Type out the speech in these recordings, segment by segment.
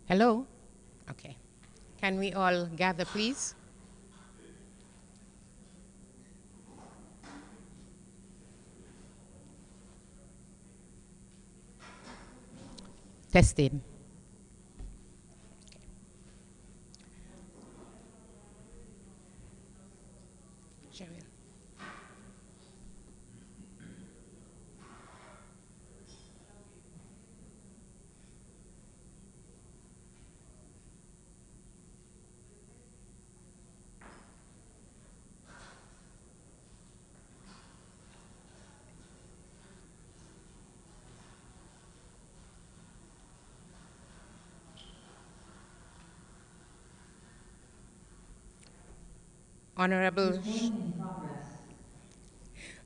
Hello? Okay. Can we all gather, please? Testing. Cheryl. Honorable,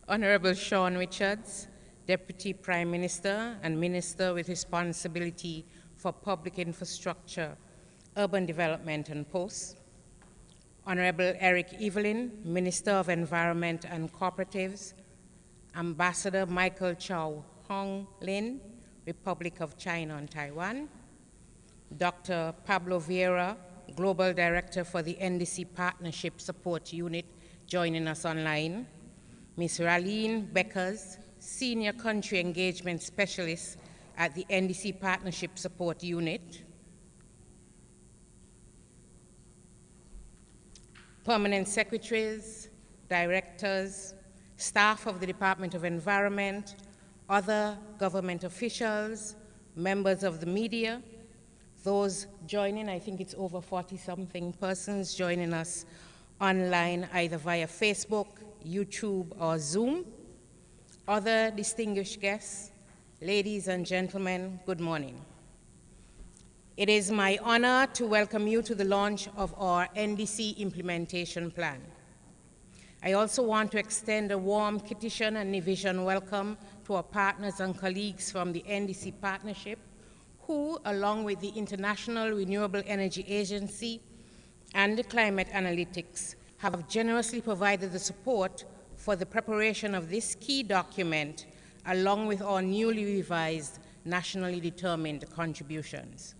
Honorable Sean Richards, Deputy Prime Minister and Minister with responsibility for public infrastructure, urban development and posts. Honorable Eric Evelyn, Minister of Environment and Cooperatives. Ambassador Michael Chow Hong Lin, Republic of China and Taiwan. Dr. Pablo Vieira, Global Director for the NDC Partnership Support Unit, joining us online. Ms. Raleen Beckers, Senior Country Engagement Specialist at the NDC Partnership Support Unit. Permanent secretaries, directors, staff of the Department of Environment, other government officials, members of the media, those joining, I think it's over 40-something persons joining us online, either via Facebook, YouTube, or Zoom. Other distinguished guests, ladies and gentlemen, good morning. It is my honor to welcome you to the launch of our NDC Implementation Plan. I also want to extend a warm Kittitian and Nevisian welcome to our partners and colleagues from the NDC Partnership, who, along with the International Renewable Energy Agency and the Climate Analytics, have generously provided the support for the preparation of this key document, along with our newly revised nationally determined contributions.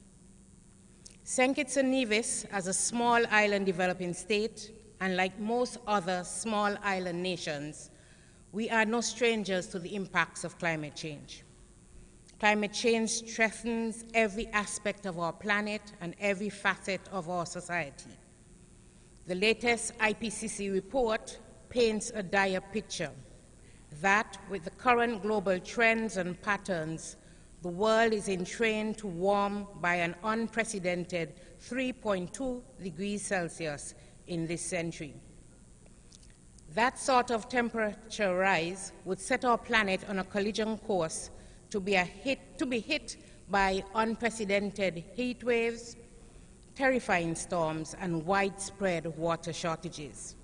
St. Kitts and Nevis, as a small island developing state, and like most other small island nations, we are no strangers to the impacts of climate change. Climate change threatens every aspect of our planet and every facet of our society. The latest IPCC report paints a dire picture that, with the current global trends and patterns, the world is entrained to warm by an unprecedented 3.2 degrees Celsius in this century. That sort of temperature rise would set our planet on a collision course to be hit by unprecedented heat waves, terrifying storms, and widespread water shortages.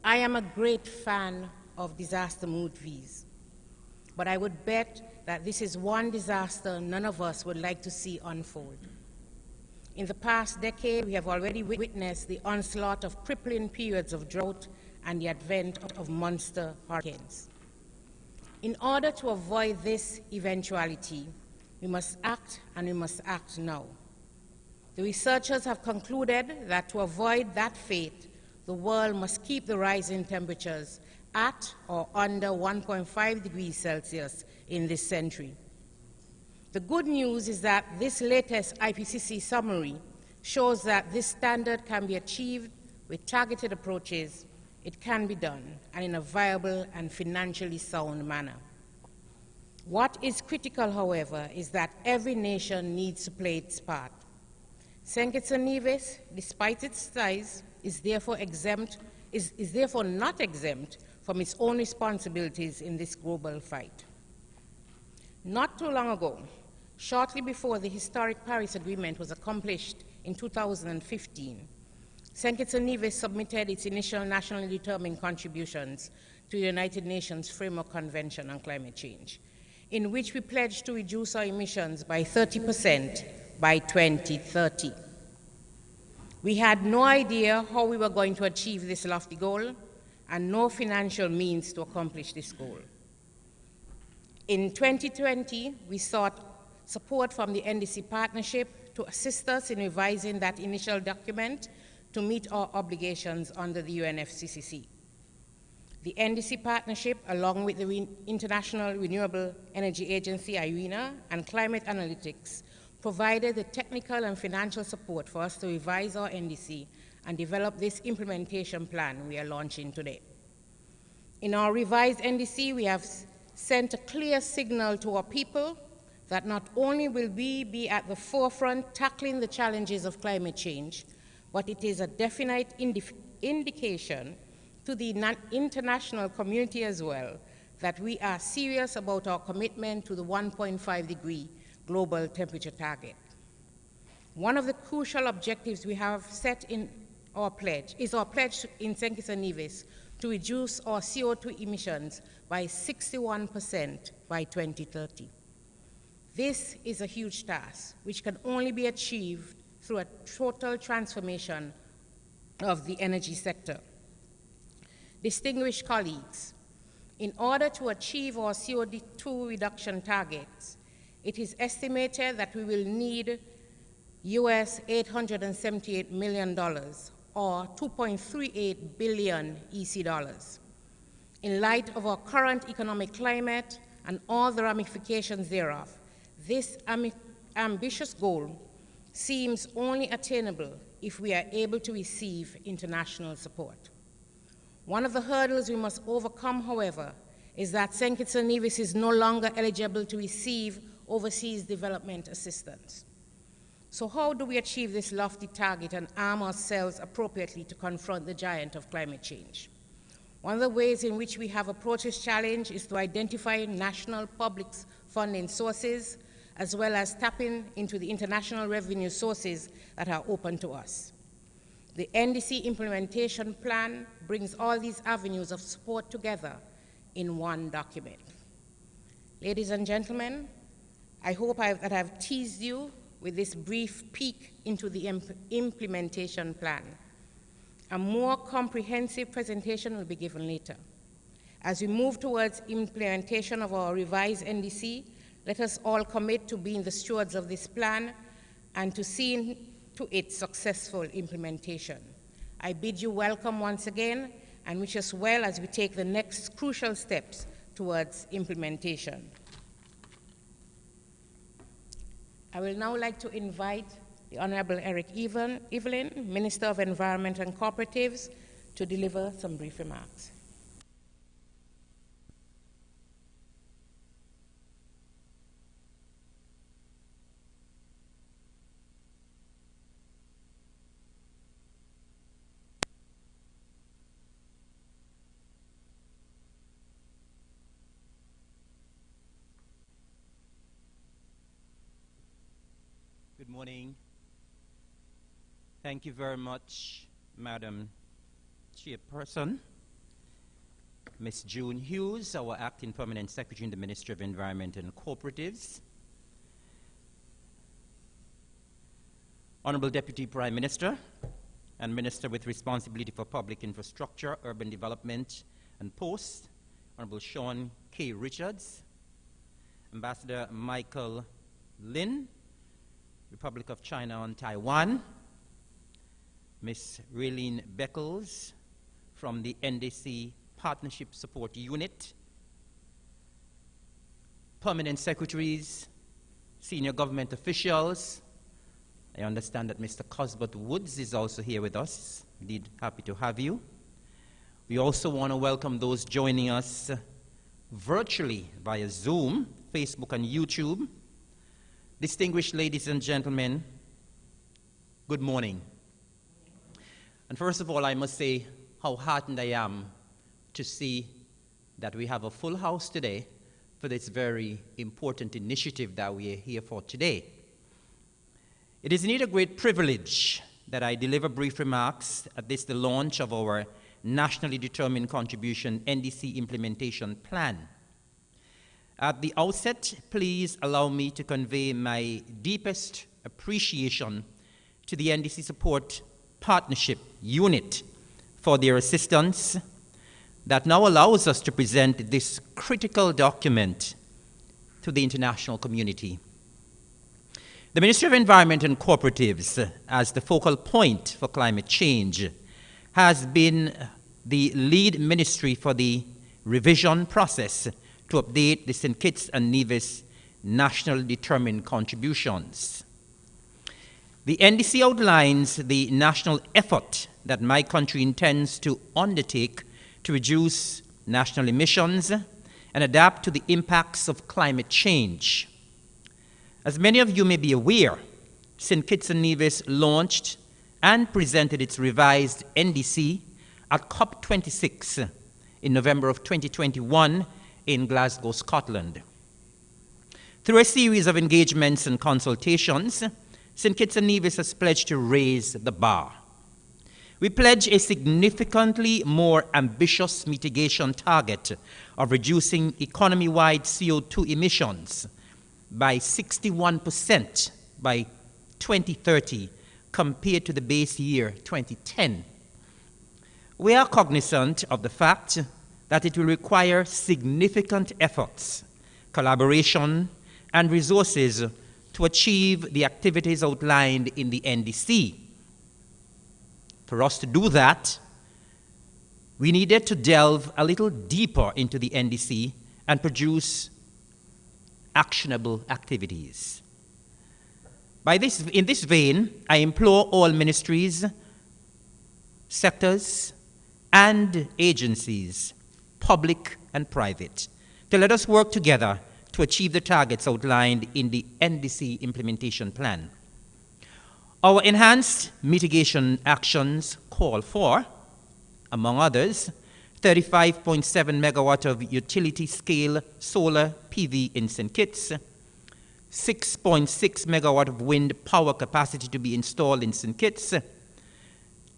I am a great fan of disaster movies, but I would bet that this is one disaster none of us would like to see unfold. In the past decade, we have already witnessed the onslaught of crippling periods of drought and the advent of monster hurricanes. In order to avoid this eventuality, we must act, and we must act now. The researchers have concluded that to avoid that fate, the world must keep the rising temperatures at or under 1.5 degrees Celsius in this century. The good news is that this latest IPCC summary shows that this standard can be achieved with targeted approaches. It can be done, and in a viable and financially sound manner. What is critical, however, is that every nation needs to play its part. St. Kitts and Nevis, despite its size, is therefore not exempt from its own responsibilities in this global fight. Not too long ago, shortly before the historic Paris Agreement was accomplished in 2015, St. Kitts and Nevis submitted its initial nationally determined contributions to the United Nations Framework Convention on Climate Change, in which we pledged to reduce our emissions by 30% by 2030. We had no idea how we were going to achieve this lofty goal and no financial means to accomplish this goal. In 2020, we sought support from the NDC Partnership to assist us in revising that initial document to meet our obligations under the UNFCCC. The NDC partnership, along with the International Renewable Energy Agency, IRENA, and Climate Analytics, provided the technical and financial support for us to revise our NDC and develop this implementation plan we are launching today. In our revised NDC, we have sent a clear signal to our people that not only will we be at the forefront tackling the challenges of climate change, but it is a definite indication to the international community as well that we are serious about our commitment to the 1.5-degree global temperature target. One of the crucial objectives we have set in our pledge is our pledge in St. Kitts and Nevis to reduce our CO2 emissions by 61% by 2030. This is a huge task, which can only be achieved through a total transformation of the energy sector. Distinguished colleagues, in order to achieve our CO2 reduction targets, it is estimated that we will need US $878 million, or 2.38 billion EC dollars. In light of our current economic climate and all the ramifications thereof, this ambitious goal seems only attainable if we are able to receive international support. One of the hurdles we must overcome, however, is that St. Kitts and Nevis is no longer eligible to receive overseas development assistance. So how do we achieve this lofty target and arm ourselves appropriately to confront the giant of climate change? One of the ways in which we have approached this challenge is to identify national public funding sources, as well as tapping into the international revenue sources that are open to us. The NDC Implementation Plan brings all these avenues of support together in one document. Ladies and gentlemen, I hope that I've teased you with this brief peek into the implementation plan. A more comprehensive presentation will be given later. As we move towards implementation of our revised NDC, let us all commit to being the stewards of this plan and to seeing to its successful implementation. I bid you welcome once again and wish us well as we take the next crucial steps towards implementation. I will now like to invite the Honorable Eric Evelyn, Minister of Environment and Cooperatives, to deliver some brief remarks. Good morning. Thank you very much, Madam Chairperson. Ms. June Hughes, our Acting Permanent Secretary in the Ministry of Environment and Cooperatives. Honorable Deputy Prime Minister and Minister with Responsibility for Public Infrastructure, Urban Development and Posts, Honorable Sean K. Richards. Ambassador Michael Lin, Republic of China and Taiwan, Ms. Raylene Beckles from the NDC Partnership Support Unit, permanent secretaries, senior government officials. I understand that Mr. Cosbert Woods is also here with us. Indeed, happy to have you. We also want to welcome those joining us virtually via Zoom, Facebook, and YouTube. Distinguished ladies and gentlemen, good morning. And first of all, I must say how heartened I am to see that we have a full house today for this very important initiative that we are here for today. It is indeed a great privilege that I deliver brief remarks at this, the launch of our Nationally Determined Contribution NDC Implementation Plan. At the outset, please allow me to convey my deepest appreciation to the NDC Support Partnership Unit for their assistance that now allows us to present this critical document to the international community. The Ministry of Environment and Cooperatives, as the focal point for climate change, has been the lead ministry for the revision process to update the St. Kitts and Nevis National Determined Contributions. The NDC outlines the national effort that my country intends to undertake to reduce national emissions and adapt to the impacts of climate change. As many of you may be aware, St. Kitts and Nevis launched and presented its revised NDC at COP26 in November of 2021 in Glasgow, Scotland. Through a series of engagements and consultations, St. Kitts and Nevis has pledged to raise the bar. We pledge a significantly more ambitious mitigation target of reducing economy-wide CO2 emissions by 61% by 2030 compared to the base year 2010. We are cognizant of the fact that it will require significant efforts, collaboration, and resources to achieve the activities outlined in the NDC. For us to do that, we needed to delve a little deeper into the NDC and produce actionable activities. In this vein, I implore all ministries, sectors, and agencies, public and private, to let us work together to achieve the targets outlined in the NDC Implementation Plan. Our enhanced mitigation actions call for, among others, 35.7 megawatt of utility-scale solar PV in St. Kitts, 6.6 megawatt of wind power capacity to be installed in St. Kitts,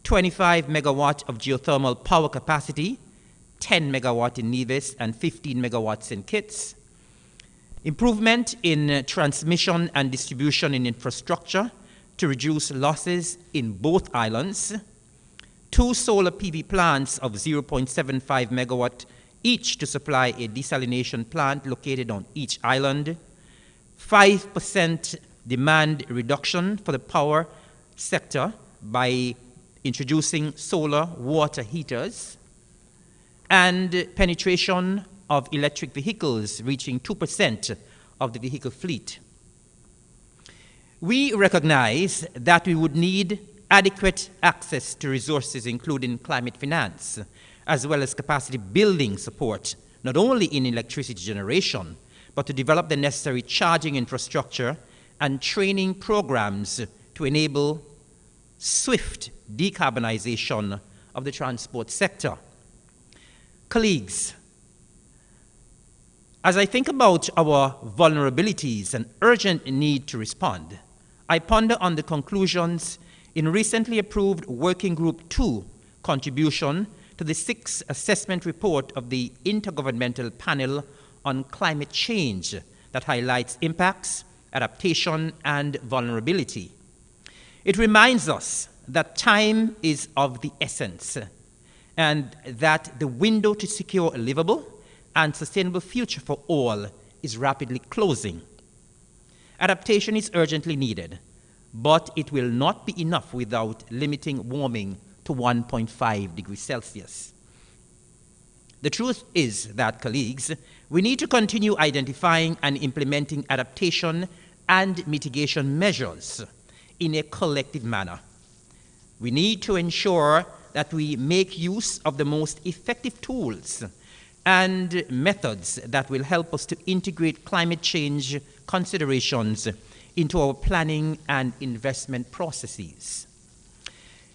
25 megawatt of geothermal power capacity, 10 megawatt in Nevis and 15 megawatts in Kitts, improvement in transmission and distribution in infrastructure to reduce losses in both islands, 2 solar PV plants of 0.75 megawatt each to supply a desalination plant located on each island, 5% demand reduction for the power sector by introducing solar water heaters, and penetration of electric vehicles reaching 2% of the vehicle fleet. We recognize that we would need adequate access to resources, including climate finance, as well as capacity building support, not only in electricity generation, but to develop the necessary charging infrastructure and training programs to enable swift decarbonization of the transport sector. Colleagues, as I think about our vulnerabilities and urgent need to respond, I ponder on the conclusions in recently approved Working Group 2 contribution to the 6th assessment report of the Intergovernmental Panel on Climate Change that highlights impacts, adaptation, and vulnerability. It reminds us that time is of the essence and that the window to secure a livable and sustainable future for all is rapidly closing. Adaptation is urgently needed, but it will not be enough without limiting warming to 1.5 degrees Celsius. The truth is that, colleagues, we need to continue identifying and implementing adaptation and mitigation measures in a collective manner. We need to ensure that we make use of the most effective tools and methods that will help us to integrate climate change considerations into our planning and investment processes.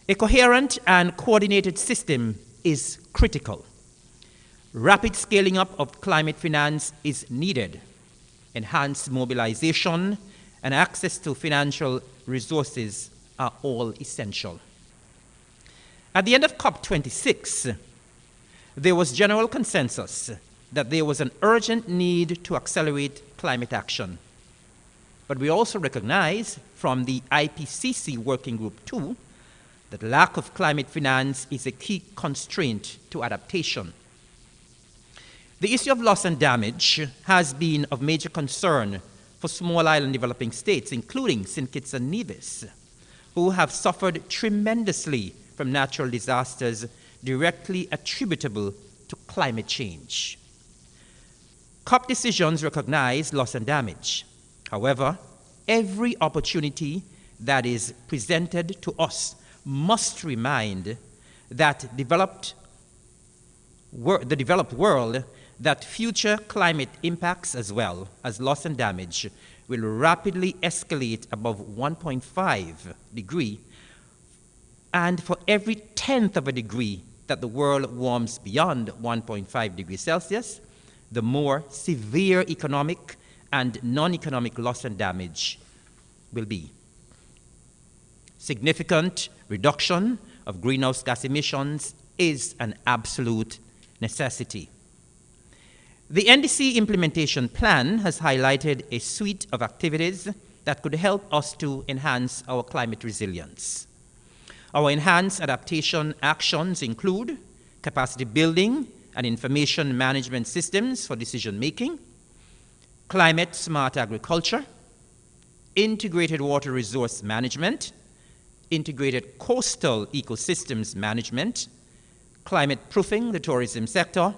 A coherent and coordinated system is critical. Rapid scaling up of climate finance is needed. Enhanced mobilization and access to financial resources are all essential. At the end of COP26, there was general consensus that there was an urgent need to accelerate climate action. But we also recognize from the IPCC Working Group 2 that lack of climate finance is a key constraint to adaptation. The issue of loss and damage has been of major concern for small island developing states, including St. Kitts and Nevis, who have suffered tremendously from natural disasters directly attributable to climate change. COP decisions recognize loss and damage. However, every opportunity that is presented to us must remind that the developed world that future climate impacts as well as loss and damage will rapidly escalate above 1.5 degree, and for every 1/10 of a degree that the world warms beyond 1.5 degrees Celsius, the more severe economic and non-economic loss and damage will be. Significant reduction of greenhouse gas emissions is an absolute necessity. The NDC Implementation Plan has highlighted a suite of activities that could help us to enhance our climate resilience. Our enhanced adaptation actions include capacity building and information management systems for decision making, climate smart agriculture, integrated water resource management, integrated coastal ecosystems management, climate proofing the tourism sector,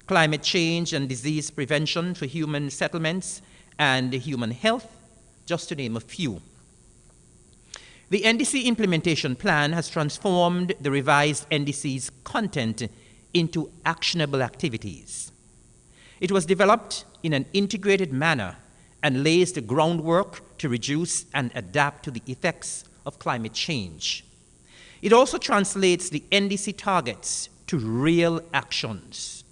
climate change and disease prevention for human settlements and human health, just to name a few. The NDC Implementation Plan has transformed the revised NDC's content into actionable activities. It was developed in an integrated manner and lays the groundwork to reduce and adapt to the effects of climate change. It also translates the NDC targets to real actions,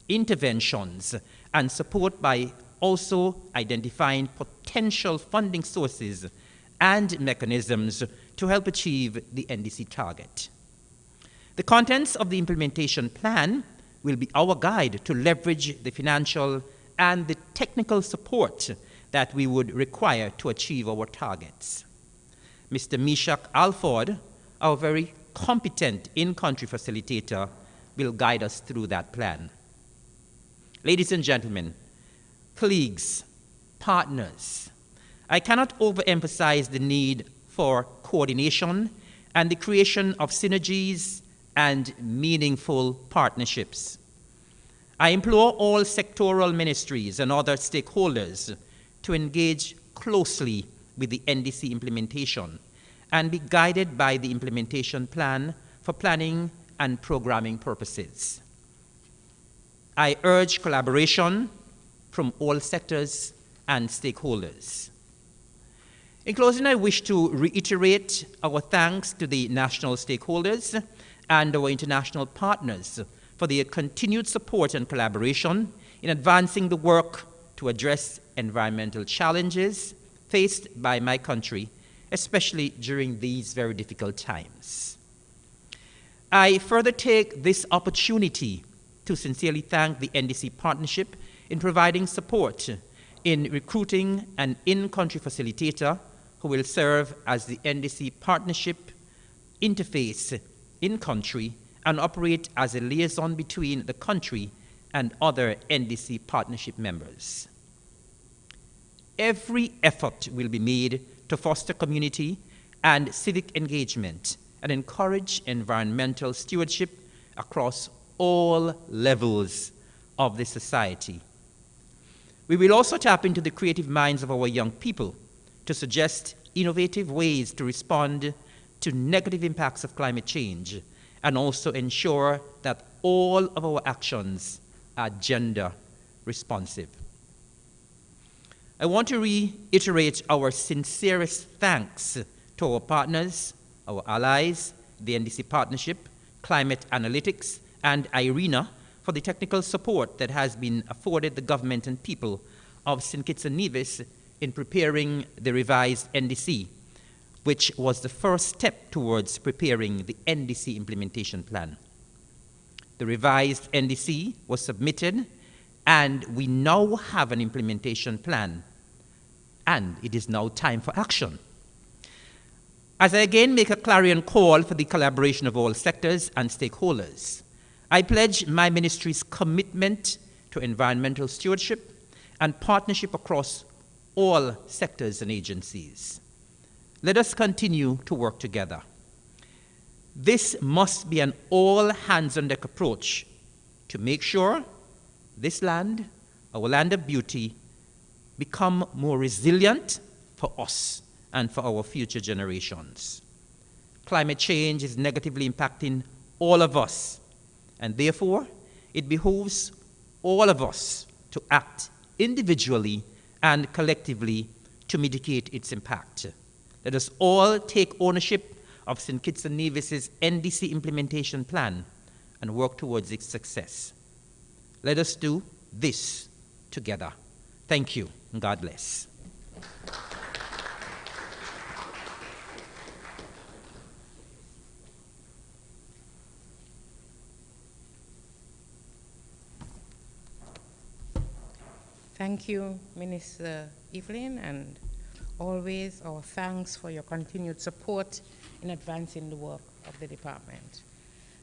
interventions, and support by also identifying potential funding sources and mechanisms to help achieve the NDC target. The contents of the implementation plan will be our guide to leverage the financial and the technical support that we would require to achieve our targets. Mr. Meshach Alford, our very competent in-country facilitator, will guide us through that plan. Ladies and gentlemen, colleagues, partners, I cannot overemphasize the need for coordination and the creation of synergies and meaningful partnerships. I implore all sectoral ministries and other stakeholders to engage closely with the NDC implementation and be guided by the implementation plan for planning and programming purposes. I urge collaboration from all sectors and stakeholders. In closing, I wish to reiterate our thanks to the national stakeholders and our international partners for their continued support and collaboration in advancing the work to address environmental challenges faced by my country, especially during these very difficult times. I further take this opportunity to sincerely thank the NDC Partnership in providing support in recruiting an in-country facilitator who will serve as the NDC Partnership interface in-country and operate as a liaison between the country and other NDC Partnership members. Every effort will be made to foster community and civic engagement and encourage environmental stewardship across all levels of the society. We will also tap into the creative minds of our young people to suggest innovative ways to respond to negative impacts of climate change and also ensure that all of our actions are gender responsive. I want to reiterate our sincerest thanks to our partners, our allies, the NDC Partnership, Climate Analytics, and IRENA for the technical support that has been afforded the government and people of St. Kitts and Nevis in preparing the revised NDC, which was the first step towards preparing the NDC Implementation Plan. The revised NDC was submitted, and we now have an implementation plan, and it is now time for action. As I again make a clarion call for the collaboration of all sectors and stakeholders, I pledge my ministry's commitment to environmental stewardship and partnership across all sectors and agencies. Let us continue to work together. This must be an all-hands-on-deck approach to make sure this land, our land of beauty, become more resilient for us and for our future generations. Climate change is negatively impacting all of us, and therefore it behooves all of us to act individually and collectively to mitigate its impact. Let us all take ownership of St. Kitts and Nevis's NDC Implementation Plan and work towards its success. Let us do this together. Thank you, and God bless. Thank you, Minister Evelyn, and always our thanks for your continued support in advancing the work of the department.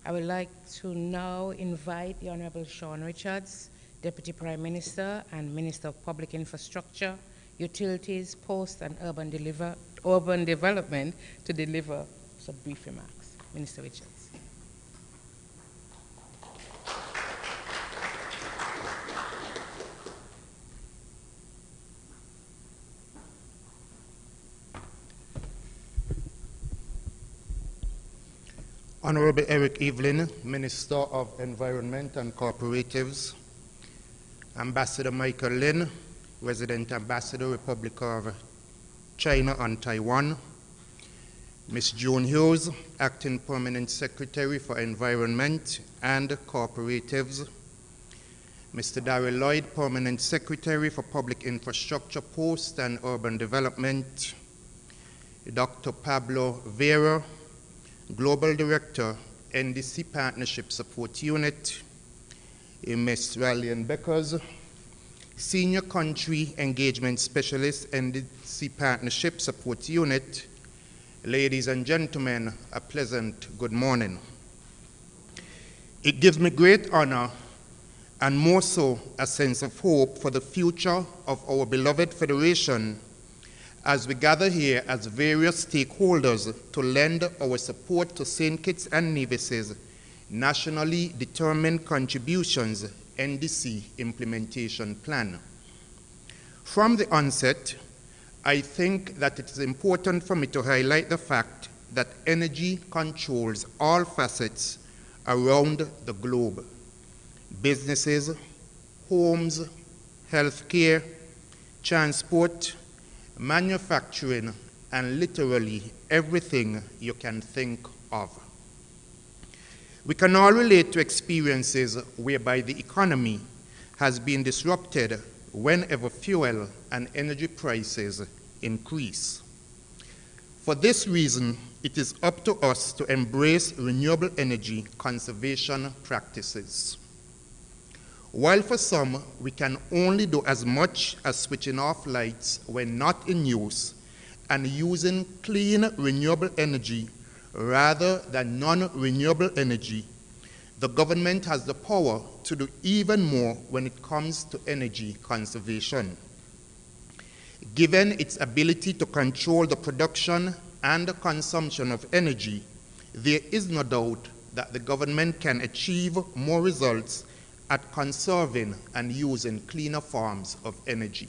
I would like to now invite the Honorable Sean Richards, Deputy Prime Minister and Minister of Public Infrastructure, Utilities, Post and Urban Development to deliver some brief remarks. Minister Richards. Honorable Eric Evelyn, Minister of Environment and Cooperatives, Ambassador Michael Lin, Resident Ambassador, Republic of China and Taiwan, Ms. June Hughes, Acting Permanent Secretary for Environment and Cooperatives, Mr. Darrell Lloyd, Permanent Secretary for Public Infrastructure, Post and Urban Development, Dr. Pablo Vera, Global Director, NDC Partnership Support Unit, Ms. Rallian Beckers, Senior Country Engagement Specialist, NDC Partnership Support Unit. Ladies and gentlemen, a pleasant good morning. It gives me great honor and more so a sense of hope for the future of our beloved Federation as we gather here as various stakeholders to lend our support to St. Kitts and Nevis's Nationally Determined Contributions NDC Implementation Plan. From the onset, I think that it is important for me to highlight the fact that energy controls all facets around the globe. Businesses, homes, healthcare, transport, manufacturing, and literally everything you can think of. We can all relate to experiences whereby the economy has been disrupted whenever fuel and energy prices increase. For this reason, it is up to us to embrace renewable energy conservation practices. While for some, we can only do as much as switching off lights when not in use and using clean renewable energy rather than non-renewable energy, the government has the power to do even more when it comes to energy conservation. Given its ability to control the production and the consumption of energy, there is no doubt that the government can achieve more results at conserving and using cleaner forms of energy.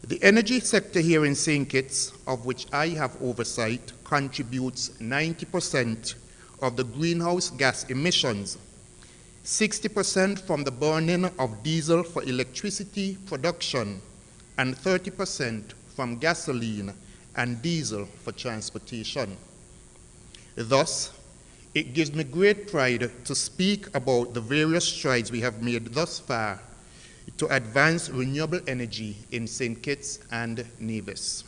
The energy sector here in St. Kitts, of which I have oversight, contributes 90% of the greenhouse gas emissions, 60% from the burning of diesel for electricity production, and 30% from gasoline and diesel for transportation. Thus, it gives me great pride to speak about the various strides we have made thus far to advance renewable energy in St. Kitts and Nevis.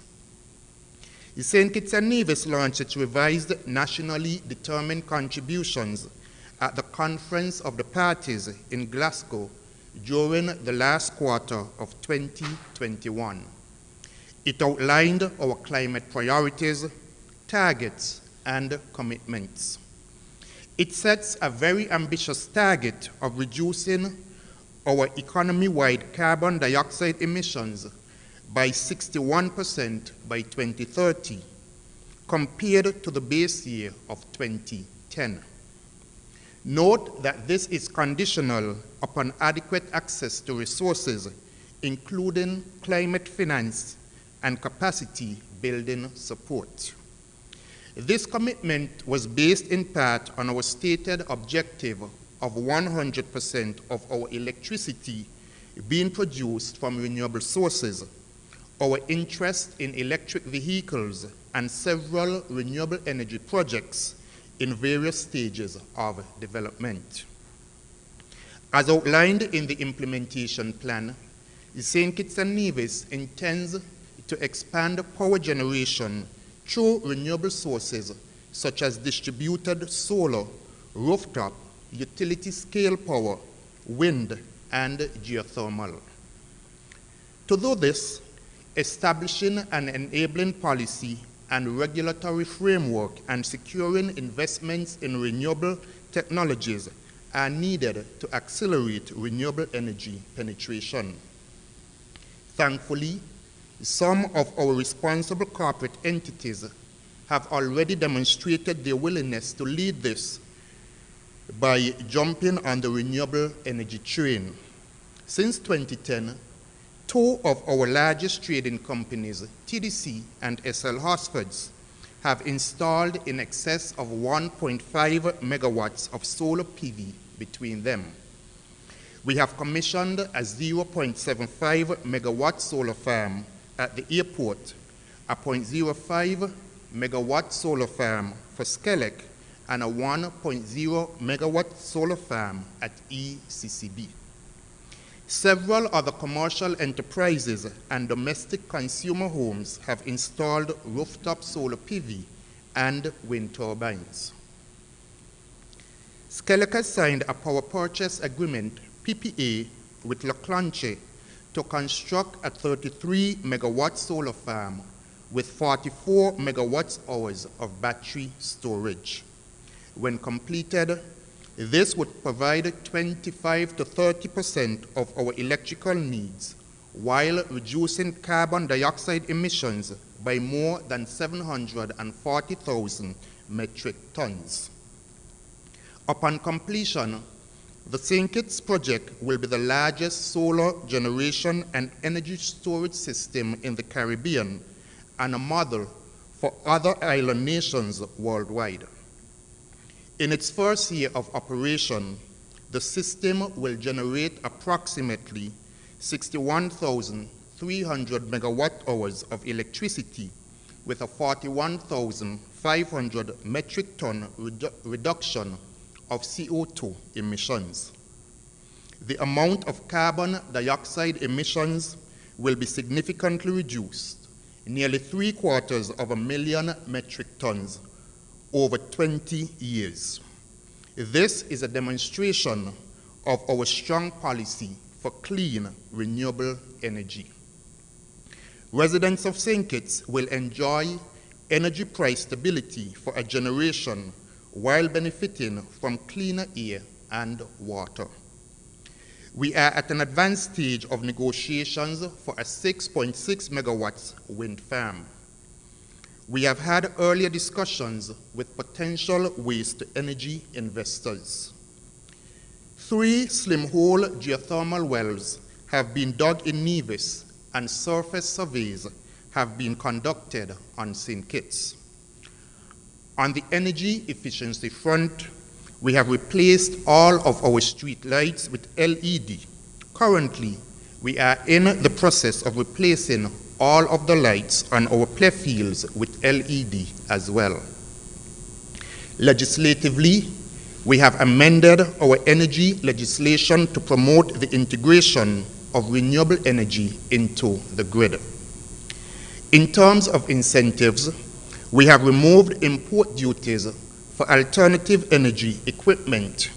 St. Kitts and Nevis launched its revised nationally determined contributions at the Conference of the Parties in Glasgow during the last quarter of 2021. It outlined our climate priorities, targets, and commitments. It sets a very ambitious target of reducing our economy-wide carbon dioxide emissions by 61% by 2030, compared to the base year of 2010. Note that this is conditional upon adequate access to resources, including climate finance and capacity building support. This commitment was based in part on our stated objective of 100% of our electricity being produced from renewable sources, our interest in electric vehicles, and several renewable energy projects in various stages of development. As outlined in the implementation plan, St. Kitts and Nevis intends to expand power generation through renewable sources such as distributed solar, rooftop, utility-scale power, wind, and geothermal. To do this, establishing an enabling policy and regulatory framework and securing investments in renewable technologies are needed to accelerate renewable energy penetration. Thankfully, some of our responsible corporate entities have already demonstrated their willingness to lead this by jumping on the renewable energy train. Since 2010, two of our largest trading companies, TDC and SL Horsfords, have installed in excess of 1.5 megawatts of solar PV between them. We have commissioned a 0.75 megawatt solar farm at the airport, a 0.05 megawatt solar farm for Skelec, and a 1.0 megawatt solar farm at ECCB. Several other commercial enterprises and domestic consumer homes have installed rooftop solar PV and wind turbines. Skelec has signed a power purchase agreement, PPA, with La Clanche to construct a 33 megawatt solar farm with 44 megawatt hours of battery storage. When completed, this would provide 25 to 30% of our electrical needs while reducing carbon dioxide emissions by more than 740,000 metric tons. Upon completion, the St. Kitts project will be the largest solar generation and energy storage system in the Caribbean and a model for other island nations worldwide. In its first year of operation, the system will generate approximately 61,300 megawatt hours of electricity with a 41,500 metric ton reduction of CO2 emissions. The amount of carbon dioxide emissions will be significantly reduced, nearly 750,000 metric tons over 20 years. This is a demonstration of our strong policy for clean, renewable energy. Residents of St. Kitts will enjoy energy price stability for a generation while benefiting from cleaner air and water. We are at an advanced stage of negotiations for a 6.6 megawatts wind farm. We have had earlier discussions with potential waste-to-energy investors. 3 slim-hole geothermal wells have been dug in Nevis, and surface surveys have been conducted on St. Kitts. On the energy efficiency front, we have replaced all of our street lights with LED. Currently, we are in the process of replacing all of the lights on our playfields with LED as well. Legislatively, we have amended our energy legislation to promote the integration of renewable energy into the grid. In terms of incentives, we have removed import duties for alternative energy equipment,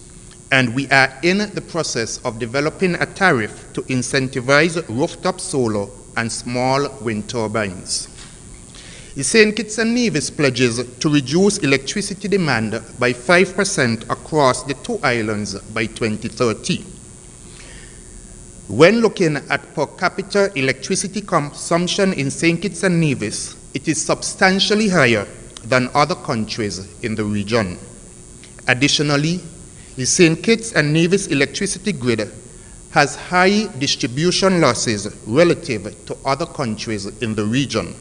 and we are in the process of developing a tariff to incentivize rooftop solar and small wind turbines. St. Kitts and Nevis pledges to reduce electricity demand by 5% across the 2 islands by 2030. When looking at per capita electricity consumption in St. Kitts and Nevis, it is substantially higher than other countries in the region. Additionally, the St. Kitts and Nevis electricity grid has high distribution losses relative to other countries in the region,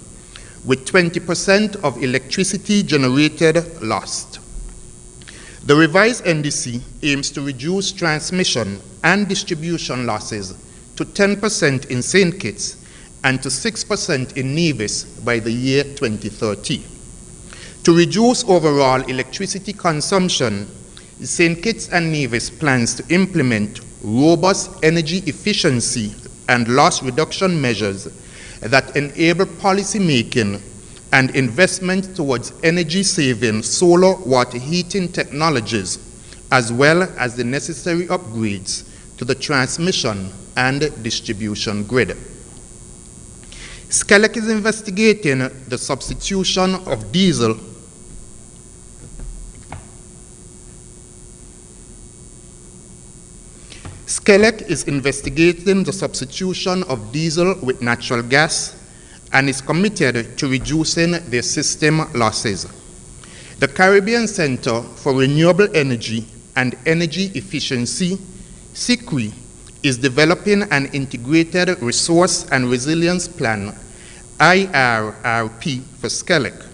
with 20% of electricity generated lost. The revised NDC aims to reduce transmission and distribution losses to 10% in St. Kitts and to 6% in Nevis by the year 2030. To reduce overall electricity consumption, St. Kitts and Nevis plans to implement robust energy efficiency and loss reduction measures that enable policy making and investment towards energy-saving solar water heating technologies, as well as the necessary upgrades to the transmission and distribution grid. SKN is investigating the substitution of diesel SKN is investigating the substitution of diesel with natural gas and is committed to reducing their system losses. The Caribbean Center for Renewable Energy and Energy Efficiency, CICRE, is developing an integrated resource and resilience plan, IRRP, for SKN.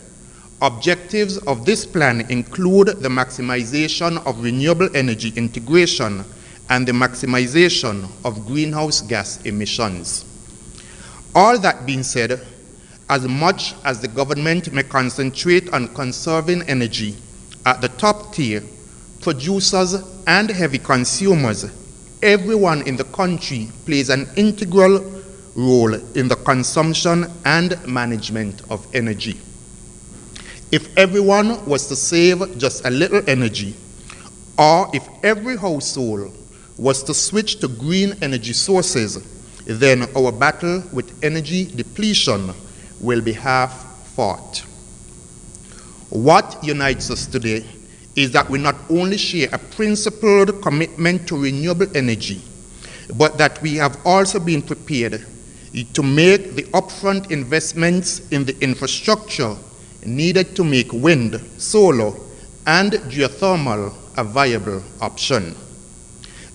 Objectives of this plan include the maximization of renewable energy integration and the maximization of greenhouse gas emissions. All that being said, as much as the government may concentrate on conserving energy, at the top tier, producers and heavy consumers, everyone in the country plays an integral role in the consumption and management of energy. If everyone was to save just a little energy, or if every household was to switch to green energy sources, then our battle with energy depletion will be half fought. What unites us today is that we not only share a principled commitment to renewable energy, but that we have also been prepared to make the upfront investments in the infrastructure needed to make wind, solar, and geothermal a viable option.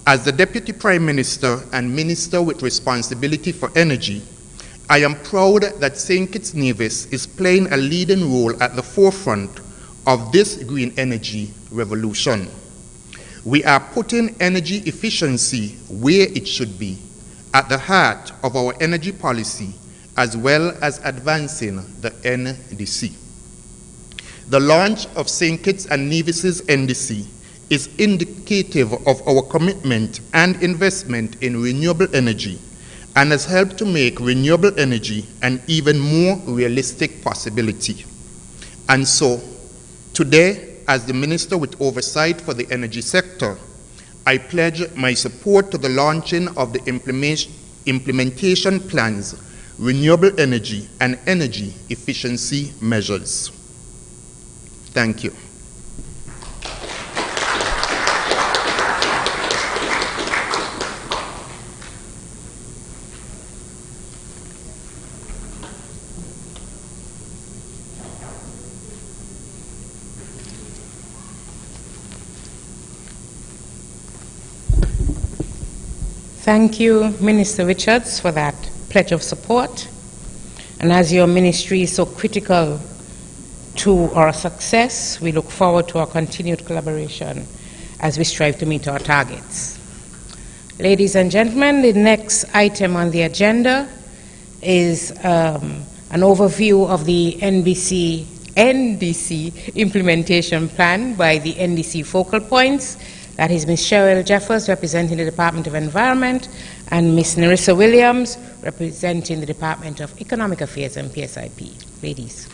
As the Deputy Prime Minister and Minister with responsibility for energy, I am proud that St. Kitts Nevis is playing a leading role at the forefront of this green energy revolution. We are putting energy efficiency where it should be, at the heart of our energy policy, as well as advancing the NDC. The launch of St. Kitts and Nevis's NDC is indicative of our commitment and investment in renewable energy and has helped to make renewable energy an even more realistic possibility. And so, today, as the Minister with oversight for the energy sector, I pledge my support to the launching of the implementation plans, renewable energy and energy efficiency measures. Thank you. Thank you, Minister Richards, for that pledge of support. And as your ministry is so critical to our success, we look forward to our continued collaboration as we strive to meet our targets. Ladies and gentlemen, the next item on the agenda is an overview of the NDC Implementation Plan by the NDC focal points. That is Ms. Cheryl Jeffers, representing the Department of Environment, and Ms. Nerissa Williams, representing the Department of Economic Affairs and PSIP. Ladies.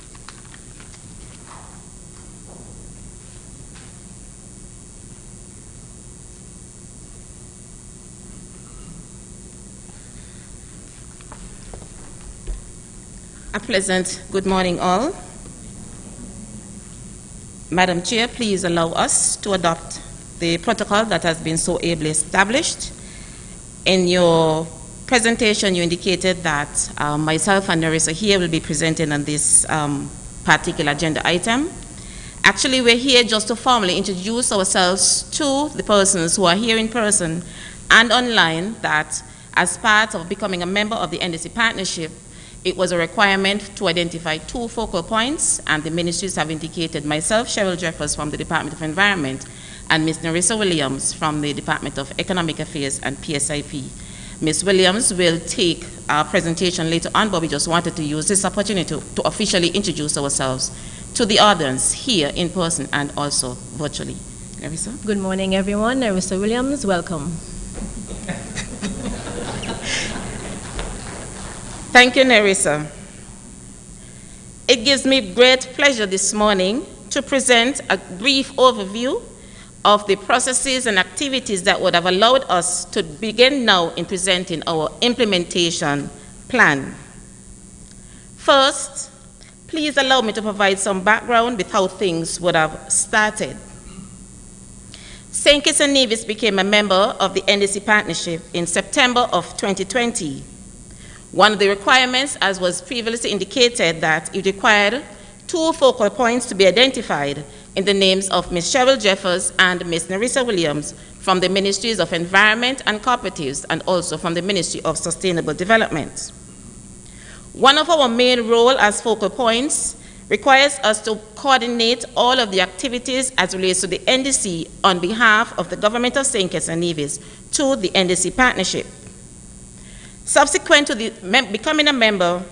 A pleasant good morning, all. Madam Chair, please allow us to adopt the protocol that has been so ably established. In your presentation, you indicated that myself and Nerissa here will be presenting on this particular agenda item. Actually, we're here just to formally introduce ourselves to the persons who are here in person and online, that as part of becoming a member of the NDC partnership, it was a requirement to identify 2 focal points, and the ministries have indicated myself, Cheryl Jeffers from the Department of Environment, and Ms. Nerissa Williams from the Department of Economic Affairs and PSIP. Ms. Williams will take our presentation later on, but we just wanted to use this opportunity to officially introduce ourselves to the audience here in person and also virtually. Nerissa? Good morning, everyone. Nerissa Williams, welcome. Thank you, Nerissa. It gives me great pleasure this morning to present a brief overview of the processes and activities that would have allowed us to begin now in presenting our implementation plan. First, please allow me to provide some background with how things would have started. St. Kitts and Nevis became a member of the NDC partnership in September of 2020. One of the requirements, as was previously indicated, that it required 2 focal points to be identified in the names of Ms. Cheryl Jeffers and Ms. Nerissa Williams from the Ministries of Environment and Cooperatives, and also from the Ministry of Sustainable Development. One of our main roles as focal points requires us to coordinate all of the activities as relates to the NDC on behalf of the government of St. Kitts and Nevis to the NDC partnership. Subsequent to becoming a member,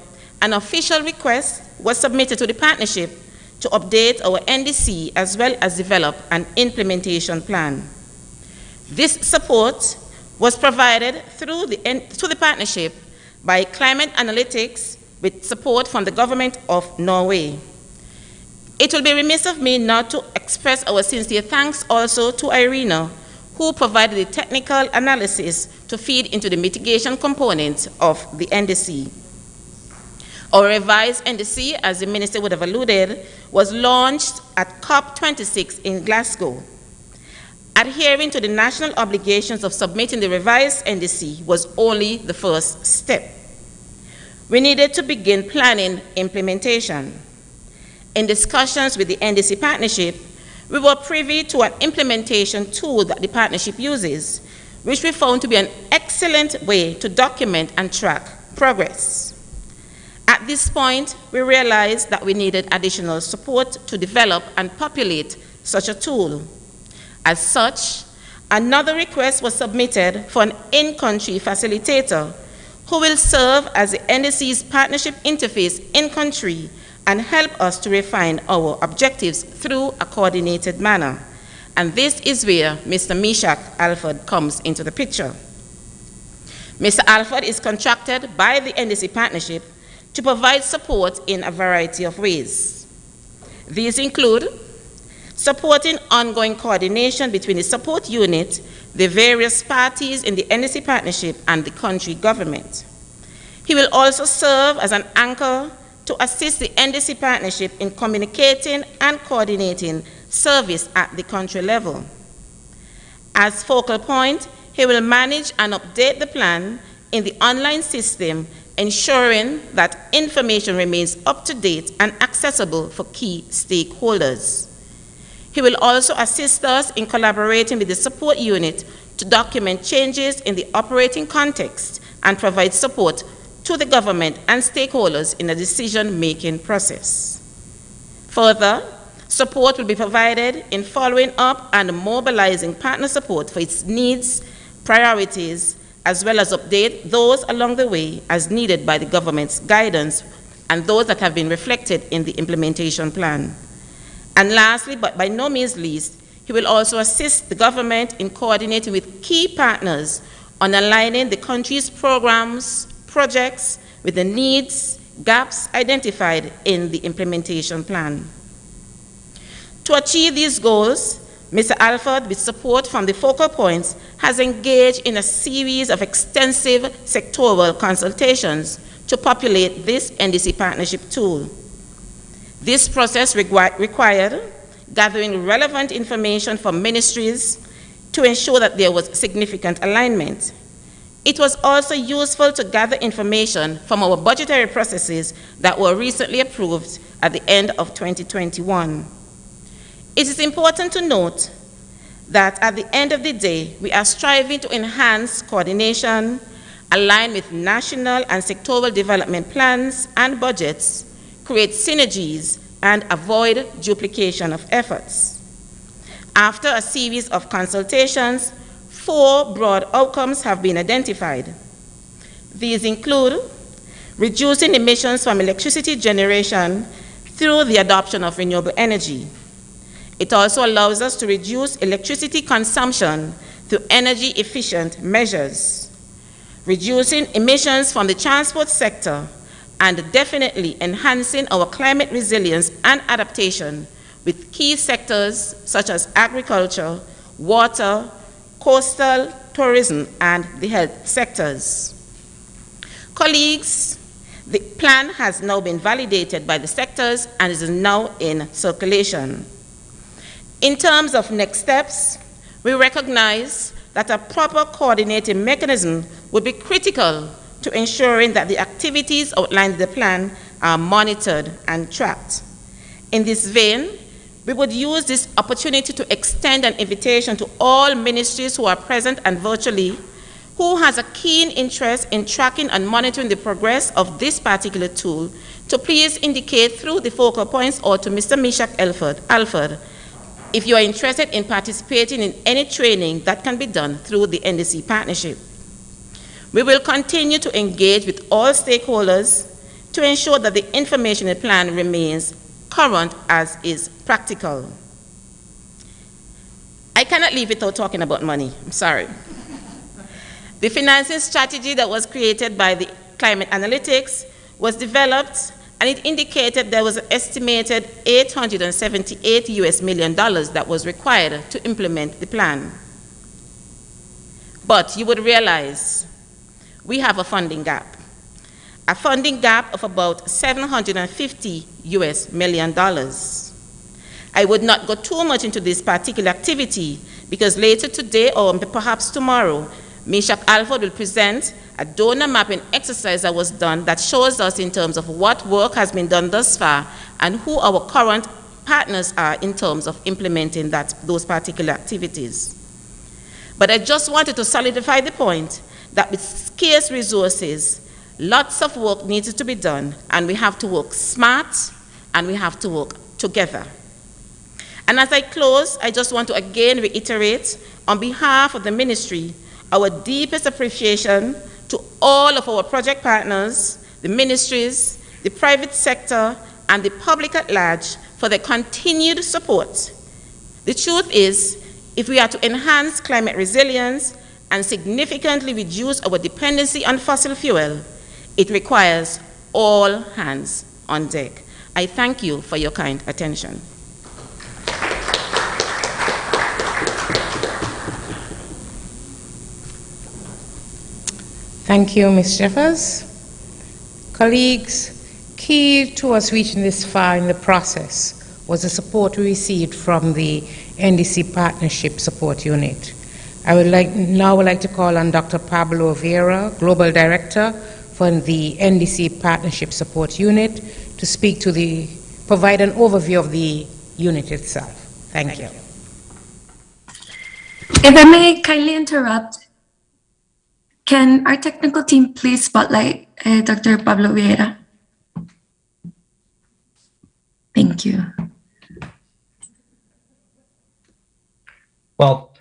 an official request was submitted to the partnership to update our NDC as well as develop an implementation plan. This support was provided through to the partnership by Climate Analytics with support from the government of Norway. It will be remiss of me not to express our sincere thanks also to Irina, who provided the technical analysis to feed into the mitigation component of the NDC. Our revised NDC, as the Minister would have alluded, was launched at COP26 in Glasgow. Adhering to the national obligations of submitting the revised NDC was only the first step. We needed to begin planning implementation. In discussions with the NDC partnership, we were privy to an implementation tool that the partnership uses, which we found to be an excellent way to document and track progress. At this point, we realized that we needed additional support to develop and populate such a tool. As such, another request was submitted for an in-country facilitator who will serve as the NDC's partnership interface in-country and help us to refine our objectives through a coordinated manner. And this is where Mr. Meshach Alford comes into the picture. Mr. Alford is contracted by the NDC partnership to provide support in a variety of ways. These include supporting ongoing coordination between the support unit, the various parties in the NDC partnership, and the country government. He will also serve as an anchor to assist the NDC partnership in communicating and coordinating service at the country level. As focal point, he will manage and update the plan in the online system, ensuring that information remains up to date and accessible for key stakeholders. He will also assist us in collaborating with the support unit to document changes in the operating context and provide support to the government and stakeholders in the decision-making process. Further, support will be provided in following up and mobilizing partner support for its needs, priorities, as well as update those along the way as needed by the government's guidance and those that have been reflected in the implementation plan. And lastly, but by no means least, he will also assist the government in coordinating with key partners on aligning the country's programs, projects with the needs, gaps identified in the implementation plan. To achieve these goals, Mr. Alford, with support from the focal points, has engaged in a series of extensive sectoral consultations to populate this NDC partnership tool. This process required gathering relevant information from ministries to ensure that there was significant alignment. It was also useful to gather information from our budgetary processes that were recently approved at the end of 2021. It is important to note that at the end of the day, we are striving to enhance coordination, align with national and sectoral development plans and budgets, create synergies, and avoid duplication of efforts. After a series of consultations, 4 broad outcomes have been identified. These include reducing emissions from electricity generation through the adoption of renewable energy. It also allows us to reduce electricity consumption through energy-efficient measures, reducing emissions from the transport sector, and definitely enhancing our climate resilience and adaptation with key sectors such as agriculture, water, coastal, tourism, and the health sectors. Colleagues, the plan has now been validated by the sectors and is now in circulation. In terms of next steps, we recognize that a proper coordinating mechanism would be critical to ensuring that the activities outlined in the plan are monitored and tracked. In this vein, we would use this opportunity to extend an invitation to all ministries who are present and virtually, who has a keen interest in tracking and monitoring the progress of this particular tool, to please indicate through the focal points or to Mr. Meshach Alford if you are interested in participating in any training that can be done through the NDC partnership. We will continue to engage with all stakeholders to ensure that the information in the plan remains current as is practical. I cannot leave without talking about money. I'm sorry. The financing strategy that was created by the climate analytics was developed, and it indicated there was an estimated $878 million that was required to implement the plan. But you would realize we have a funding gap of about $750 million. I would not go too much into this particular activity because later today or perhaps tomorrow, Meshach Alford will present a donor mapping exercise that was done that shows us in terms of what work has been done thus far and who our current partners are in terms of implementing those particular activities. But I just wanted to solidify the point that with scarce resources, lots of work needs to be done, and we have to work smart and we have to work together. And as I close, I just want to again reiterate on behalf of the ministry our deepest appreciation to all of our project partners, the ministries, the private sector, and the public at large for their continued support. The truth is, if we are to enhance climate resilience and significantly reduce our dependency on fossil fuel, it requires all hands on deck. I thank you for your kind attention. Thank you, Ms. Jeffers. Colleagues, key to us reaching this far in the process was the support we received from the NDC Partnership Support Unit. I would now like to call on Dr. Pablo Vieira, Global Director for the NDC Partnership Support Unit, to provide an overview of the unit itself. Thank you. If I may kindly interrupt, can our technical team please spotlight Dr. Pablo Vieira? Thank you. Well,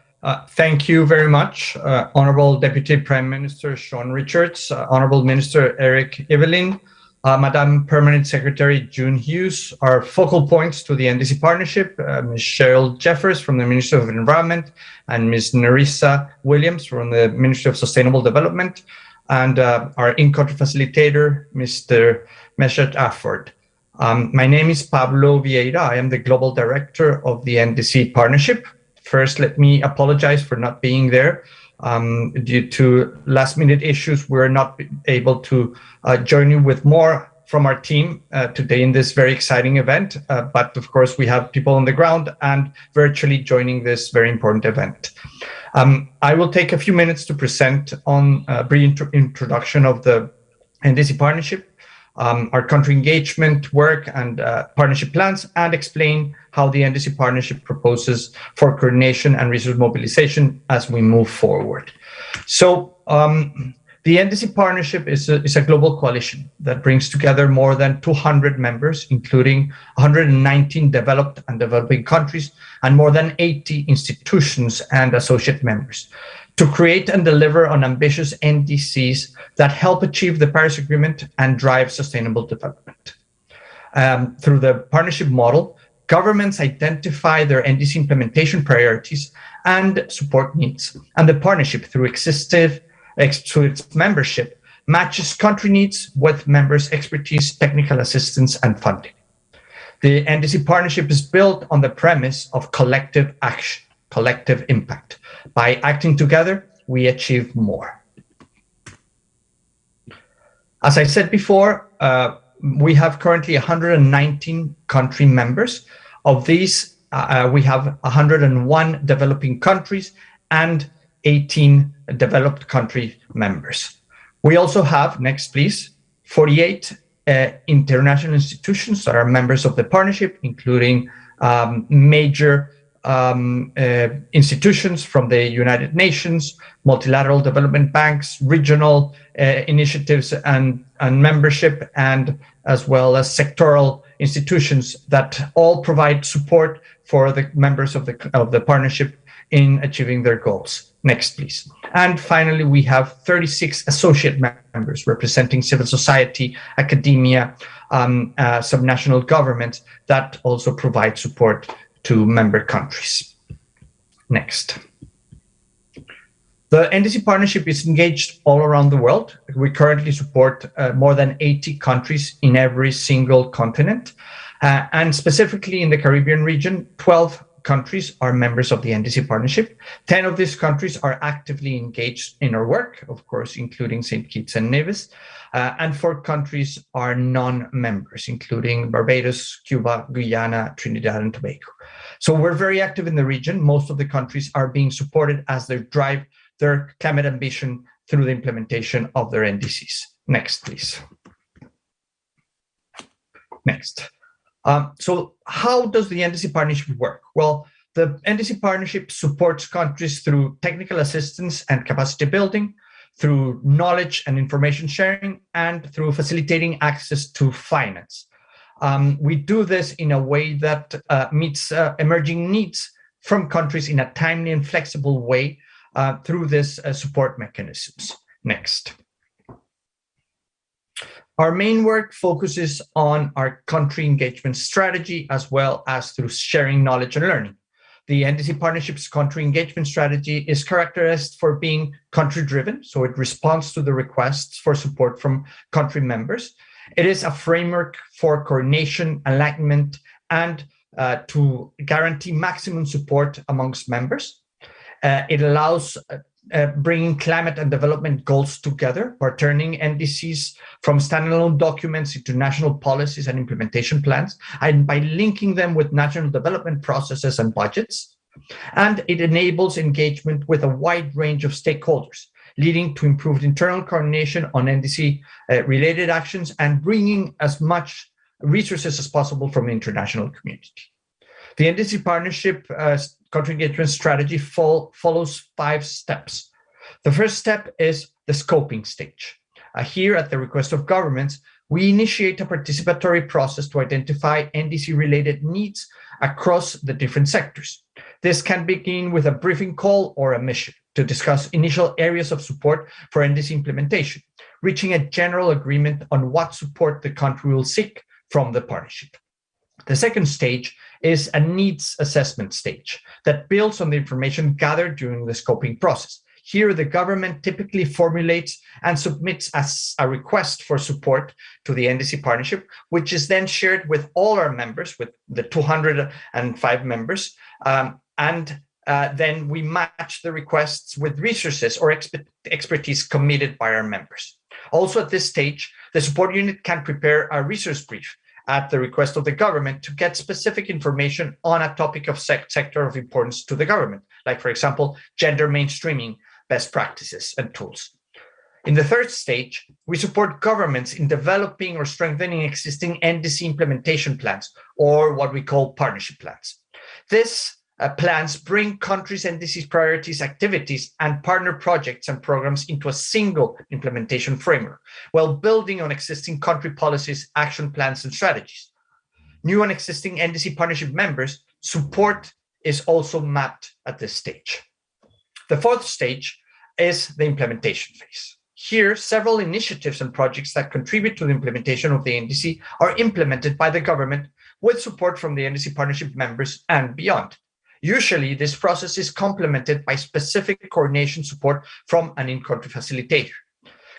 thank you very much, Honorable Deputy Prime Minister Sean Richards, Honorable Minister Eric Evelyn, Madam Permanent Secretary June Hughes, our focal points to the NDC partnership, Ms. Cheryl Jeffers from the Ministry of Environment, and Ms. Nerissa Williams from the Ministry of Sustainable Development, and our in-country facilitator, Mr. Meshach Alford. My name is Pablo Vieira. I am the Global Director of the NDC partnership. First, let me apologize for not being there. Due to last-minute issues, we're not able to join you with more from our team today in this very exciting event, but of course we have people on the ground and virtually joining this very important event. I will take a few minutes to present on a brief introduction of the NDC partnership, our country engagement work and partnership plans, and explain how the NDC partnership proposes for coordination and resource mobilization as we move forward. So the NDC partnership is a global coalition that brings together more than 200 members, including 119 developed and developing countries and more than 80 institutions and associate members, to create and deliver on ambitious NDCs that help achieve the Paris Agreement and drive sustainable development. Through the partnership model, governments identify their NDC implementation priorities and support needs, and the partnership, through its membership, matches country needs with members' expertise, technical assistance, and funding. The NDC partnership is built on the premise of collective action, collective impact. By acting together, we achieve more. As I said before, we have currently 119 country members. Of these, we have 101 developing countries and 18 developed country members. We also have, next please, 48 international institutions that are members of the partnership, including major institutions from the United Nations, multilateral development banks, regional initiatives and membership, and as well as sectoral institutions that all provide support for the members of the partnership in achieving their goals. Next, please. And finally, we have 36 associate members representing civil society, academia, subnational governments that also provide support to member countries. Next. The NDC partnership is engaged all around the world. We currently support more than 80 countries in every single continent. And specifically in the Caribbean region, 12 countries are members of the NDC partnership. 10 of these countries are actively engaged in our work, of course, including St. Kitts and Nevis. And 4 countries are non-members, including Barbados, Cuba, Guyana, Trinidad, and Tobago. So we're very active in the region. Most of the countries are being supported as they drive their climate ambition through the implementation of their NDCs. Next, please. Next. So how does the NDC partnership work? Well, the NDC partnership supports countries through technical assistance and capacity building, through knowledge and information sharing, and through facilitating access to finance. We do this in a way that meets emerging needs from countries in a timely and flexible way through this support mechanisms. Next. Our main work focuses on our country engagement strategy as well as through sharing knowledge and learning. The NDC Partnership's country engagement strategy is characterized for being country-driven, so it responds to the requests for support from country members. It is a framework for coordination, alignment, and to guarantee maximum support amongst members. It allows bringing climate and development goals together by turning NDCs from standalone documents into national policies and implementation plans, and by linking them with national development processes and budgets. And it enables engagement with a wide range of stakeholders, leading to improved internal coordination on NDC related actions and bringing as much resources as possible from the international community. The NDC Partnership country engagement strategy follows 5 steps. The first step is the scoping stage. Here, at the request of governments, we initiate a participatory process to identify NDC-related needs across the different sectors. This can begin with a briefing call or a mission to discuss initial areas of support for NDC implementation, reaching a general agreement on what support the country will seek from the partnership. The second stage is a needs assessment stage that builds on the information gathered during the scoping process. Here, the government typically formulates and submits as a request for support to the NDC partnership, which is then shared with all our members, with the 205 members, and then we match the requests with resources or expertise committed by our members. Also at this stage, the support unit can prepare a resource brief at the request of the government to get specific information on a topic of sector of importance to the government, like, for example, gender mainstreaming best practices and tools. In the third stage, we support governments in developing or strengthening existing NDC implementation plans, or what we call partnership plans. These plans bring countries' NDC priorities, activities, and partner projects and programs into a single implementation framework, while building on existing country policies, action plans, and strategies. New and existing NDC partnership members support is also mapped at this stage. The fourth stage is the implementation phase. Here, several initiatives and projects that contribute to the implementation of the NDC are implemented by the government with support from the NDC partnership members and beyond. Usually, this process is complemented by specific coordination support from an in-country facilitator.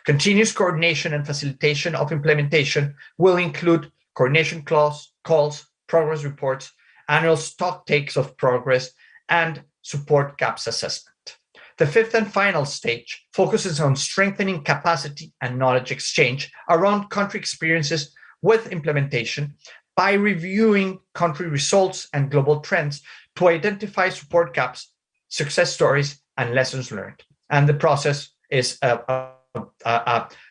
Continuous coordination and facilitation of implementation will include coordination calls, progress reports, annual stock takes of progress, and support gaps assessment. The fifth and final stage focuses on strengthening capacity and knowledge exchange around country experiences with implementation by reviewing country results and global trends to identify support gaps, success stories, and lessons learned. And the process is a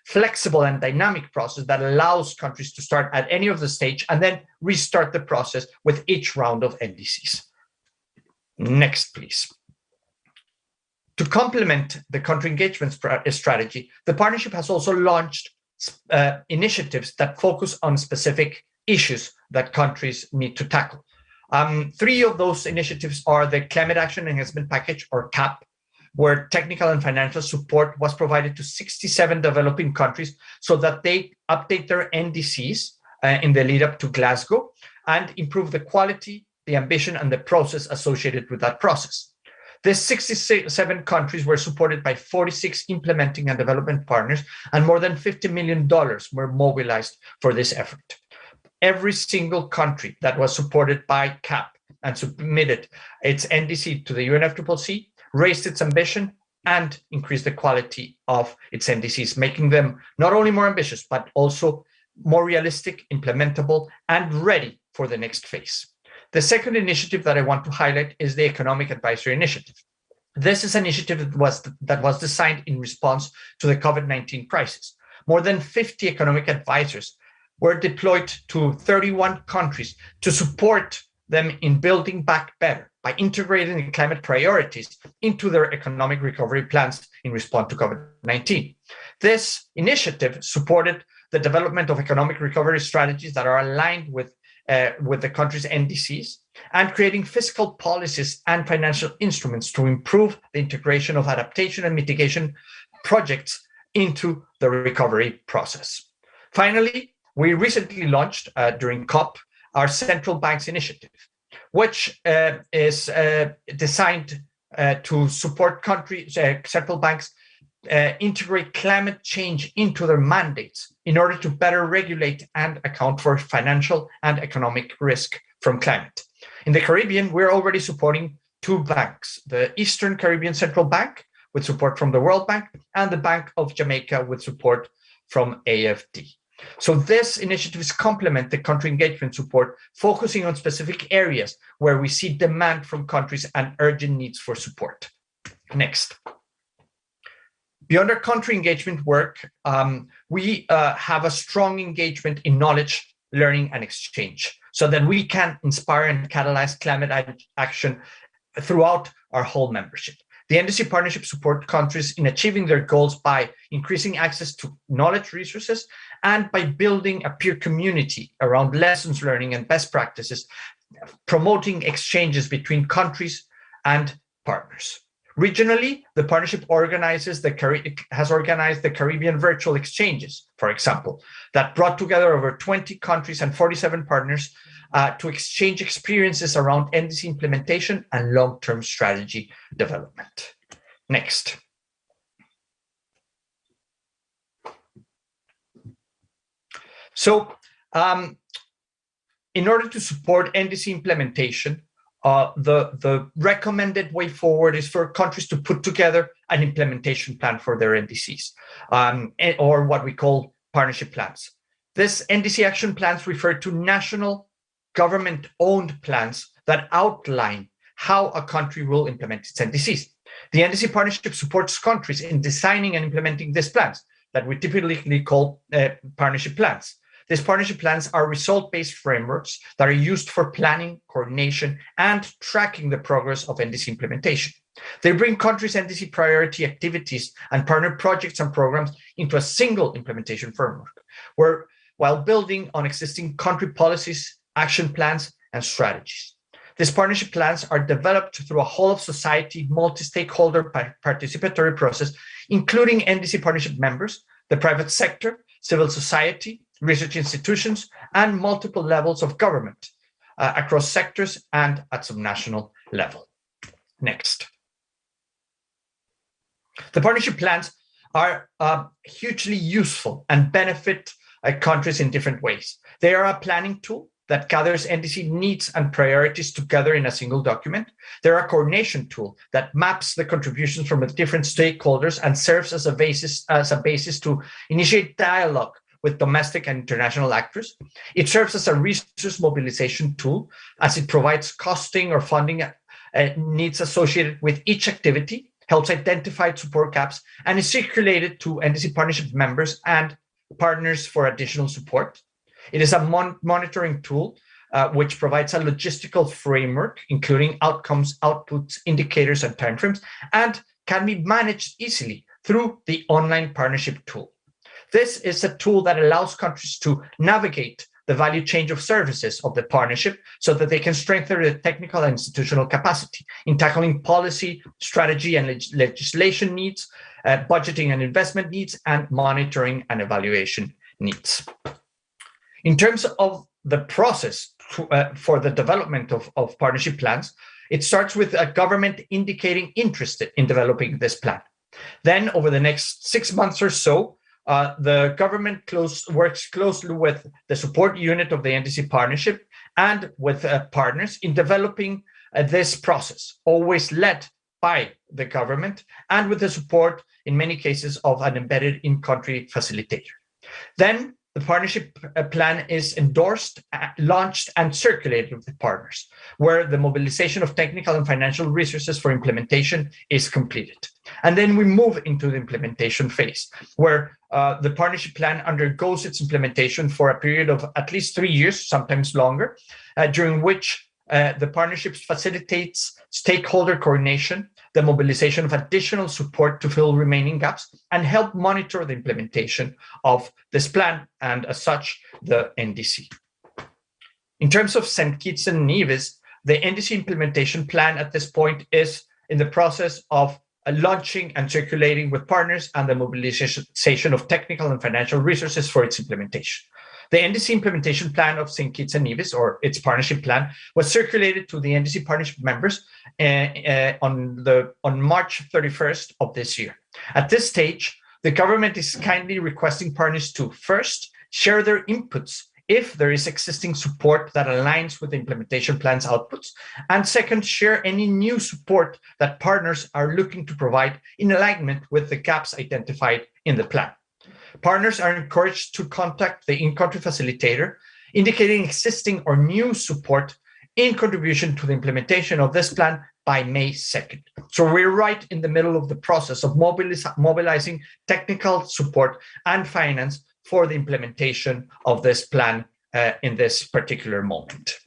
flexible and dynamic process that allows countries to start at any of the stage and then restart the process with each round of NDCs. Next, please. To complement the country engagement strategy, the partnership has also launched initiatives that focus on specific issues that countries need to tackle. Three of those initiatives are the Climate Action Enhancement Package, or CAP, where technical and financial support was provided to 67 developing countries so that they update their NDCs in the lead up to Glasgow and improve the quality, the ambition, and the process associated with that process. These 67 countries were supported by 46 implementing and development partners, and more than $50 million were mobilized for this effort. Every single country that was supported by CAP and submitted its NDC to the UNFCCC raised its ambition and increased the quality of its NDCs, making them not only more ambitious, but also more realistic, implementable, and ready for the next phase. The second initiative that I want to highlight is the Economic Advisory Initiative. This is an initiative that was designed in response to the COVID-19 crisis. More than 50 economic advisors were deployed to 31 countries to support them in building back better by integrating the climate priorities into their economic recovery plans in response to COVID-19. This initiative supported the development of economic recovery strategies that are aligned with the country's NDCs, and creating fiscal policies and financial instruments to improve the integration of adaptation and mitigation projects into the recovery process. Finally, we recently launched during COP our Central Banks Initiative, which is designed to support central banks integrate climate change into their mandates in order to better regulate and account for financial and economic risk from climate. In the Caribbean, we're already supporting two banks, the Eastern Caribbean Central Bank with support from the World Bank and the Bank of Jamaica with support from AFD. So these initiatives complement the country engagement support, focusing on specific areas where we see demand from countries and urgent needs for support. Next. Beyond our country engagement work, we have a strong engagement in knowledge, learning, and exchange so that we can inspire and catalyze climate action throughout our whole membership. The NDC partnership support countries in achieving their goals by increasing access to knowledge resources and by building a peer community around lessons learning and best practices, promoting exchanges between countries and partners. Regionally, the partnership has organized the Caribbean Virtual Exchanges, for example, that brought together over 20 countries and 47 partners to exchange experiences around NDC implementation and long-term strategy development. Next. So, in order to support NDC implementation, the recommended way forward is for countries to put together an implementation plan for their NDCs, or what we call partnership plans. This NDC action plans refer to national government-owned plans that outline how a country will implement its NDCs. The NDC partnership supports countries in designing and implementing these plans that we typically call partnership plans. These partnership plans are result-based frameworks that are used for planning, coordination, and tracking the progress of NDC implementation. They bring countries' NDC priority activities and partner projects and programs into a single implementation framework, while building on existing country policies, action plans, and strategies. These partnership plans are developed through a whole-of-society, multi-stakeholder participatory process, including NDC partnership members, the private sector, civil society, research institutions, and multiple levels of government across sectors and at subnational level. Next. The partnership plans are hugely useful and benefit countries in different ways. They are a planning tool that gathers NDC needs and priorities together in a single document. They're a coordination tool that maps the contributions from the different stakeholders and serves as a basis to initiate dialogue with domestic and international actors. It serves as a resource mobilization tool as it provides costing or funding needs associated with each activity, helps identify support gaps, and is circulated to NDC partnership members and partners for additional support. It is a monitoring tool which provides a logistical framework, including outcomes, outputs, indicators, and timeframes, and can be managed easily through the online partnership tool. This is a tool that allows countries to navigate the value chain of services of the partnership so that they can strengthen their technical and institutional capacity in tackling policy, strategy, and legislation needs, budgeting and investment needs, and monitoring and evaluation needs. In terms of the process for the development of partnership plans, it starts with a government indicating interest in developing this plan. Then, over the next 6 months or so, the government works closely with the support unit of the NDC partnership and with partners in developing this process, always led by the government and with the support, in many cases, of an embedded in-country facilitator. Then, the partnership plan is endorsed, launched, and circulated with the partners, where the mobilization of technical and financial resources for implementation is completed. And then we move into the implementation phase, where the partnership plan undergoes its implementation for a period of at least 3 years, sometimes longer, during which the partnership facilitates stakeholder coordination, the mobilization of additional support to fill remaining gaps, and help monitor the implementation of this plan and, as such, the NDC. In terms of St. Kitts and Nevis, the NDC implementation plan at this point is in the process of launching and circulating with partners and the mobilization of technical and financial resources for its implementation. The NDC implementation plan of St. Kitts and Nevis, or its partnership plan, was circulated to the NDC partnership members on March 31st of this year. At this stage, the government is kindly requesting partners to first share their inputs if there is existing support that aligns with the implementation plan's outputs, and second, share any new support that partners are looking to provide in alignment with the gaps identified in the plan. Partners are encouraged to contact the in-country facilitator, indicating existing or new support in contribution to the implementation of this plan by May 2nd. So we're right in the middle of the process of mobilizing technical support and finance for the implementation of this plan in this particular moment.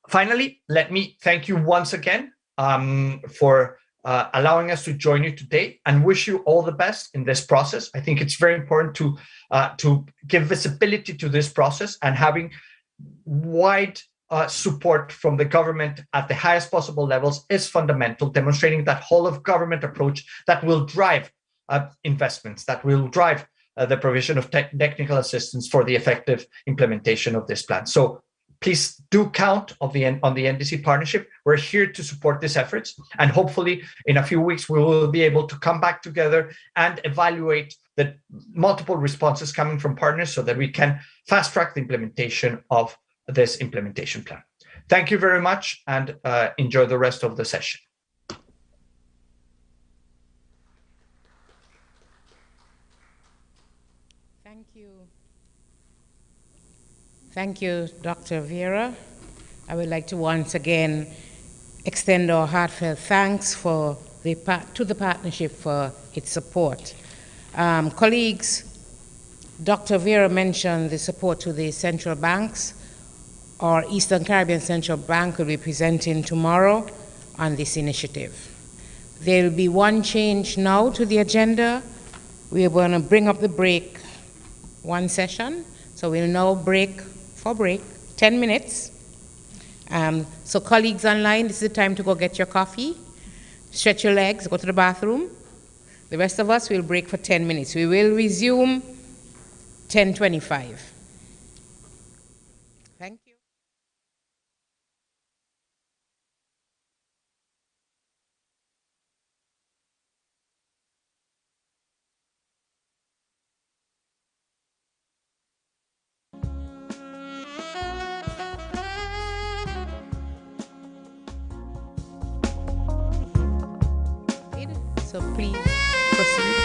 Finally, let me thank you once again for allowing us to join you today and wish you all the best in this process. I think it's very important to give visibility to this process, and having wide support from the government at the highest possible levels is fundamental, demonstrating that whole of government approach that will drive investments, that will drive the provision of technical assistance for the effective implementation of this plan. So please do count on the NDC partnership. We're here to support these efforts, and hopefully in a few weeks we will be able to come back together and evaluate the multiple responses coming from partners so that we can fast track the implementation of this implementation plan. Thank you very much, and enjoy the rest of the session. Thank you. Thank you, Dr. Vieira. I would like to once again extend our heartfelt thanks to the partnership for its support. Colleagues, Dr. Vieira mentioned the support to the central banks. Our Eastern Caribbean Central Bank will be presenting tomorrow on this initiative. There will be one change now to the agenda. We are going to bring up the break one session, so we'll now break 10 minutes. So colleagues online, this is the time to go get your coffee, stretch your legs, go to the bathroom. The rest of us will break for 10 minutes. We will resume 10:25. Thank you. So please proceed.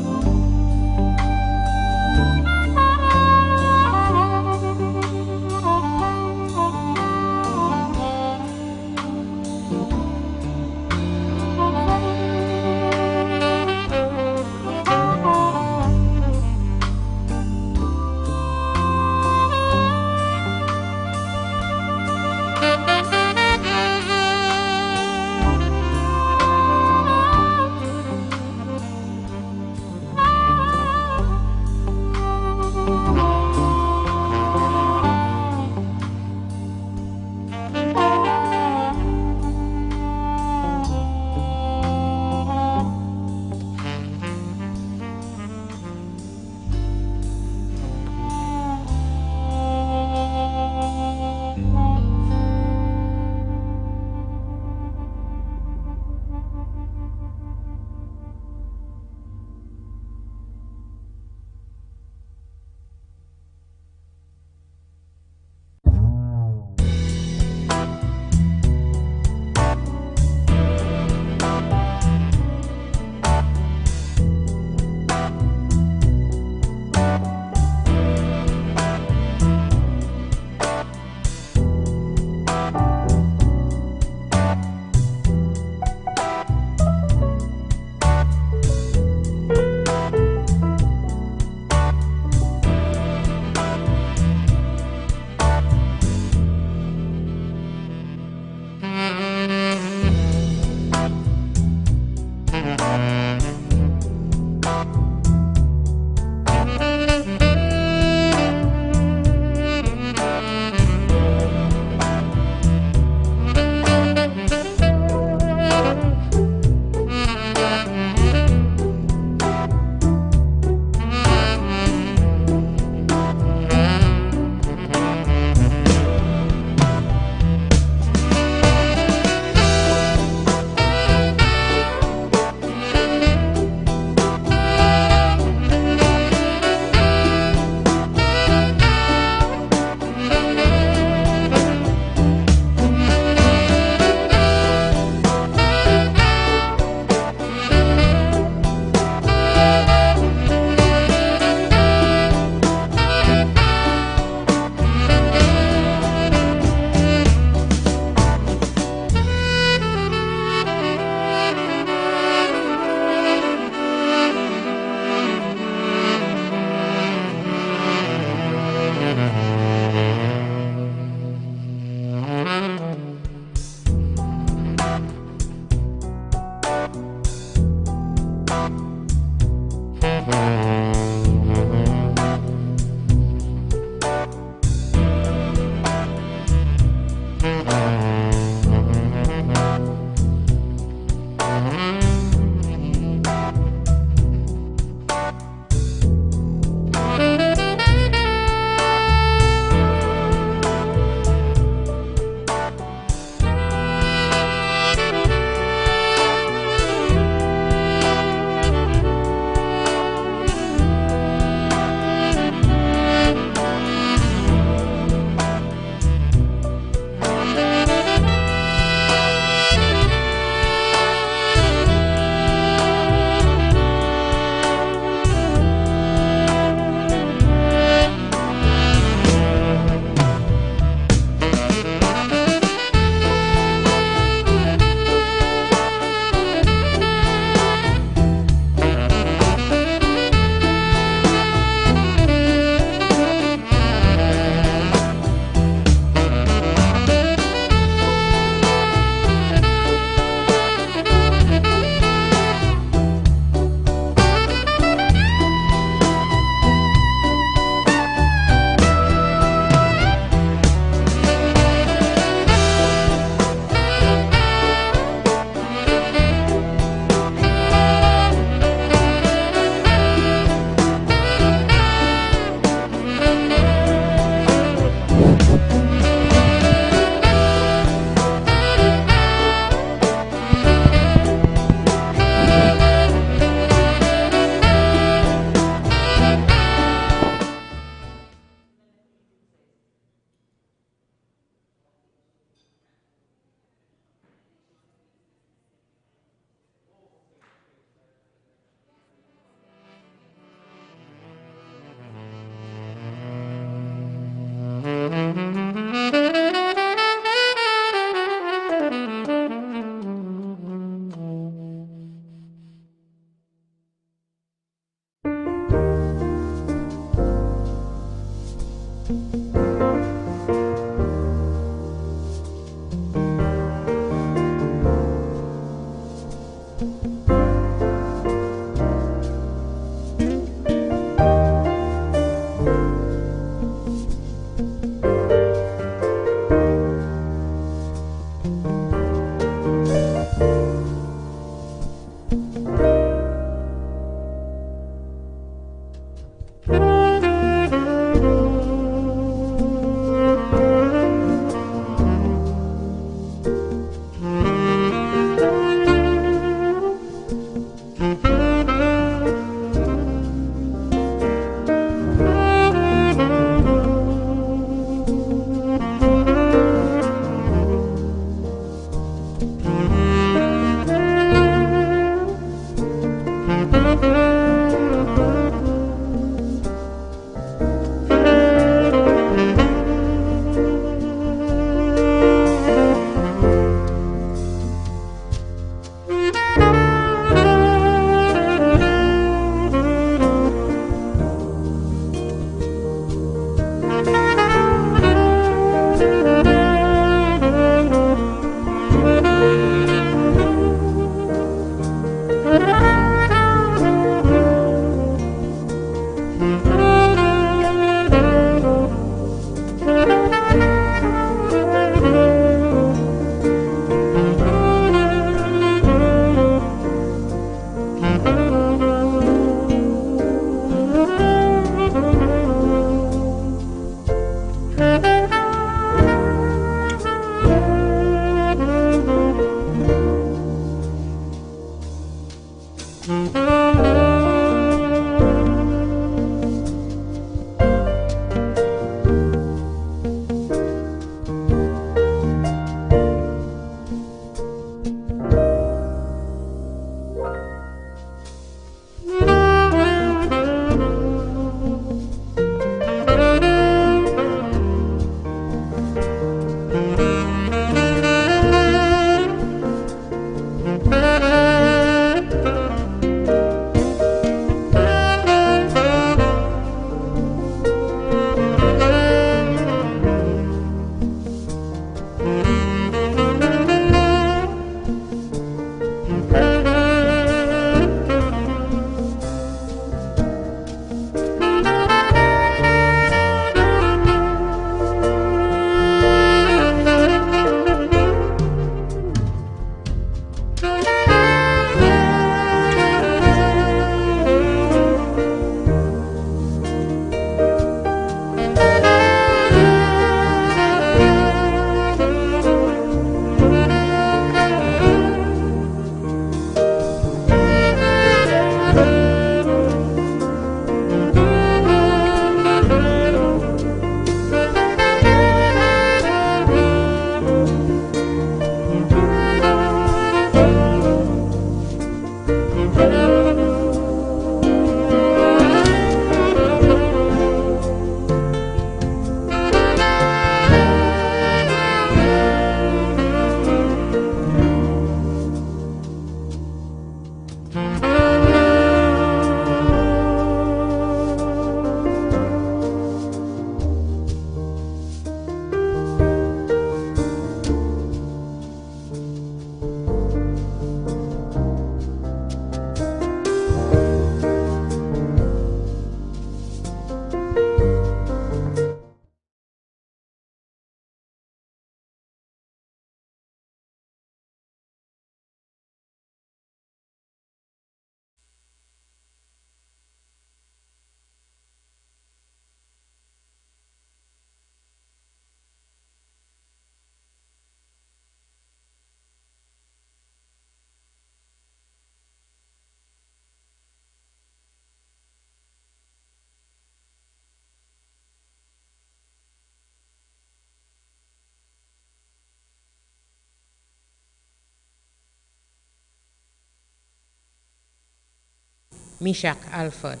Mishak Alford.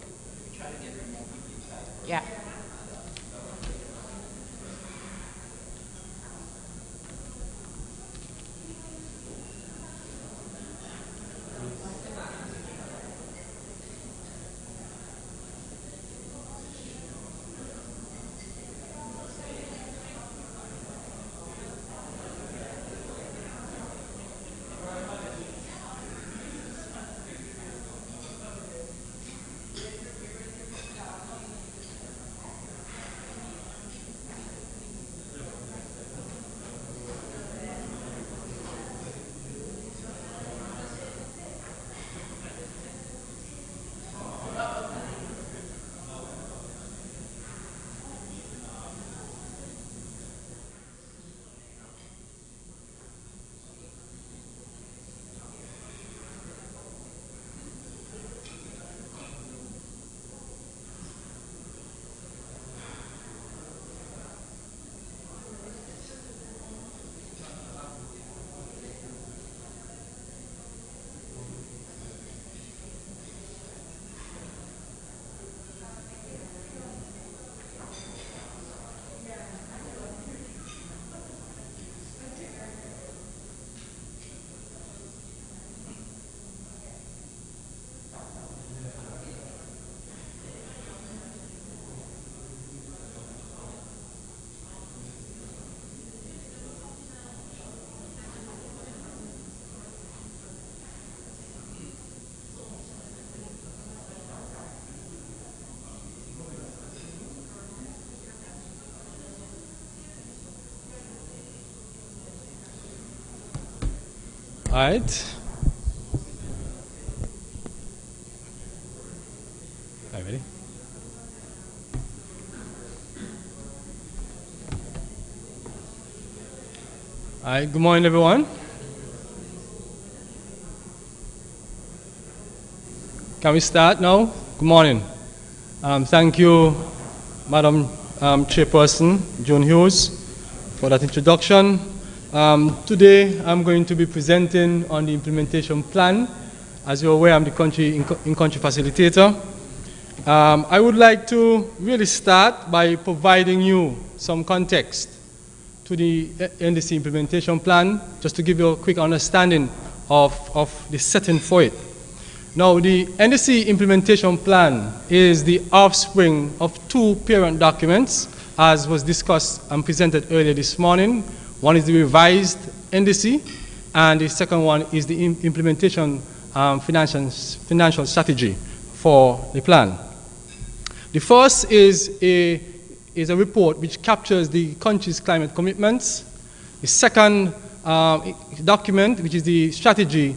Yeah. right. Are you ready? All right, good morning, everyone. Can we start now? Good morning. Thank you, Madam Chairperson June Hughes, for that introduction. Today, I'm going to be presenting on the implementation plan. As you're aware, I'm the in-country facilitator. I would like to really start by providing you some context to the NDC Implementation Plan, just to give you a quick understanding of the setting for it. Now, the NDC Implementation Plan is the offspring of two parent documents, as was discussed and presented earlier this morning. One is the revised NDC, and the second one is the implementation financial strategy for the plan. The first is a report which captures the country's climate commitments. The second document, which is the strategy,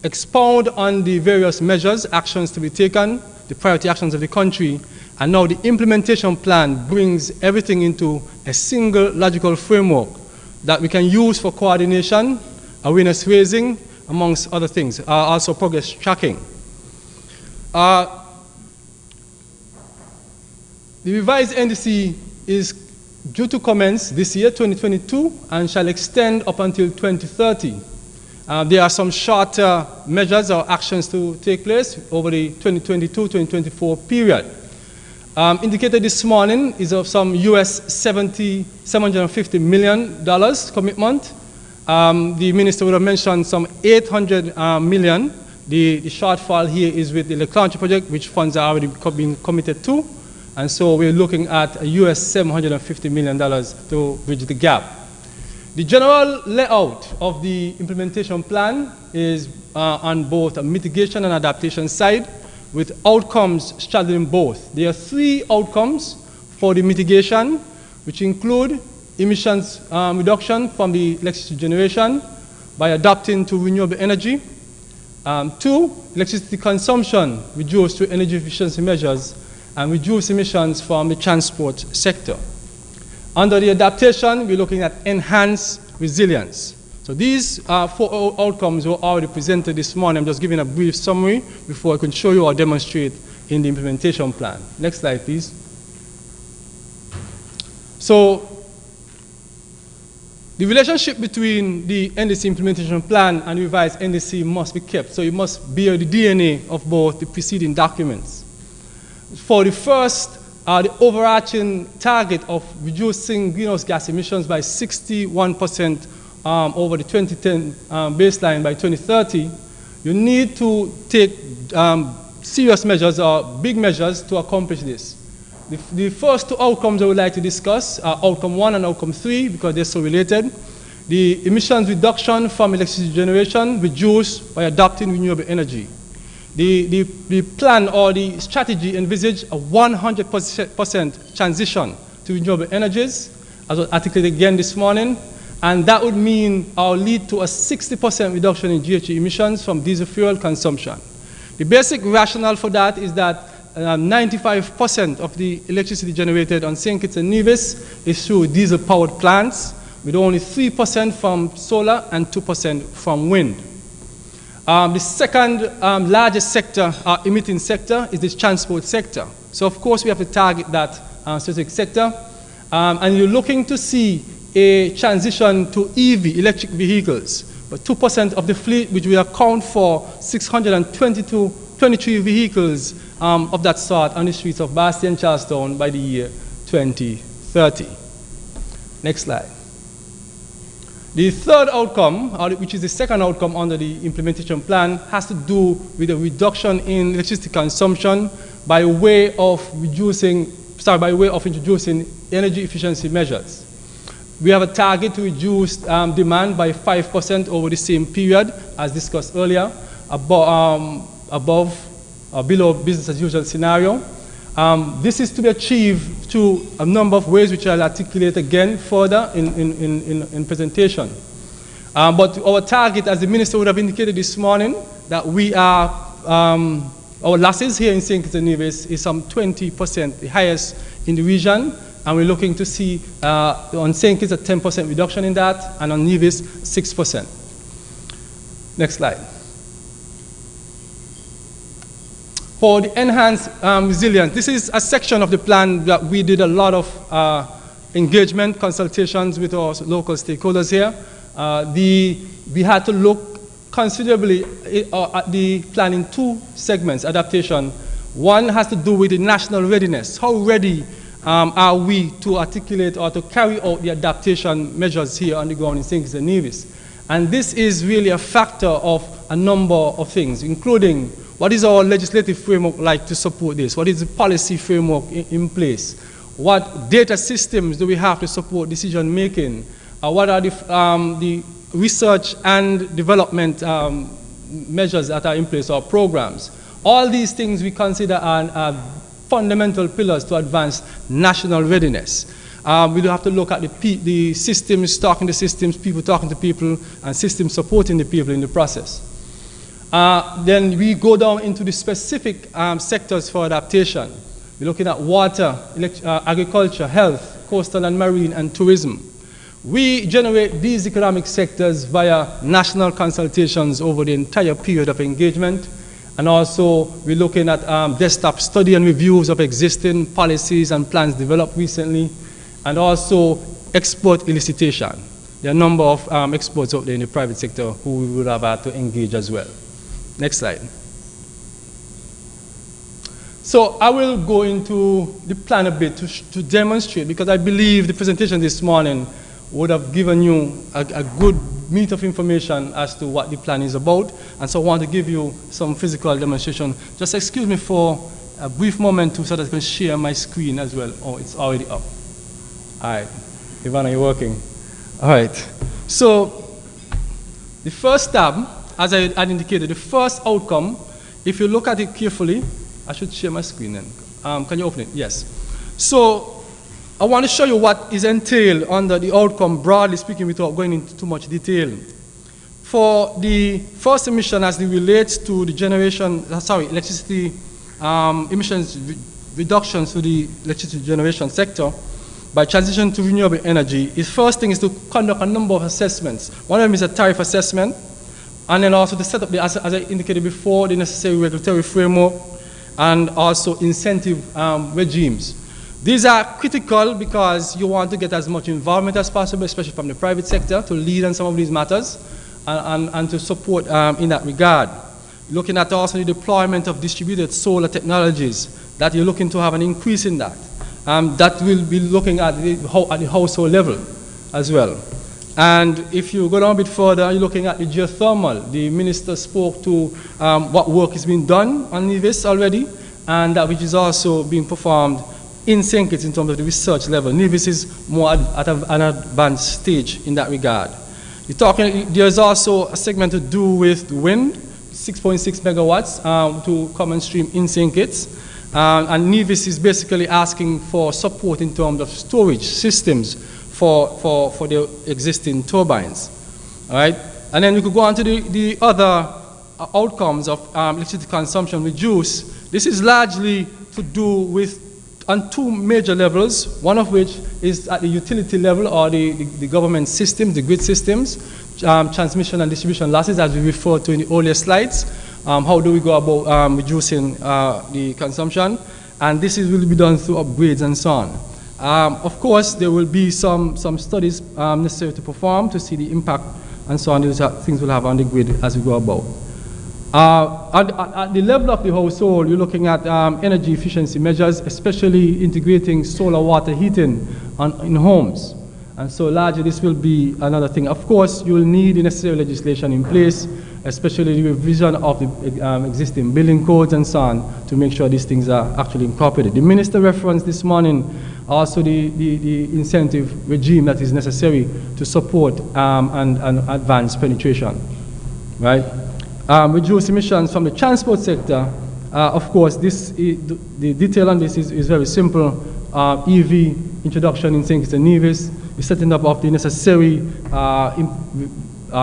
expound on the various measures, actions to be taken, the priority actions of the country, and now the implementation plan brings everything into a single logical framework that we can use for coordination, awareness raising, amongst other things, also progress tracking. The revised NDC is due to commence this year, 2022, and shall extend up until 2030. There are some shorter measures or actions to take place over the 2022-2024 period. Indicated this morning is of some $750 million commitment. The minister would have mentioned some 800 million. The shortfall here is with the Leclanche project, which funds are already being committed to. And so we're looking at a $750 million to bridge the gap. The general layout of the implementation plan is on both a mitigation and adaptation side, with outcomes straddling both. There are three outcomes for the mitigation, which include emissions reduction from the electricity generation by adapting to renewable energy. 2, electricity consumption reduced through energy efficiency measures and reduce emissions from the transport sector. Under the adaptation, we're looking at enhanced resilience. So these 4 outcomes were already presented this morning. I'm just giving a brief summary before I can show you or demonstrate in the implementation plan. Next slide, please. So the relationship between the NDC implementation plan and the revised NDC must be kept. So it must bear the DNA of both the preceding documents. For the first, the overarching target of reducing greenhouse gas emissions by 61% over the 2010 baseline by 2030, you need to take serious measures or big measures to accomplish this. The first 2 outcomes I would like to discuss are outcome 1 and outcome 3 because they're so related. The emissions reduction from electricity generation reduced by adopting renewable energy. The plan or the strategy envisage a 100% transition to renewable energies, as was articulated again this morning, and that would mean or lead to a 60% reduction in GHG emissions from diesel fuel consumption. The basic rationale for that is that 95% of the electricity generated on St. Kitts and Nevis is through diesel-powered plants, with only 3% from solar and 2% from wind. The second largest sector, emitting sector, is the transport sector. So of course we have to target that specific sector. And you're looking to see a transition to EV, electric vehicles. But 2% of the fleet, which will account for 623 vehicles of that sort on the streets of Basti and Charlestown by the year 2030. Next slide. The third outcome, which is the second outcome under the implementation plan, has to do with a reduction in electricity consumption by way of introducing energy efficiency measures. We have a target to reduce demand by 5% over the same period, as discussed earlier, above or below business as usual scenario. This is to be achieved through a number of ways, which I'll articulate again further in presentation. But our target, as the minister would have indicated this morning, that we are, our losses here in St. Kitts and Nevis is some 20%, the highest in the region, and we're looking to see on St. Kitts a 10% reduction in that, and on Nevis 6%. Next slide. For the enhanced resilience, this is a section of the plan that we did a lot of engagement, consultations with our local stakeholders here. We had to look considerably at the plan in two segments, adaptation. One has to do with the national readiness. How ready are we to articulate or to carry out the adaptation measures here on the ground in St. Kitts and Nevis? And this is really a factor of a number of things, including what is our legislative framework like to support this? What is the policy framework in place? What data systems do we have to support decision making? What are the research and development measures that are in place or programs? All these things we consider are fundamental pillars to advance national readiness. We do have to look at the systems, talking to systems, people talking to people, and systems supporting the people in the process. Then we go down into the specific sectors for adaptation. We're looking at water, agriculture, health, coastal and marine, and tourism. We generate these economic sectors via national consultations over the entire period of engagement. And also, we're looking at desktop study and reviews of existing policies and plans developed recently, and also export elicitation. There are a number of exports out there in the private sector who we would have had to engage as well. Next slide. So I will go into the plan a bit to demonstrate, because I believe the presentation this morning would have given you a good meat of information as to what the plan is about. And so I want to give you some physical demonstration. Just excuse me for a brief moment so that I can share my screen as well. Oh, it's already up. All right. Ivana, you're working. All right. So the first tab, as I had indicated, the first outcome, if you look at it carefully, I should share my screen then. Can you open it? Yes. So I want to show you what is entailed under the outcome, broadly speaking, without going into too much detail. For the first emission as it relates to the generation, electricity emissions reductions to the electricity generation sector, by transition to renewable energy, the first thing is to conduct a number of assessments. One of them is a tariff assessment, and then also to set up, as I indicated before, the necessary regulatory framework, and also incentive regimes. These are critical because you want to get as much involvement as possible, especially from the private sector, to lead on some of these matters and to support in that regard. Looking at also the deployment of distributed solar technologies, that you're looking to have an increase in that. That will be looking at the household level as well. And if you go down a bit further, you're looking at the geothermal. The minister spoke to what work is being done on Nevis already, and that which is also being performed in St. Kitts in terms of the research level. Nevis is more at an advanced stage in that regard. There's also a segment to do with wind, 6.6 megawatts to come on stream in St. Kitts. And Nevis is basically asking for support in terms of storage systems for the existing turbines. All right? And then we could go on to the other outcomes of electricity consumption reduce. This is largely to do with on two major levels, one of which is at the utility level or the government systems, the grid systems, transmission and distribution losses, as we referred to in the earlier slides. How do we go about reducing the consumption? And this will be done through upgrades and so on. Of course, there will be some studies necessary to perform to see the impact and so on. These things will have on the grid as we go about. At the level of the household, you're looking at energy efficiency measures, especially integrating solar water heating in homes. And so largely this will be another thing. Of course, you will need the necessary legislation in place, especially the revision of the existing building codes and so on, to make sure these things are actually incorporated. The minister referenced this morning also the incentive regime that is necessary to support and advance penetration, right? Reduce emissions from the transport sector. Of course, the detail on this is very simple. EV introduction in St. Kitts and Nevis, the setting up of the necessary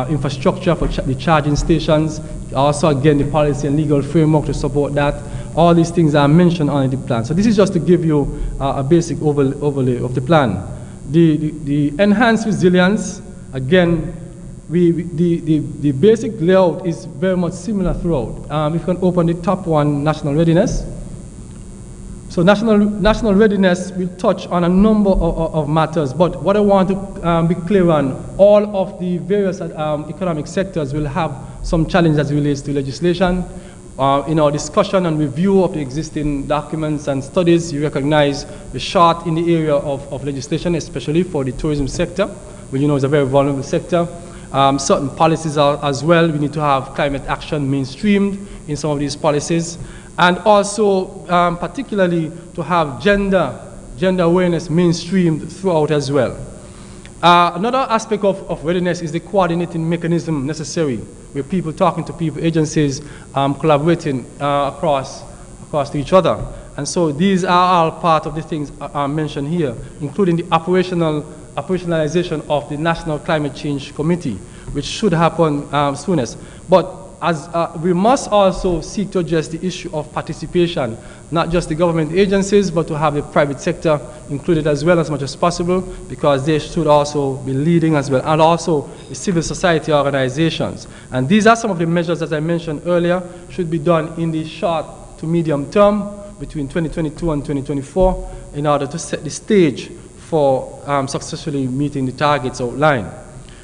infrastructure for the charging stations, also again the policy and legal framework to support that. All these things are mentioned on the plan. So this is just to give you a basic overlay of the plan. The enhanced resilience, again, the basic layout is very much similar throughout. If you can open the top one, national readiness. So national readiness will touch on a number of matters, but what I want to be clear on, all of the various economic sectors will have some challenges as it relates to legislation. In our discussion and review of the existing documents and studies, you recognize the short in the area of legislation, especially for the tourism sector, which you know is a very vulnerable sector. Certain policies are as well. We need to have climate action mainstreamed in some of these policies. And also, particularly, to have gender awareness mainstreamed throughout as well. Another aspect of readiness is the coordinating mechanism necessary, where people talking to people, agencies collaborating across to each other. And so these are all part of the things mentioned here, including the operationalization of the National Climate Change Committee, which should happen soonest. But as we must also seek to address the issue of participation, not just the government agencies, but to have the private sector included as well as much as possible, because they should also be leading as well, and also the civil society organizations. And these are some of the measures, as I mentioned earlier, should be done in the short to medium term, between 2022 and 2024, in order to set the stage for successfully meeting the targets outlined.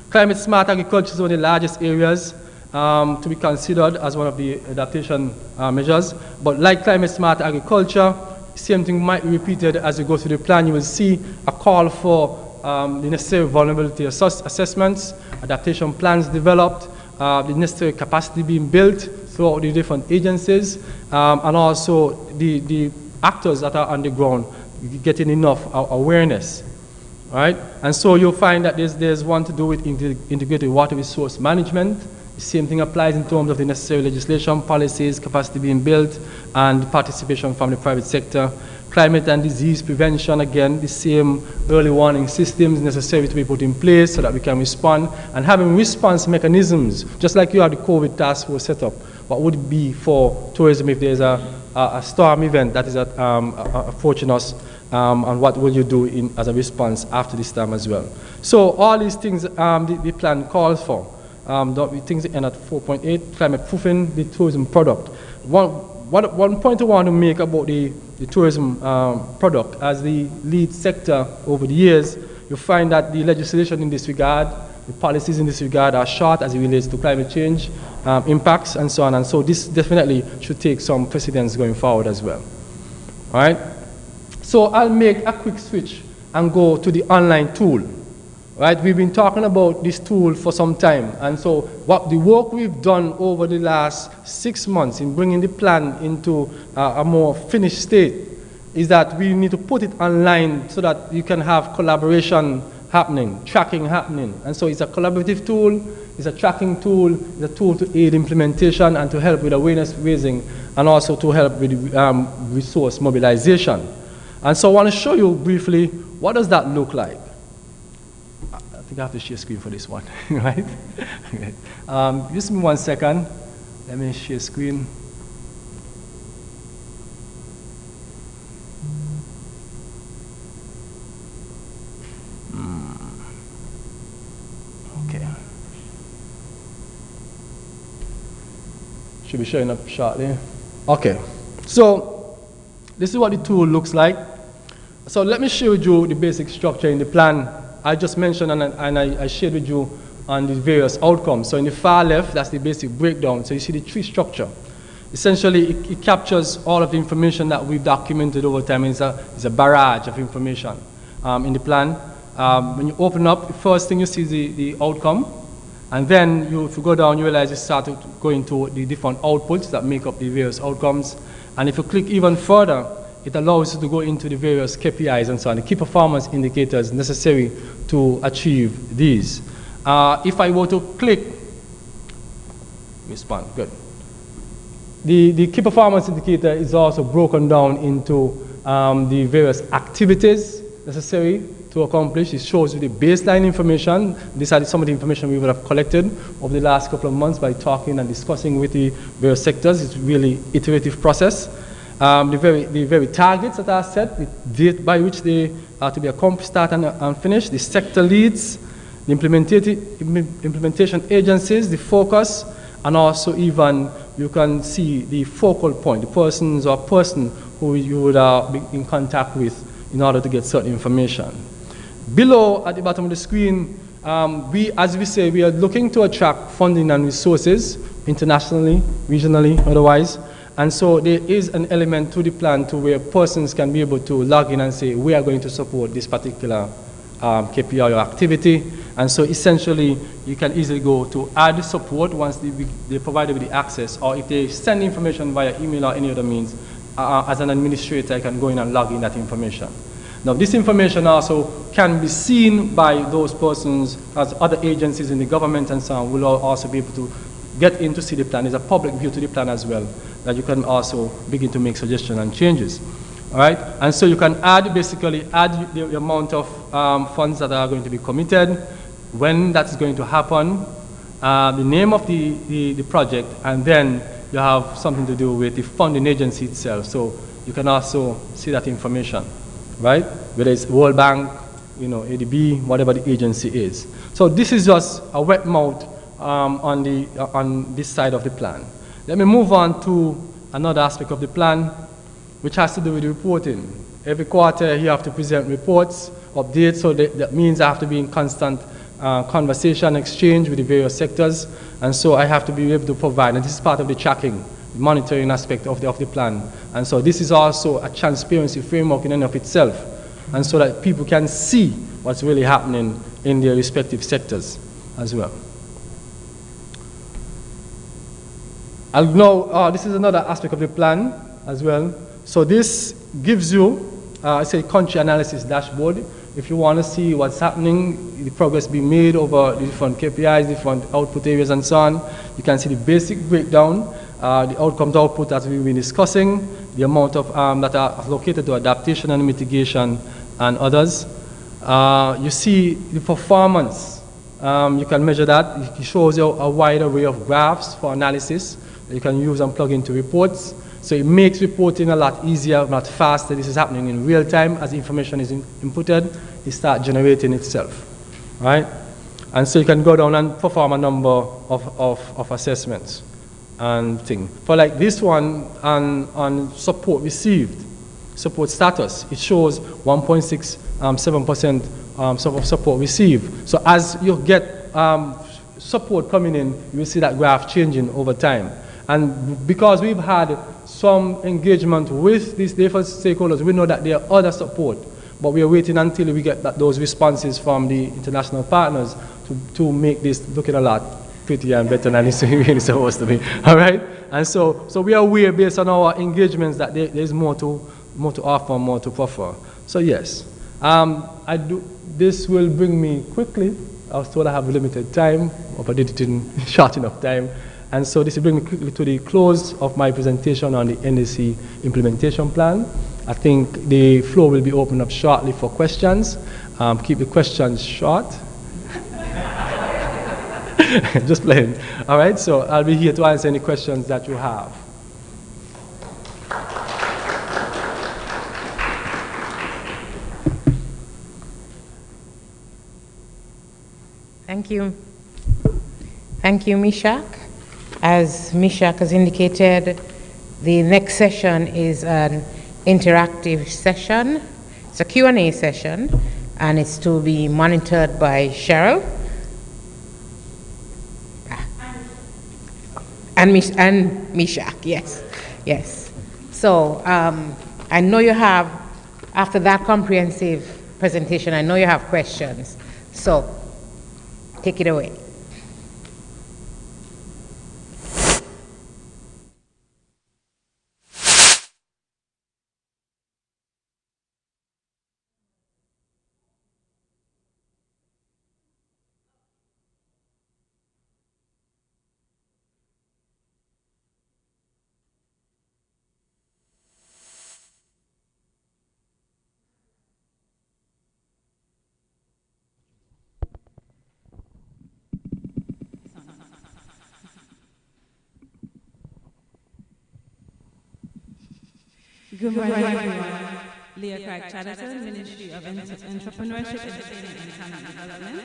Climate smart agriculture is one of the largest areas to be considered as one of the adaptation measures. But like climate smart agriculture, same thing might be repeated as you go through the plan. You will see a call for the necessary vulnerability assessments, adaptation plans developed, the necessary capacity being built throughout the different agencies, and also the actors that are on the ground getting enough awareness. Right? And so you'll find that there's one to do with integrated water resource management. The same thing applies in terms of the necessary legislation, policies, capacity being built, and participation from the private sector. Climate and disease prevention, again, the same early warning systems necessary to be put in place so that we can respond. And having response mechanisms, just like you have the COVID task force set up, what would it be for tourism if there's a storm event that is approaching us, and what will you do as a response after this time as well? So all these things the plan calls for. Things end at 4.8, climate proofing the tourism product. One point I want to make about the tourism product, as the lead sector over the years, you find that the legislation in this regard, the policies in this regard are short as it relates to climate change impacts and so on. And so this definitely should take some precedence going forward as well. All right? So I'll make a quick switch and go to the online tool. Right, we've been talking about this tool for some time, and so what the work we've done over the last 6 months in bringing the plan into a more finished state is that we need to put it online so that you can have collaboration happening, tracking happening. And so it's a collaborative tool, it's a tracking tool, it's a tool to aid implementation and to help with awareness raising, and also to help with resource mobilization. And so I want to show you briefly what does that look like. I think I have to share screen for this one, right? Okay. Just give me 1 second. Let me share screen. Okay. Should be showing up shortly. Okay. So this is what the tool looks like. So let me share with you the basic structure in the plan. I just mentioned and I shared with you on the various outcomes. So in the far left, that's the basic breakdown. So you see the tree structure. Essentially, it captures all of the information that we've documented over time. It's a barrage of information in the plan. When you open up, the first thing you see is the outcome. And then if you go down, you realize you start to go into the different outputs that make up the various outcomes. And if you click even further, it allows you to go into the various KPIs and so on, the key performance indicators necessary to achieve these. If I were to click, respond, good. The key performance indicator is also broken down into the various activities necessary to accomplish. It shows you the baseline information. These are some of the information we would have collected over the last couple of months by talking and discussing with the various sectors. It's really iterative process. The very targets that are set, the date by which they are to be accomplished, start and finish, the sector leads, the implementation agencies, the focus, and also even you can see the focal point, the persons or person who you would be in contact with in order to get certain information. Below, at the bottom of the screen, as we say, we are looking to attract funding and resources internationally, regionally, otherwise. And so there is an element to the plan to where persons can be able to log in and say, we are going to support this particular KPI or activity. And so essentially, you can easily go to add support once they provide you with the access, or if they send information via email or any other means, as an administrator, I can go in and log in that information. Now, this information also can be seen by those persons as other agencies in the government and so on will also be able to get in to see the plan. There's a public view to the plan as well that you can also begin to make suggestions and changes. All right? And so you can basically add the amount of funds that are going to be committed, when that's going to happen, the name of the project, and then you have something to do with the funding agency itself. So you can also see that information, right? Whether it's World Bank, ADB, whatever the agency is. So this is just a wet mouth on this side of the plan. Let me move on to another aspect of the plan, which has to do with reporting. Every quarter you have to present reports, updates, so that means I have to be in constant conversation, exchange with the various sectors, and so I have to be able to provide, and this is part of the tracking, the monitoring aspect of the plan. And so this is also a transparency framework in and of itself, and so that people can see what's really happening in their respective sectors as well. This is another aspect of the plan as well. So this gives you, it's a country analysis dashboard. If you want to see what's happening, the progress being made over the different KPIs, different output areas and so on, you can see the basic breakdown, the outcomes output that we've been discussing, the amount of that are allocated to adaptation and mitigation and others. You see the performance. You can measure that. It shows you a wide array of graphs for analysis that you can use and plug into reports. So it makes reporting a lot easier, a lot faster. This is happening in real time. As information is inputted, it starts generating itself, right? And so you can go down and perform a number of assessments and things. For like this one on support received, support status, it shows 1.67% of support received. So as you get support coming in, you will see that graph changing over time. And because we've had some engagement with these different stakeholders, we know that there are other support, but we are waiting until we get those responses from the international partners to make this looking a lot prettier and better than it's really supposed to be. All right? And so we are aware, based on our engagements, that there's more to offer, more to offer. So yes, this will bring me quickly. I was told I have limited time, but I did it in short enough time. And so this will bring me quickly to the close of my presentation on the NDC Implementation Plan. I think the floor will be opened up shortly for questions. Keep the questions short. Just playing. All right, so I'll be here to answer any questions that you have. Thank you. Thank you, Mishak. As Mishak has indicated, the next session is an interactive session. It's a Q&A session, and it's to be monitored by Cheryl and Mishak, yes. So I know you have, after that comprehensive presentation, I know you have questions. So take it away. Good morning, everyone. Leah Craig Chatterton, Ministry of Entrepreneurship, Education and Talent Development.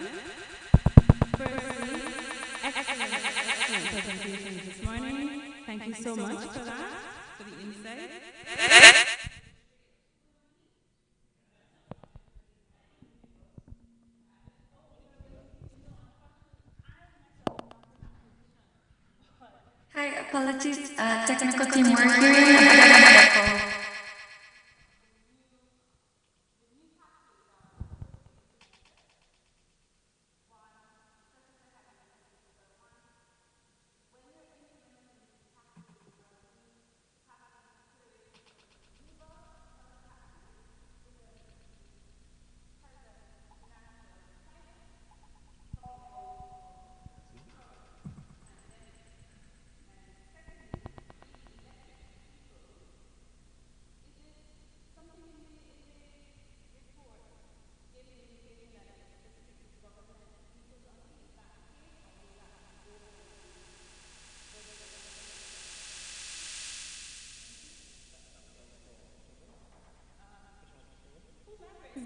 Firstly, excellent presentation this morning. Thank you so much for that, for the insight. Hi, apologies, technical team, we're hearing a bit of an echo.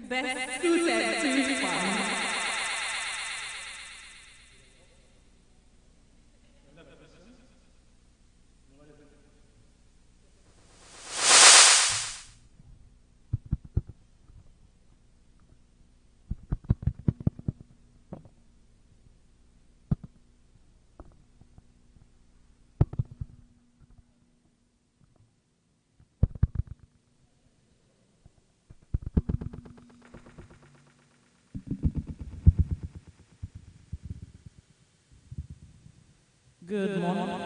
Best suited to respond. Good morning.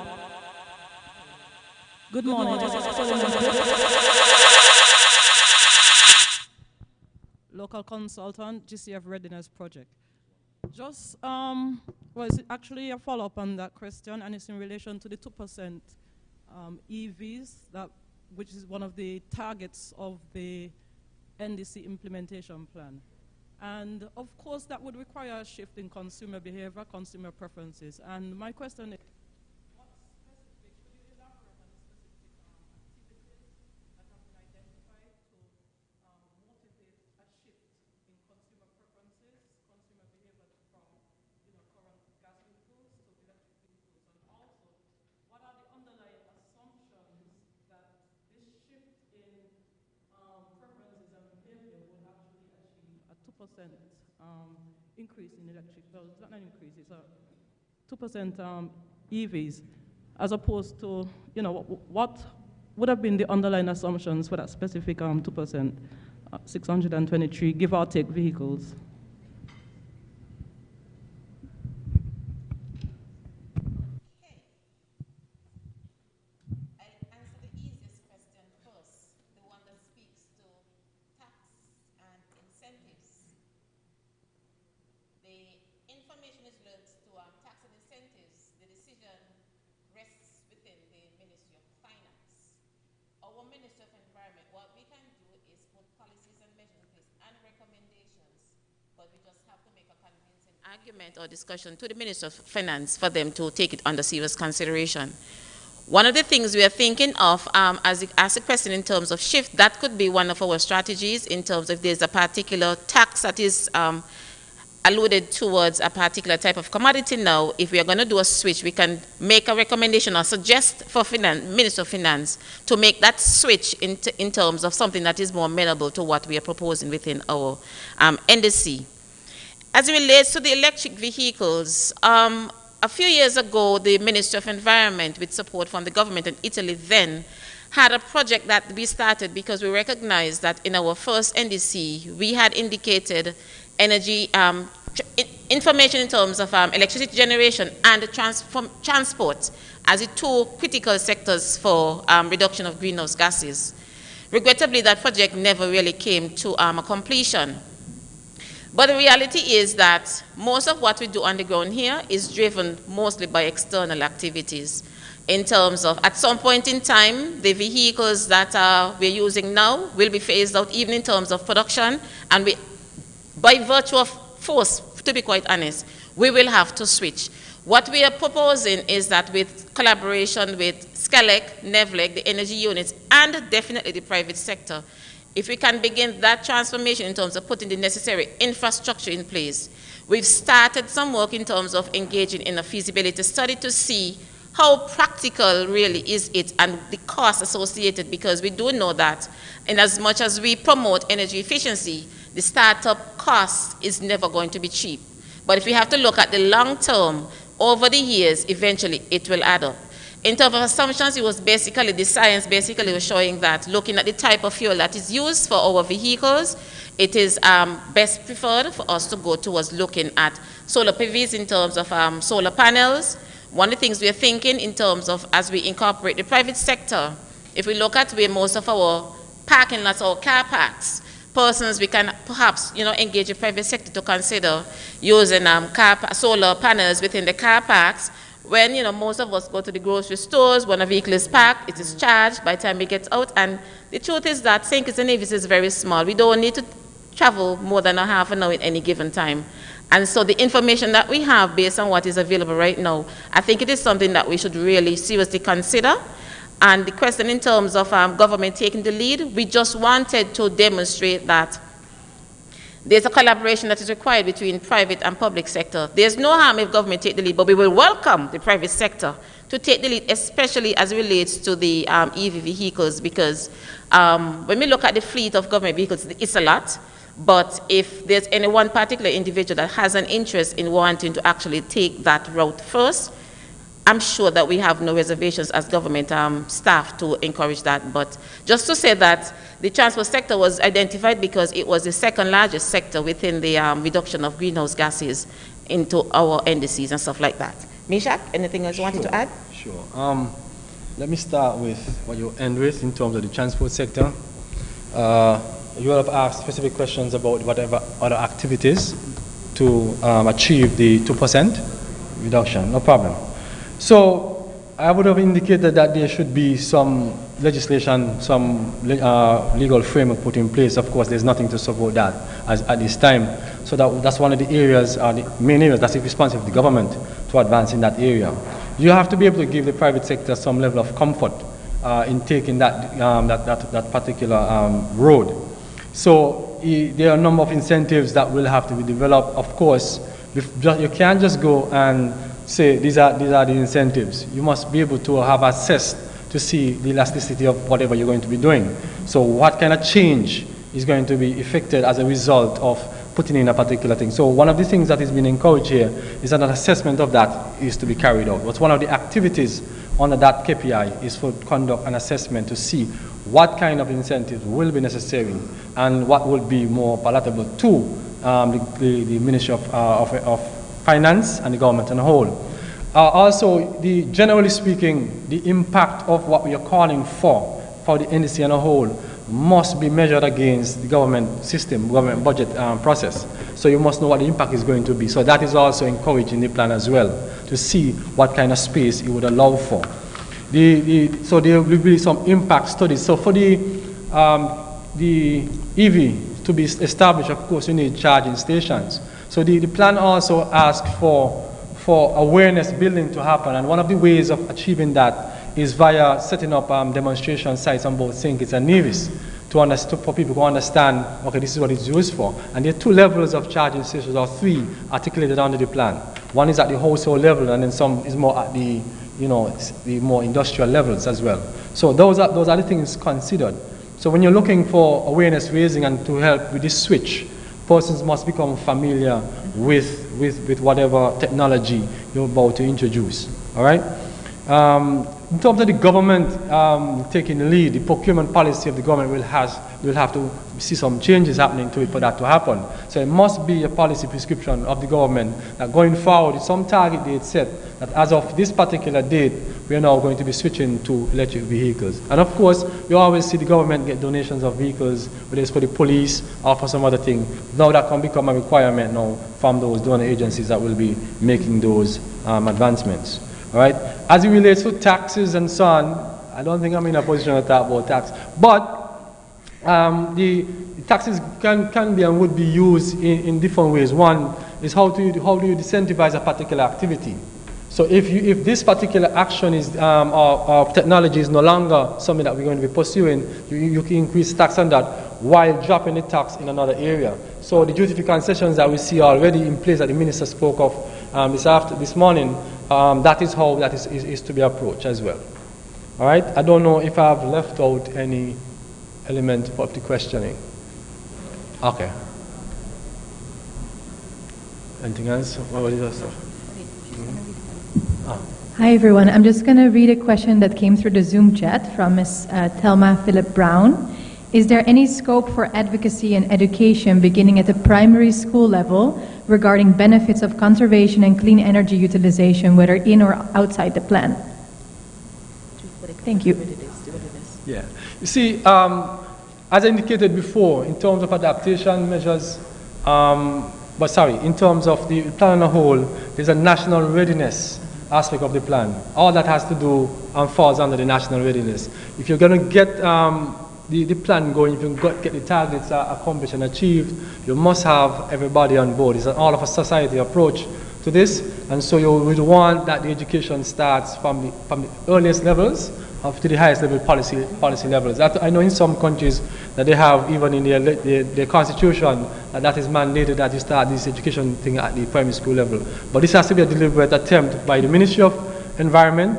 Good morning. Local consultant, GCF Readiness Project. Just was actually a follow-up on that question, and it's in relation to the 2% EVs, which is one of the targets of the NDC Implementation Plan. And of course, that would require a shift in consumer behavior, consumer preferences. And my question is, what specific, could you elaborate on the specific activities that have been identified to motivate a shift in consumer preferences, consumer behavior from current gas vehicles to electric vehicles? And also, what are the underlying assumptions that this shift in preferences and behavior would actually achieve a 2% increase in electric, well, it's not an increase, it's a 2% EVs, as opposed to, what would have been the underlying assumptions for that specific 2%, 623 give or take vehicles? Argument or discussion to the Minister of Finance for them to take it under serious consideration. One of the things we are thinking of as a question in terms of shift, that could be one of our strategies in terms of there's a particular tax that is alluded towards a particular type of commodity now. If we are going to do a switch, we can make a recommendation or suggest for Minister of Finance to make that switch in terms of something that is more amenable to what we are proposing within our NDC. As it relates to the electric vehicles, a few years ago, the Ministry of Environment, with support from the government in Italy then, had a project that we started because we recognized that in our first NDC, we had indicated energy information in terms of electricity generation and transport as the two critical sectors for reduction of greenhouse gases. Regrettably, that project never really came to a completion. But the reality is that most of what we do on the ground here is driven mostly by external activities. In terms of, at some point in time, the vehicles that we're using now will be phased out, even in terms of production, and by virtue of force, to be quite honest, we will have to switch. What we are proposing is that with collaboration with SKLEC, NEVLEC, the energy units, and definitely the private sector. If we can begin that transformation in terms of putting the necessary infrastructure in place. We've started some work in terms of engaging in a feasibility study to see how practical really is it and the cost associated, because we do know that in as much as we promote energy efficiency, the startup cost is never going to be cheap. But if we have to look at the long term, over the years, eventually it will add up. In terms of assumptions, it was basically, the science basically was showing that looking at the type of fuel that is used for our vehicles, it is best preferred for us to go towards looking at solar PVs in terms of solar panels. One of the things we are thinking in terms of as we incorporate the private sector, if we look at where most of our parking lots or car parks, persons, we can perhaps engage the private sector to consider using solar panels within the car parks. When most of us go to the grocery stores, when a vehicle is parked, it is charged by the time it gets out. And the truth is that St. Kitts and Nevis is very small. We don't need to travel more than a half an hour at any given time. And so the information that we have based on what is available right now, I think it is something that we should really seriously consider. And the question in terms of government taking the lead, we just wanted to demonstrate that there's a collaboration that is required between private and public sector. There's no harm if government take the lead, but we will welcome the private sector to take the lead, especially as it relates to the EV vehicles, because when we look at the fleet of government vehicles, it's a lot. But if there's any one particular individual that has an interest in wanting to actually take that route first, I'm sure that we have no reservations as government staff to encourage that. But just to say that the transport sector was identified because it was the second largest sector within the reduction of greenhouse gases into our NDCs and stuff like that. Mishak, anything else you wanted to add? Sure. Let me start with what you end with in terms of the transport sector. You will have asked specific questions about whatever other activities to achieve the 2% reduction. No problem. So I would have indicated that there should be some legislation, some legal framework put in place. Of course, there's nothing to support that at this time. So that's one of the areas, the main areas that's responsible for the government to advance in that area. You have to be able to give the private sector some level of comfort in taking that particular road. So there are a number of incentives that will have to be developed. Of course, you can't just go and say these are the incentives. You must be able to have assessed to see the elasticity of whatever you're going to be doing. So what kind of change is going to be effected as a result of putting in a particular thing. So one of the things that is being encouraged here is that an assessment of that is to be carried out. What's one of the activities under that KPI is to conduct an assessment to see what kind of incentives will be necessary and what will be more palatable to the Ministry of Finance and the government on the whole. Also, generally speaking, the impact of what we are calling for the NDC on a whole must be measured against the government system, government budget process. So you must know what the impact is going to be. So that is also encouraged in the plan as well, to see what kind of space it would allow for. So there will be some impact studies. So for the EV to be established, of course, you need charging stations. So the plan also asks for awareness building to happen, and one of the ways of achieving that is via setting up demonstration sites on both St. Kitts and Nevis for people to understand, okay, this is what it's used for. And there are 2 levels of charging stations, or 3 articulated under the plan. One is at the household level, and then some is more at the more industrial levels as well. So those are the things considered. So when you're looking for awareness raising and to help with this switch, persons must become familiar with whatever technology you're about to introduce. All right? In terms of the government taking the lead, the procurement policy of the government will have to see some changes happening to it for that to happen. So it must be a policy prescription of the government that going forward, some target date set that as of this particular date, we are now going to be switching to electric vehicles. And of course, you always see the government get donations of vehicles, whether it's for the police or for some other thing. Now that can become a requirement now from those donor agencies that will be making those advancements. All right. As it relates to taxes and so on, I don't think I'm in a position to talk about tax. But the taxes can be and would be used in different ways. One is how do you incentivize a particular activity. So if this particular action is, or technology is no longer something that we're going to be pursuing, you can increase tax on that while dropping the tax in another area. So the duty-free concessions that we see already in place that the minister spoke of this morning, that is how that is to be approached as well. All right? I don't know if I've left out any element of the questioning. Okay. Anything else? What was your stuff? Hi, everyone. I'm just going to read a question that came through the Zoom chat from Ms. Thelma Philip Brown. Is there any scope for advocacy and education beginning at the primary school level regarding benefits of conservation and clean energy utilization, whether in or outside the plan? Thank you. Yeah. You see, as I indicated before, in terms of adaptation measures, in terms of the plan on a whole, there's a national readiness aspect of the plan. All that has to do falls under the national readiness. If you're going to get the plan going, if you get the targets accomplished and achieved, you must have everybody on board. It's an all of a society approach to this, and so you would want that the education starts from the earliest levels up to the highest level policy levels. I know in some countries that they have, even in their constitution, that is mandated that you start this education thing at the primary school level. But this has to be a deliberate attempt by the Ministry of Environment,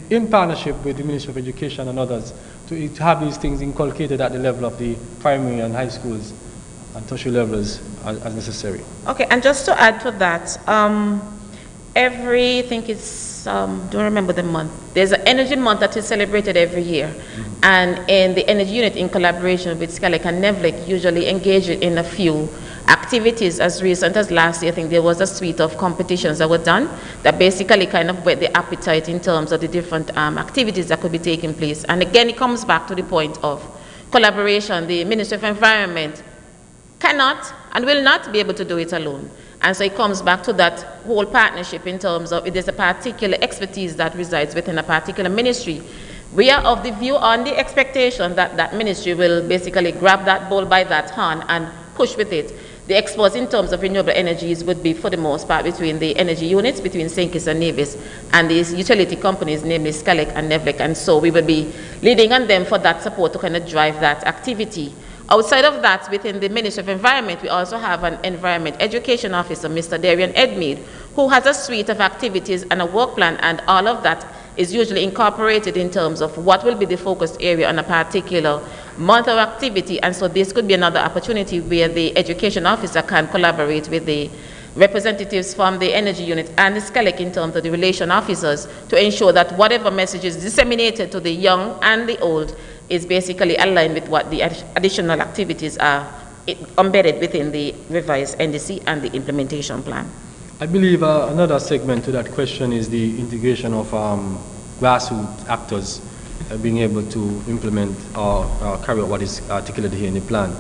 in partnership with the Ministry of Education and others, to have these things inculcated at the level of the primary and high schools and tertiary levels as necessary. Okay, and just to add to that, I think it's, don't remember the month, there's an energy month that is celebrated every year. Mm-hmm. And in the energy unit, in collaboration with SKN and NEVLEC, usually engage in a few activities. As recent as last year, I think there was a suite of competitions that were done that basically kind of whet the appetite in terms of the different activities that could be taking place. And again, it comes back to the point of collaboration. The Ministry of Environment cannot and will not be able to do it alone. And so it comes back to that whole partnership in terms of if there's a particular expertise that resides within a particular ministry. We are of the view on the expectation that that ministry will basically grab that bull by that horn and push with it. The exports in terms of renewable energies would be, for the most part, between the energy units, between St. Kitts and Nevis, and these utility companies, namely SKN and NEVLEC. And so we will be leading on them for that support to kind of drive that activity. Outside of that, within the Ministry of Environment, we also have an Environment Education Officer, Mr. Darian Edmead, who has a suite of activities and a work plan, and all of that is usually incorporated in terms of what will be the focused area on a particular month of activity. And so this could be another opportunity where the education officer can collaborate with the representatives from the energy unit and the SKN in terms of the relation officers to ensure that whatever message is disseminated to the young and the old is basically aligned with what the additional activities are embedded within the revised NDC and the implementation plan. I believe another segment to that question is the integration of grassroots actors being able to implement or carry out what is articulated here in the plan.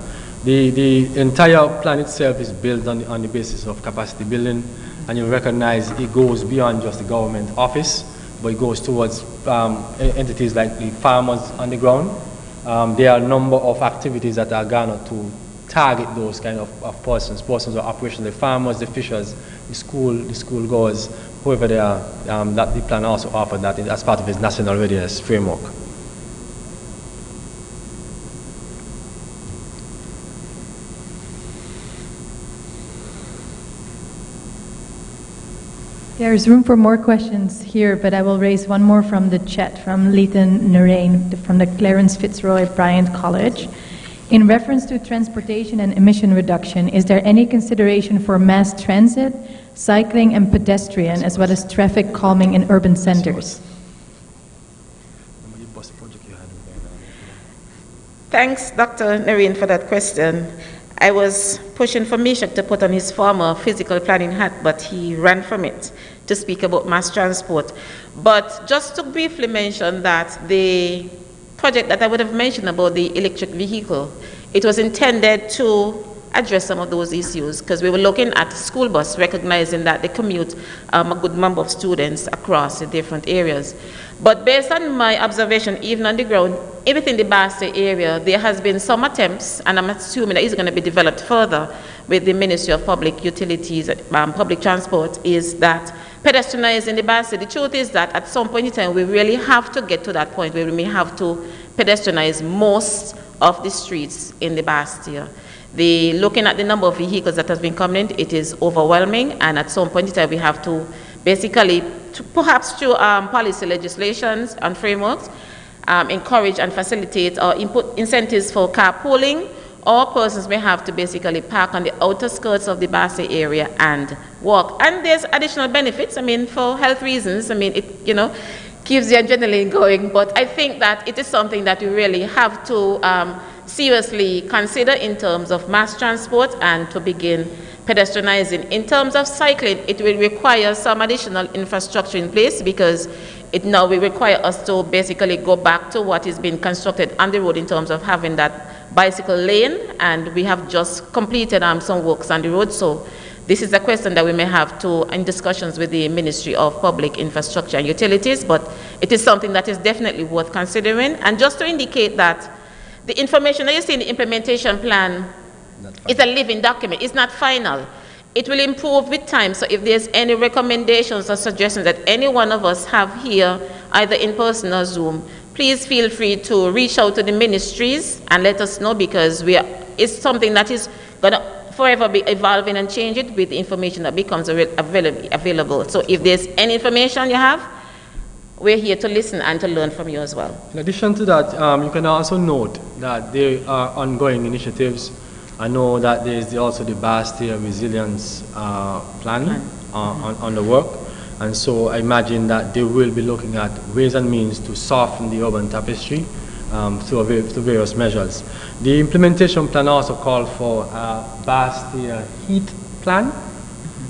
The entire plan itself is built on the basis of capacity building, and you recognize it goes beyond just the government office, but it goes towards entities like the farmers on the ground. There are a number of activities that are garnered to target those kind of persons of operation, the farmers, the fishers, the school goers, whoever they are, that the plan also offered that as part of its national readiness framework. There's room for more questions here, but I will raise one more from the chat from Leighton Narain from the Clarence Fitzroy Bryant College. In reference to transportation and emission reduction, is there any consideration for mass transit, cycling, and pedestrian, as well as traffic calming in urban centers? Thanks, Dr. Narain, for that question. I was pushing for Meshach to put on his former physical planning hat, but he ran from it to speak about mass transport. But just to briefly mention that the project that I would have mentioned about the electric vehicle, it was intended to address some of those issues because we were looking at school bus, recognizing that they commute a good number of students across the different areas. But based on my observation, even on the ground, even within the Basta area, there has been some attempts, and I'm assuming that it's going to be developed further with the Ministry of Public Utilities, Public Transport, is that pedestrianizing the Bastia. The truth is that at some point in time, we really have to get to that point where we may have to pedestrianize most of the streets in the Bastia. Looking at the number of vehicles that has been coming in, it is overwhelming, and at some point in time, we have to basically, perhaps through policy legislations and frameworks, encourage and facilitate or input incentives for carpooling, or persons may have to basically park on the outer skirts of the Bastia area and walk. And there's additional benefits, I mean, for health reasons. I mean, it, you know, keeps the adrenaline going, but I think that it is something that we really have to seriously consider in terms of mass transport and to begin pedestrianizing. In terms of cycling, it will require some additional infrastructure in place, because it now will require us to basically go back to what is being constructed on the road in terms of having that bicycle lane, and we have just completed some works on the road. So this is a question that we may have to in discussions with the Ministry of Public Infrastructure and Utilities, but it is something that is definitely worth considering. And just to indicate that the information that you see in the implementation plan is a living document. It's not final. It will improve with time. So if there's any recommendations or suggestions that any one of us have here, either in person or Zoom, please feel free to reach out to the ministries and let us know, because it's something that is going to forever be evolving and changing with the information that becomes available. So if there's any information you have, we're here to listen and to learn from you as well. In addition to that, you can also note that there are ongoing initiatives. I know that there is also the Bastia Resilience Plan on the work. And so I imagine that they will be looking at ways and means to soften the urban tapestry through various measures. The implementation plan also called for a Bastia heat plan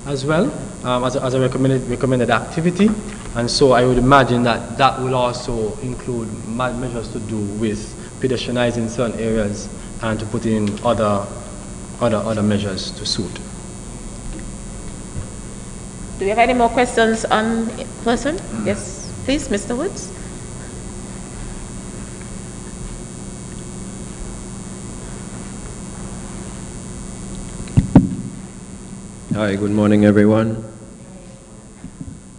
as well, as a recommended activity. And so I would imagine that that will also include measures to do with pedestrianizing certain areas and to put in other measures to suit. Do we have any more questions on person? Yes, please, Mr. Woods. Hi, good morning, everyone.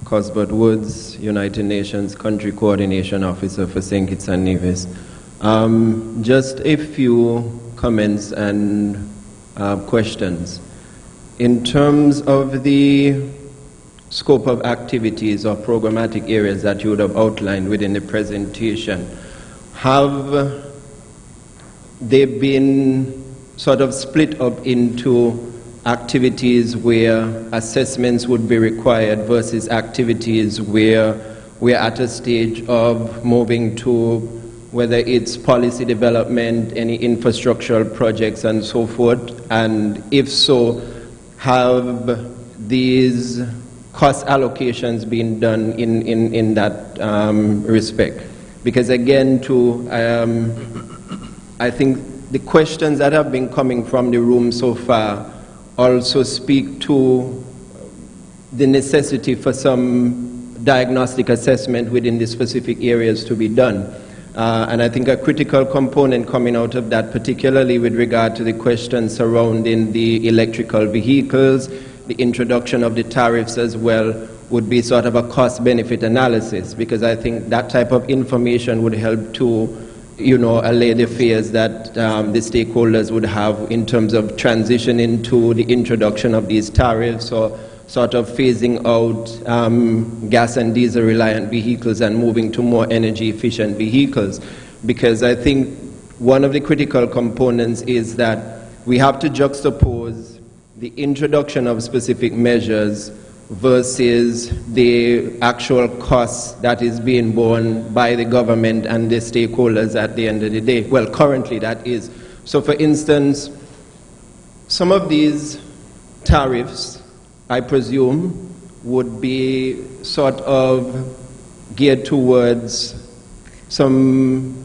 Cuthbert Woods, United Nations Country Coordination Officer for St. Kitts and Nevis. Just a few comments and questions. In terms of the scope of activities or programmatic areas that you would have outlined within the presentation, have they been sort of split up into activities where assessments would be required versus activities where we're at a stage of moving to whether it's policy development, any infrastructural projects and so forth? And if so, have these cost allocations been done in that respect? Because again, I think the questions that have been coming from the room so far also speak to the necessity for some diagnostic assessment within the specific areas to be done. And I think a critical component coming out of that, particularly with regard to the questions surrounding the electrical vehicles, the introduction of the tariffs as well, would be sort of a cost-benefit analysis, because I think that type of information would help to, allay the fears that the stakeholders would have in terms of transitioning to the introduction of these tariffs, or sort of phasing out gas and diesel reliant vehicles and moving to more energy efficient vehicles. Because I think one of the critical components is that we have to juxtapose the introduction of specific measures versus the actual cost that is being borne by the government and the stakeholders at the end of the day. Well, currently that is. So for instance, some of these tariffs, I presume, would be sort of geared towards some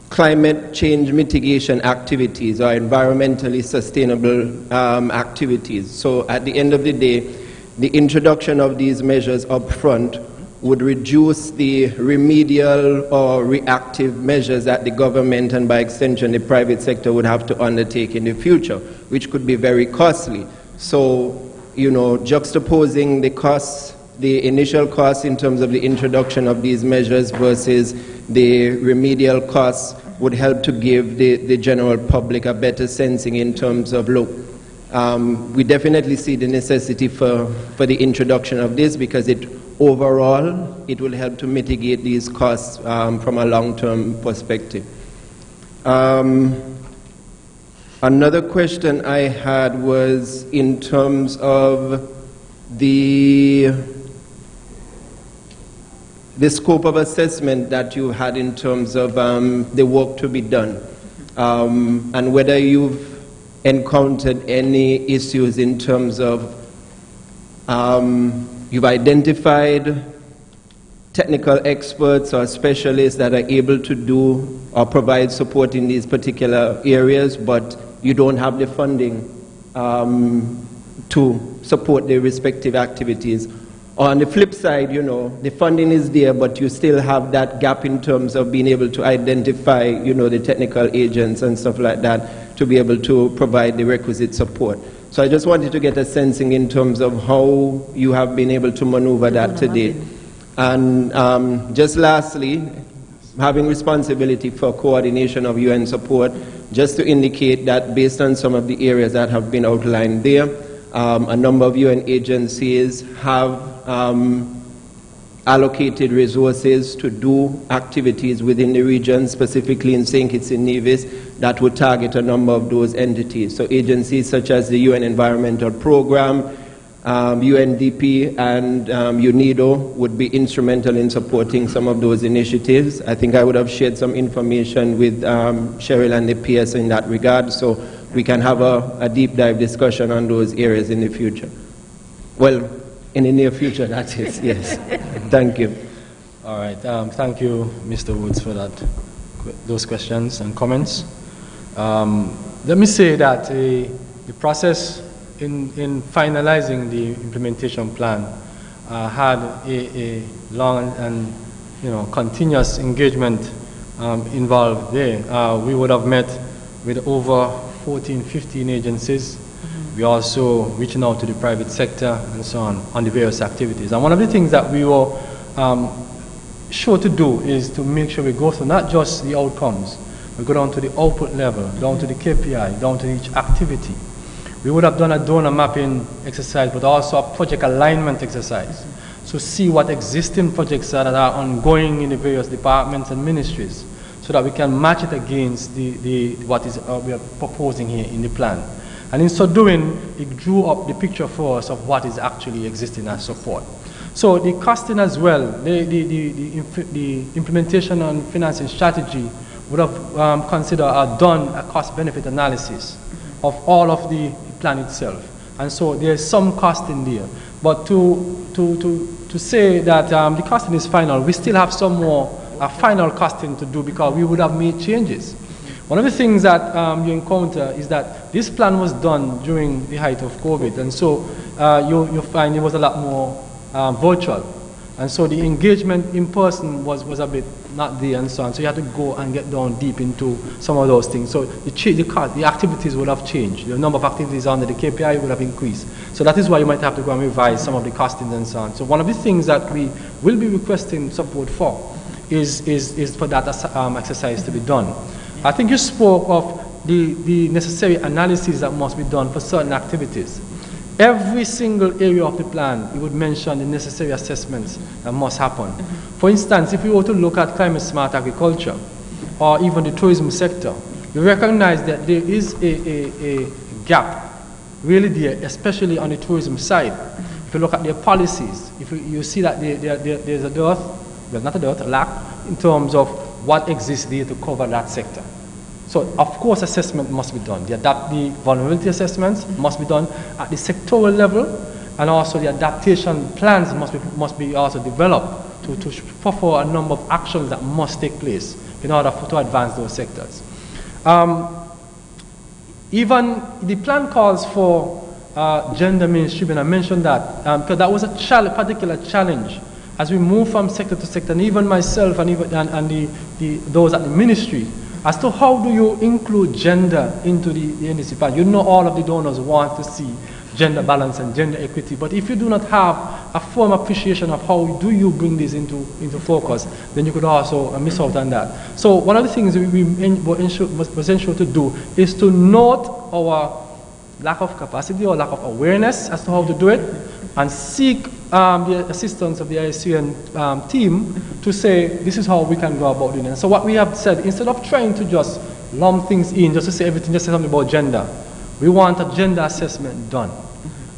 climate change mitigation activities or environmentally sustainable activities. So at the end of the day, the introduction of these measures up front would reduce the remedial or reactive measures that the government and by extension the private sector would have to undertake in the future, which could be very costly. So, juxtaposing the costs the initial costs in terms of the introduction of these measures versus the remedial costs would help to give the general public a better sensing in terms of, look, we definitely see the necessity for the introduction of this because overall it will help to mitigate these costs from a long-term perspective. Another question I had was in terms of the scope of assessment that you had in terms of the work to be done, and whether you've encountered any issues in terms of you've identified technical experts or specialists that are able to do or provide support in these particular areas, but you don't have the funding to support their respective activities. On the flip side, you know, the funding is there, but you still have that gap in terms of being able to identify, you know, the technical agents and stuff like that to be able to provide the requisite support. So I just wanted to get a sensing in terms of how you have been able to maneuver that today. And just lastly, having responsibility for coordination of UN support, just to indicate that based on some of the areas that have been outlined there, a number of UN agencies have allocated resources to do activities within the region, specifically in St. Kitts and Nevis, that would target a number of those entities. So agencies such as the UN Environmental Program, UNDP, and UNIDO would be instrumental in supporting some of those initiatives. I think I would have shared some information with Cheryl and the PS in that regard, so we can have a deep dive discussion on those areas in the future. Well, in the near future, that is, yes. Thank you. All right. Thank you, Mr. Woods, for those questions and comments. Let me say that the process in finalizing the implementation plan had a long and continuous engagement involved there. We would have met with over 14, 15 agencies. We also reaching out to the private sector and so on the various activities. And one of the things that we were sure to do is to make sure we go through not just the outcomes, we go down to the output level, down to the KPI, down to each activity. We would have done a donor mapping exercise, but also a project alignment exercise. So see what existing projects are that are ongoing in the various departments and ministries, so that we can match it against what is we are proposing here in the plan. And in so doing, it drew up the picture for us of what is actually existing as support. So the costing as well, the implementation and financing strategy would have considered or done a cost-benefit analysis of all of the plan itself. And so there's some cost in there. But to say that the costing is final, we still have some more final costing to do because we would have made changes. One of the things that you encounter is that this plan was done during the height of COVID, and so you find it was a lot more virtual. And so the engagement in person was a bit not there and so on. So you had to go and get down deep into some of those things. So the activities would have changed. The number of activities under the KPI would have increased. So that is why you might have to go and revise some of the costings and so on. So one of the things that we will be requesting support for is for that exercise to be done. I think you spoke of the necessary analysis that must be done for certain activities. Every single area of the plan, you would mention the necessary assessments that must happen. For instance, if we were to look at climate smart agriculture or even the tourism sector, you recognize that there is a gap really there, especially on the tourism side. If you look at their policies, if you see that there's a dearth, well, not a dearth, a lack in terms of what exists there to cover that sector. So, of course, assessment must be done. The vulnerability assessments must be done at the sectoral level, and also the adaptation plans must be also developed to for a number of actions that must take place in order to advance those sectors. Even the plan calls for gender mainstreaming, and I mentioned that because that was a particular challenge as we move from sector to sector, and even myself and those at the ministry, as to how do you include gender into the NDC plan. You know all of the donors want to see gender balance and gender equity, but if you do not have a firm appreciation of how do you bring this into focus, then you could also miss out on that. So one of the things we was ensured to do is to note our lack of capacity or lack of awareness as to how to do it, and seek the assistance of the SKN team to say, this is how we can go about doing it. And so what we have said, instead of trying to just lump things in, just to say everything, just say something about gender, we want a gender assessment done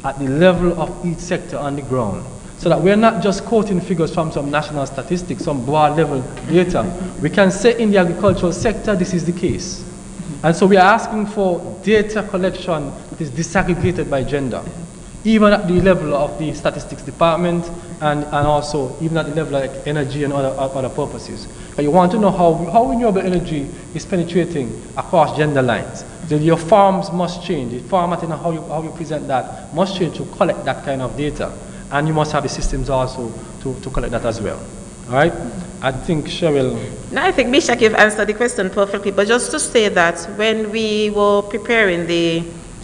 at the level of each sector on the ground, so that we're not just quoting figures from some national statistics, some broad level data. We can say in the agricultural sector, this is the case. And so we are asking for data collection that is disaggregated by gender, even at the level of the statistics department and also even at the level of like energy and other purposes. But you want to know how renewable energy is penetrating across gender lines. Then your farms must change. The formatting and how you present that must change to collect that kind of data. And you must have the systems also to collect that as well. All right? I think Cheryl. No, I think Bishak, you've answered the question perfectly. But just to say that when we were preparing the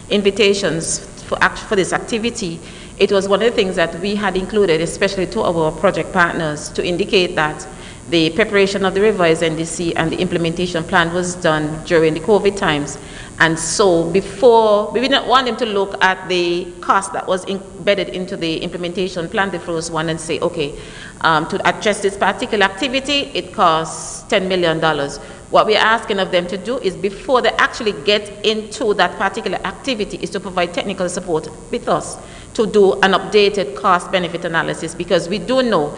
invitations for this activity, it was one of the things that we had included, especially to our project partners, to indicate that the preparation of the revised NDC and the implementation plan was done during the COVID times. And so before, we didn't want them to look at the cost that was embedded into the implementation plan, the first one, and say, okay, to address this particular activity, it costs $10 million. What we're asking of them to do is, before they actually get into that particular activity, is to provide technical support with us to do an updated cost-benefit analysis, because we do know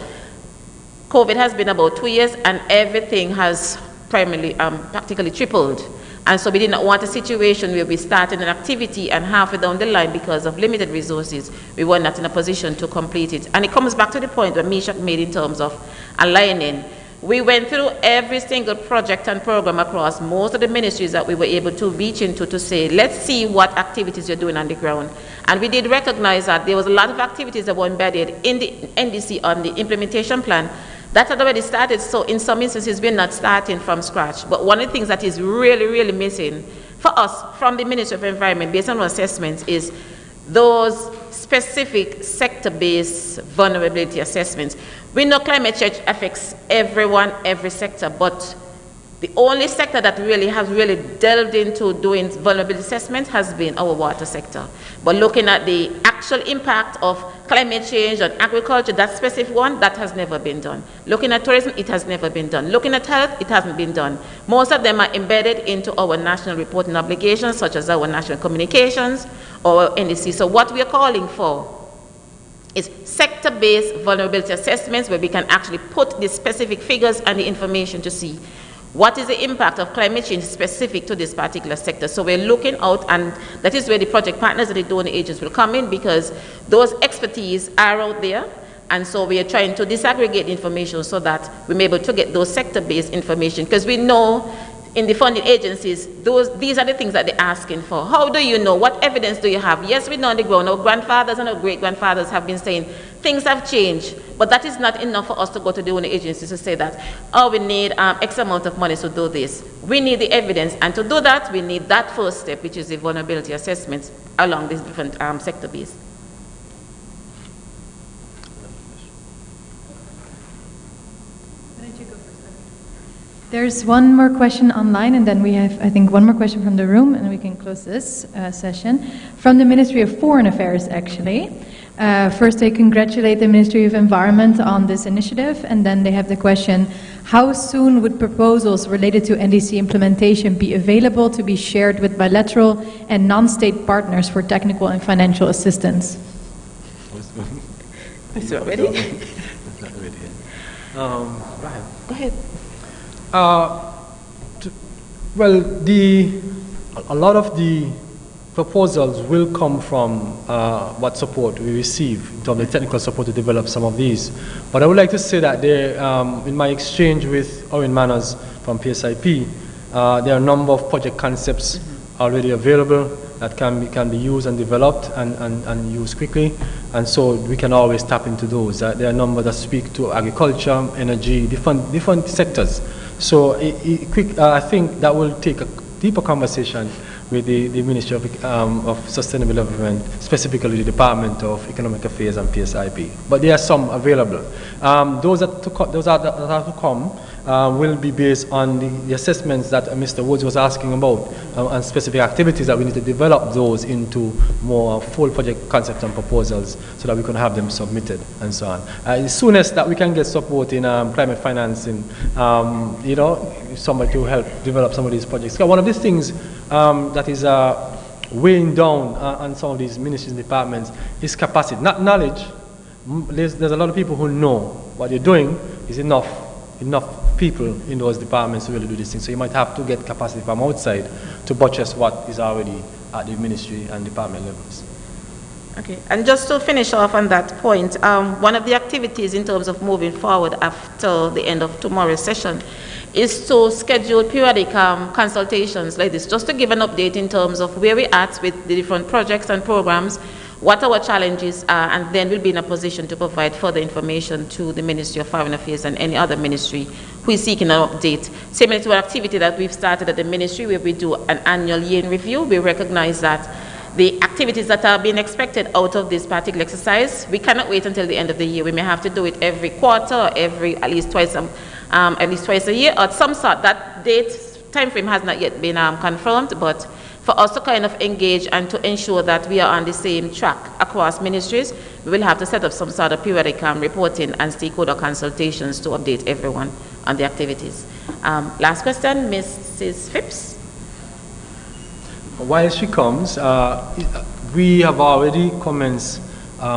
COVID has been about 2 years and everything has practically tripled. And so we did not want a situation where we started an activity and halfway down the line, because of limited resources, we were not in a position to complete it. And it comes back to the point that Meshach made in terms of aligning. We went through every single project and program across most of the ministries that we were able to reach into to say, let's see what activities you're doing on the ground. And we did recognize that there was a lot of activities that were embedded in the NDC on the implementation plan that had already started. So in some instances, we're not starting from scratch. But one of the things that is really, really missing for us from the Ministry of Environment, based on our assessments, is those specific sector-based vulnerability assessments. We know climate change affects everyone, every sector, but the only sector that really has delved into doing vulnerability assessment has been our water sector. But looking at the actual impact of climate change on agriculture, that specific one, that has never been done. Looking at tourism, it has never been done. Looking at health, it hasn't been done. Most of them are embedded into our national reporting obligations, such as our national communications or NDC. So what we are calling for is sector-based vulnerability assessments, where we can actually put the specific figures and the information to see what is the impact of climate change specific to this particular sector. So we're looking out, and that is where the project partners and the donor agents will come in, because those expertise are out there. And so we are trying to disaggregate information so that we're able to get those sector-based information, because we know in the funding agencies, these are the things that they're asking for. How do you know? What evidence do you have? Yes, we know on the ground, our grandfathers and our great-grandfathers have been saying things have changed, but that is not enough for us to go to the donor agencies to say that, oh, we need X amount of money to do this. We need the evidence, and to do that, we need that first step, which is the vulnerability assessments along these different sector base. There's one more question online, and then we have, I think, one more question from the room, and we can close this session. From the Ministry of Foreign Affairs, actually. First, they congratulate the Ministry of Environment on this initiative, and then they have the question, how soon would proposals related to NDC implementation be available to be shared with bilateral and non-state partners for technical and financial assistance? Is it ready? Not ready. Go ahead. Well, a lot of the proposals will come from what support we receive in terms of technical support to develop some of these. But I would like to say that in my exchange with Owen Manners from PSIP, there are a number of project concepts already available that can be used and developed and used quickly. And so we can always tap into those. There are a number that speak to agriculture, energy, different sectors. So I think that will take a deeper conversation with the Ministry of Sustainable Development, specifically the Department of Economic Affairs and PSIP. But there are some available. Those that are to come will be based on the assessments that Mr. Woods was asking about and specific activities that we need to develop those into more full project concepts and proposals so that we can have them submitted and so on. As soon as that we can get support in climate financing, you know, somebody to help develop some of these projects. Because one of these things that is weighing down on some of these ministries and departments is capacity, not knowledge. There's a lot of people who know what you're doing is enough people in those departments to really do these things. So you might have to get capacity from outside to buttress what is already at the ministry and department levels. Okay, and just to finish off on that point, one of the activities in terms of moving forward after the end of tomorrow's session is to schedule periodic consultations like this, just to give an update in terms of where we're at with the different projects and programs, what our challenges are, and then we'll be in a position to provide further information to the Ministry of Foreign Affairs and any other ministry who is seeking an update. Similar to an activity that we've started at the ministry where we do an annual year in review, we recognize that the activities that are being expected out of this particular exercise, we cannot wait until the end of the year. We may have to do it every quarter or at least twice a year or some sort. That time frame has not yet been confirmed, but for us to kind of engage and to ensure that we are on the same track across ministries, we will have to set up some sort of periodic reporting and stakeholder consultations to update everyone on the activities. Last question, Mrs. Phipps. While she comes, we have already commenced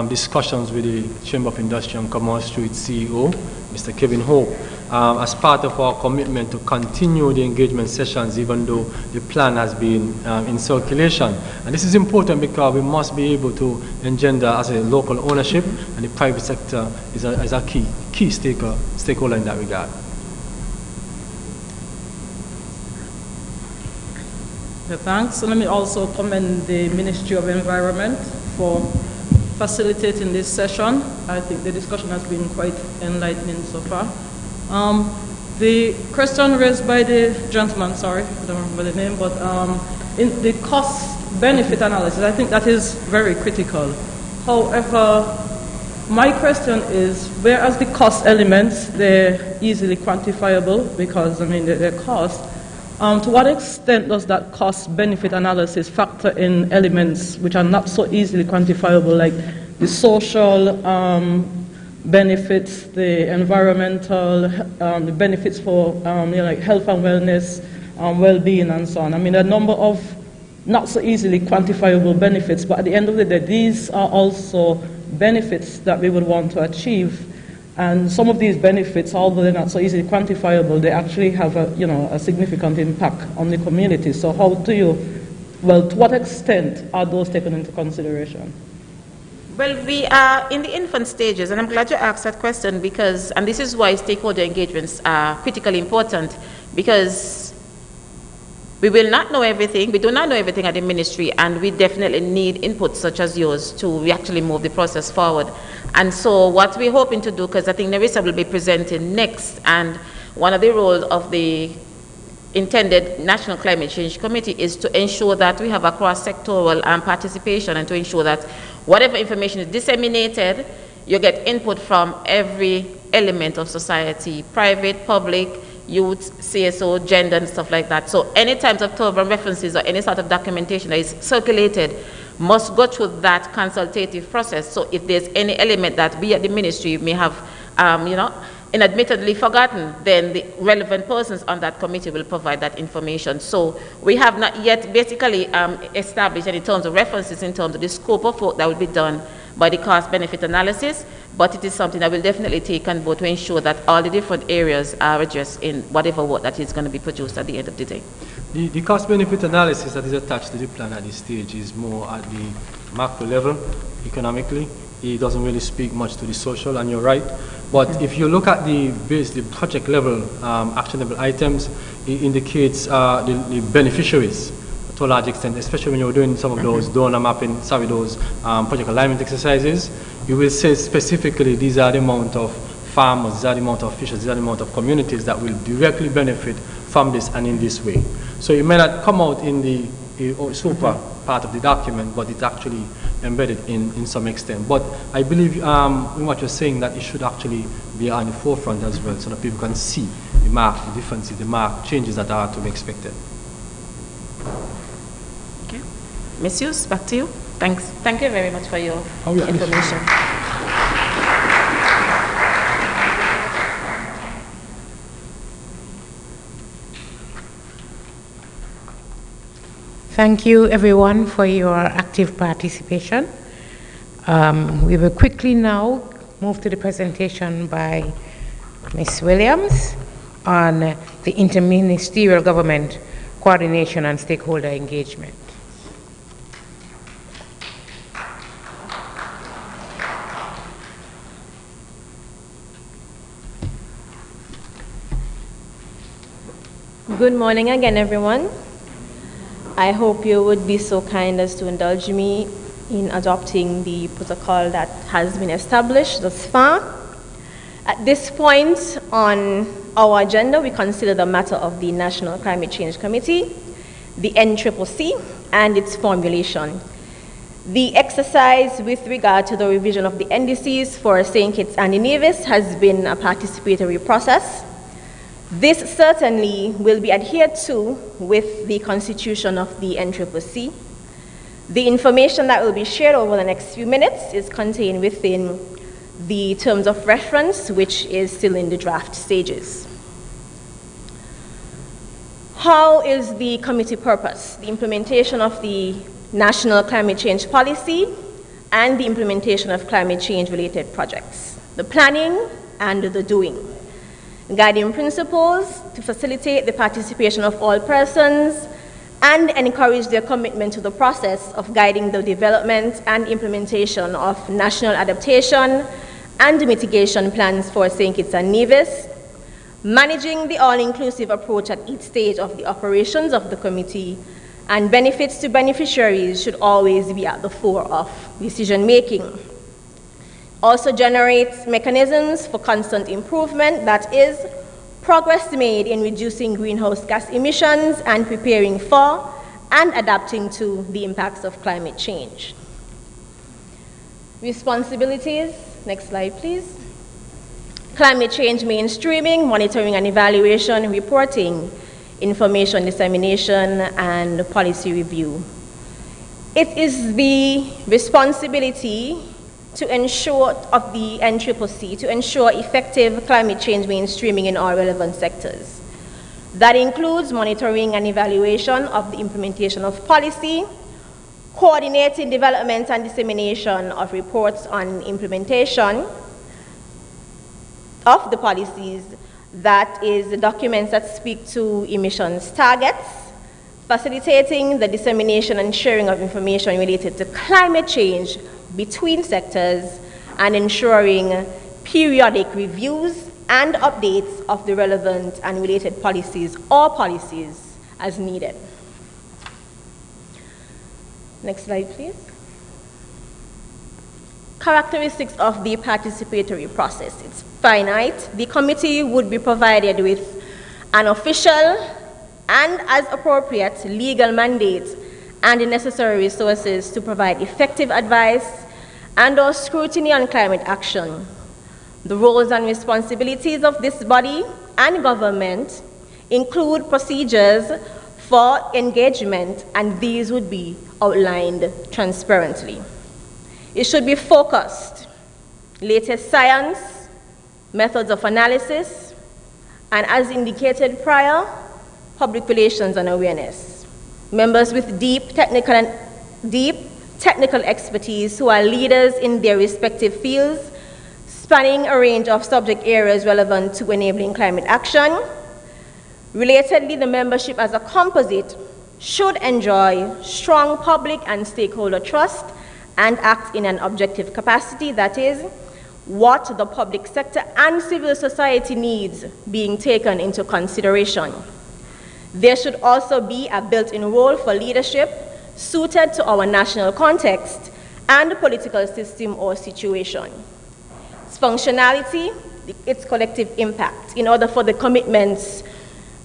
discussions with the Chamber of Industry and Commerce through its CEO, Mr. Kevin Hope, as part of our commitment to continue the engagement sessions even though the plan has been in circulation. And this is important because we must be able to engender as a local ownership, and the private sector is a key stakeholder in that regard. Thanks. So let me also commend the Ministry of Environment for facilitating this session. I think the discussion has been quite enlightening so far. The question raised by the gentleman, sorry, I don't remember the name, but in the cost-benefit analysis, I think that is very critical. However, my question is, whereas the cost elements, they're easily quantifiable because, I mean, they're cost, to what extent does that cost-benefit analysis factor in elements which are not so easily quantifiable, like the social benefits, the environmental, the benefits for like health and wellness, well-being, and so on? I mean, a number of not so easily quantifiable benefits, but at the end of the day, these are also benefits that we would want to achieve. And some of these benefits, although they're not so easily quantifiable, they actually have a significant impact on the community. So how do you, well, to what extent are those taken into consideration? Well, we are in the infant stages, and I'm glad you asked that question because, and this is why stakeholder engagements are critically important, because we will not know everything, we do not know everything at the ministry, and we definitely need input such as yours to actually move the process forward. And so what we're hoping to do, because I think Nevis will be presenting next, and one of the roles of the intended National Climate Change Committee is to ensure that we have a cross-sectoral participation and to ensure that whatever information is disseminated, you get input from every element of society, private, public, youth, CSO, gender, and stuff like that. So any types of term references or any sort of documentation that is circulated must go through that consultative process. So if there's any element that we at the ministry may have, inadmittedly forgotten, then the relevant persons on that committee will provide that information. So we have not yet basically established any terms of references in terms of the scope of work that will be done by the cost-benefit analysis, but it is something that will definitely take on board to ensure that all the different areas are addressed in whatever work that is going to be produced at the end of the day. The cost-benefit analysis that is attached to the plan at this stage is more at the macro level, economically. It doesn't really speak much to the social, and you're right. But if you look at the project level actionable items, it indicates the beneficiaries to a large extent, especially when you're doing some of those donor mapping, those project alignment exercises. You will say specifically these are the amount of farmers, these are the amount of fishers, these are the amount of communities that will directly benefit from this and in this way. So it may not come out in the super part of the document, but it's actually embedded in some extent. But I believe in what you're saying, that it should actually be on the forefront as well, so that people can see the differences, the changes that are to be expected. Okay. Ms. Hughes, back to you. Thanks. Thank you very much for your information. Thank you, everyone, for your active participation. We will quickly now move to the presentation by Ms. Williams on the interministerial government coordination and stakeholder engagement. Good morning again, everyone. I hope you would be so kind as to indulge me in adopting the protocol that has been established thus far. At this point on our agenda, we consider the matter of the National Climate Change Committee, the NCCC, and its formulation. The exercise with regard to the revision of the NDCs for St. Kitts and Nevis has been a participatory process. This certainly will be adhered to with the constitution of the NCCC. The information that will be shared over the next few minutes is contained within the terms of reference, which is still in the draft stages. How is the committee purpose? The implementation of the National Climate Change Policy and the implementation of climate change related projects, the planning and the doing. Guiding principles to facilitate the participation of all persons and encourage their commitment to the process of guiding the development and implementation of national adaptation and mitigation plans for St. Kitts and Nevis, managing the all-inclusive approach at each stage of the operations of the committee, and benefits to beneficiaries should always be at the fore of decision-making. Also generates mechanisms for constant improvement, that is, progress made in reducing greenhouse gas emissions and preparing for and adapting to the impacts of climate change. Responsibilities, next slide please. Climate change mainstreaming, monitoring and evaluation, reporting, information dissemination, and policy review. It is the responsibility to ensure of the NCCC to ensure effective climate change mainstreaming in all relevant sectors. That includes monitoring and evaluation of the implementation of policy, coordinating development and dissemination of reports on implementation of the policies, that is the documents that speak to emissions targets, facilitating the dissemination and sharing of information related to climate change between sectors, and ensuring periodic reviews and updates of the relevant and related policies or policies as needed. Next slide, please. Characteristics of the participatory process. It's finite. The committee would be provided with an official and, as appropriate, legal mandate and the necessary resources to provide effective advice and/or scrutiny on climate action. The roles and responsibilities of this body and government include procedures for engagement, and these would be outlined transparently. It should be focused, latest science, methods of analysis, and as indicated prior, public relations and awareness. Members with deep technical expertise who are leaders in their respective fields, spanning a range of subject areas relevant to enabling climate action. Relatedly, the membership as a composite should enjoy strong public and stakeholder trust and act in an objective capacity, that is, what the public sector and civil society needs being taken into consideration. There should also be a built-in role for leadership suited to our national context and political system or situation. Its functionality, its collective impact, in order for the commitments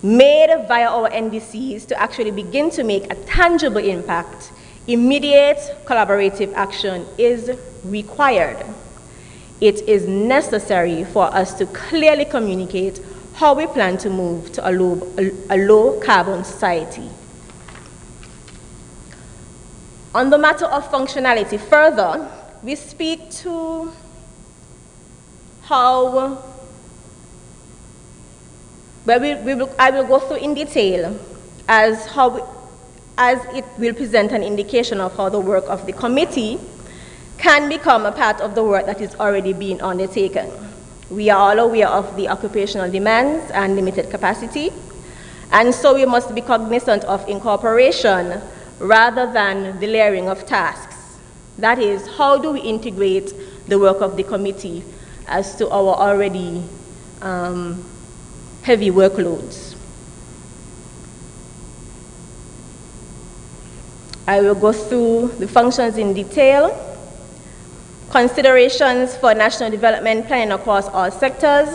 made via our NDCs to actually begin to make a tangible impact, immediate collaborative action is required. It is necessary for us to clearly communicate how we plan to move to a low carbon society. On the matter of functionality further, we speak to how, I will go through in detail as it will present an indication of how the work of the committee can become a part of the work that is already being undertaken. We are all aware of the occupational demands and limited capacity, and so we must be cognizant of incorporation rather than the layering of tasks. That is, how do we integrate the work of the committee as to our already heavy workloads? I will go through the functions in detail. Considerations for national development planning across all sectors.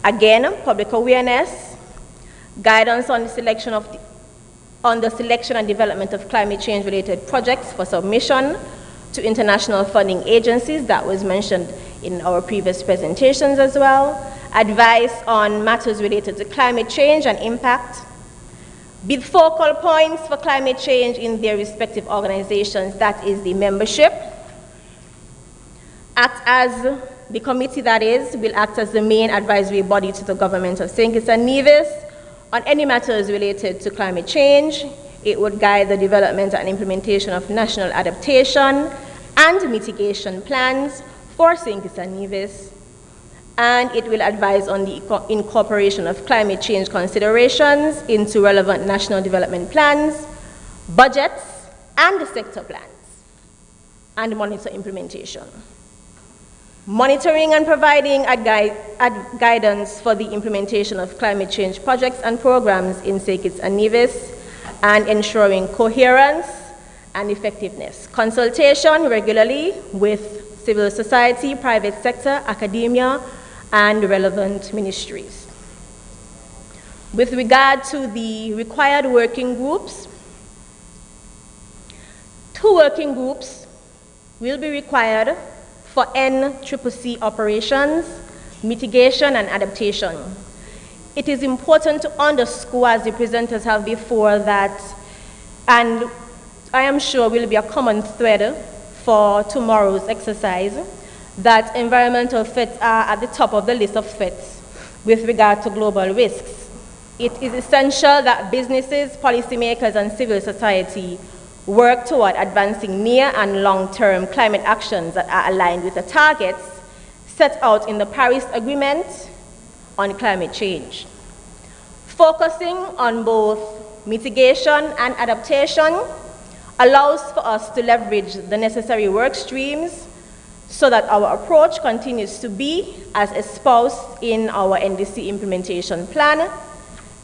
Again, public awareness, guidance on the selection and development of climate change-related projects for submission to international funding agencies. That was mentioned in our previous presentations as well. Advice on matters related to climate change and impact. Be focal points for climate change in their respective organizations, that is the membership. The committee, that is, will act as the main advisory body to the government of St. Kitts and Nevis on any matters related to climate change. It would guide the development and implementation of national adaptation and mitigation plans for St. Kitts and Nevis, and it will advise on the incorporation of climate change considerations into relevant national development plans, budgets, and the sector plans, and monitor implementation. Monitoring and providing guidance for the implementation of climate change projects and programs in St. Kitts and Nevis, and ensuring coherence and effectiveness. Consultation regularly with civil society, private sector, academia, and relevant ministries. With regard to the required working groups, 2 working groups will be required for NCCC operations, mitigation, and adaptation. It is important to underscore, as the presenters have before, that, and I am sure will be a common thread for tomorrow's exercise, that environmental threats are at the top of the list of threats with regard to global risks. It is essential that businesses, policymakers, and civil society work toward advancing near and long-term climate actions that are aligned with the targets set out in the Paris Agreement on climate change. Focusing on both mitigation and adaptation allows for us to leverage the necessary work streams so that our approach continues to be, as espoused in our NDC Implementation Plan,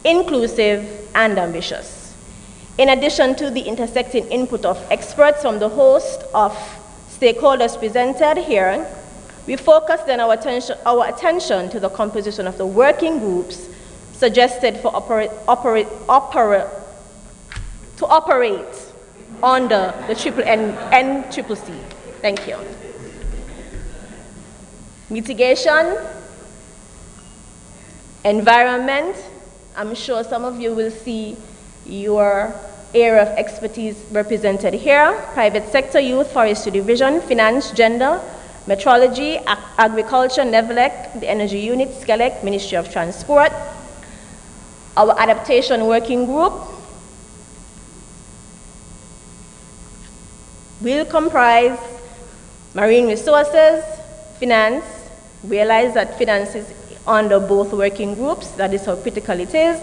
inclusive and ambitious. In addition to the intersecting input of experts from the host of stakeholders presented here, we focused then our attention to the composition of the working groups suggested to operate under the NCCC. Thank you. Mitigation, environment. I'm sure some of you will see your area of expertise represented here: private sector, youth, forestry division, finance, gender, metrology, agriculture, NEVLEC, the energy unit, SKN, Ministry of Transport. Our adaptation working group will comprise marine resources, finance. Realize that finance is under both working groups, that is how critical it is.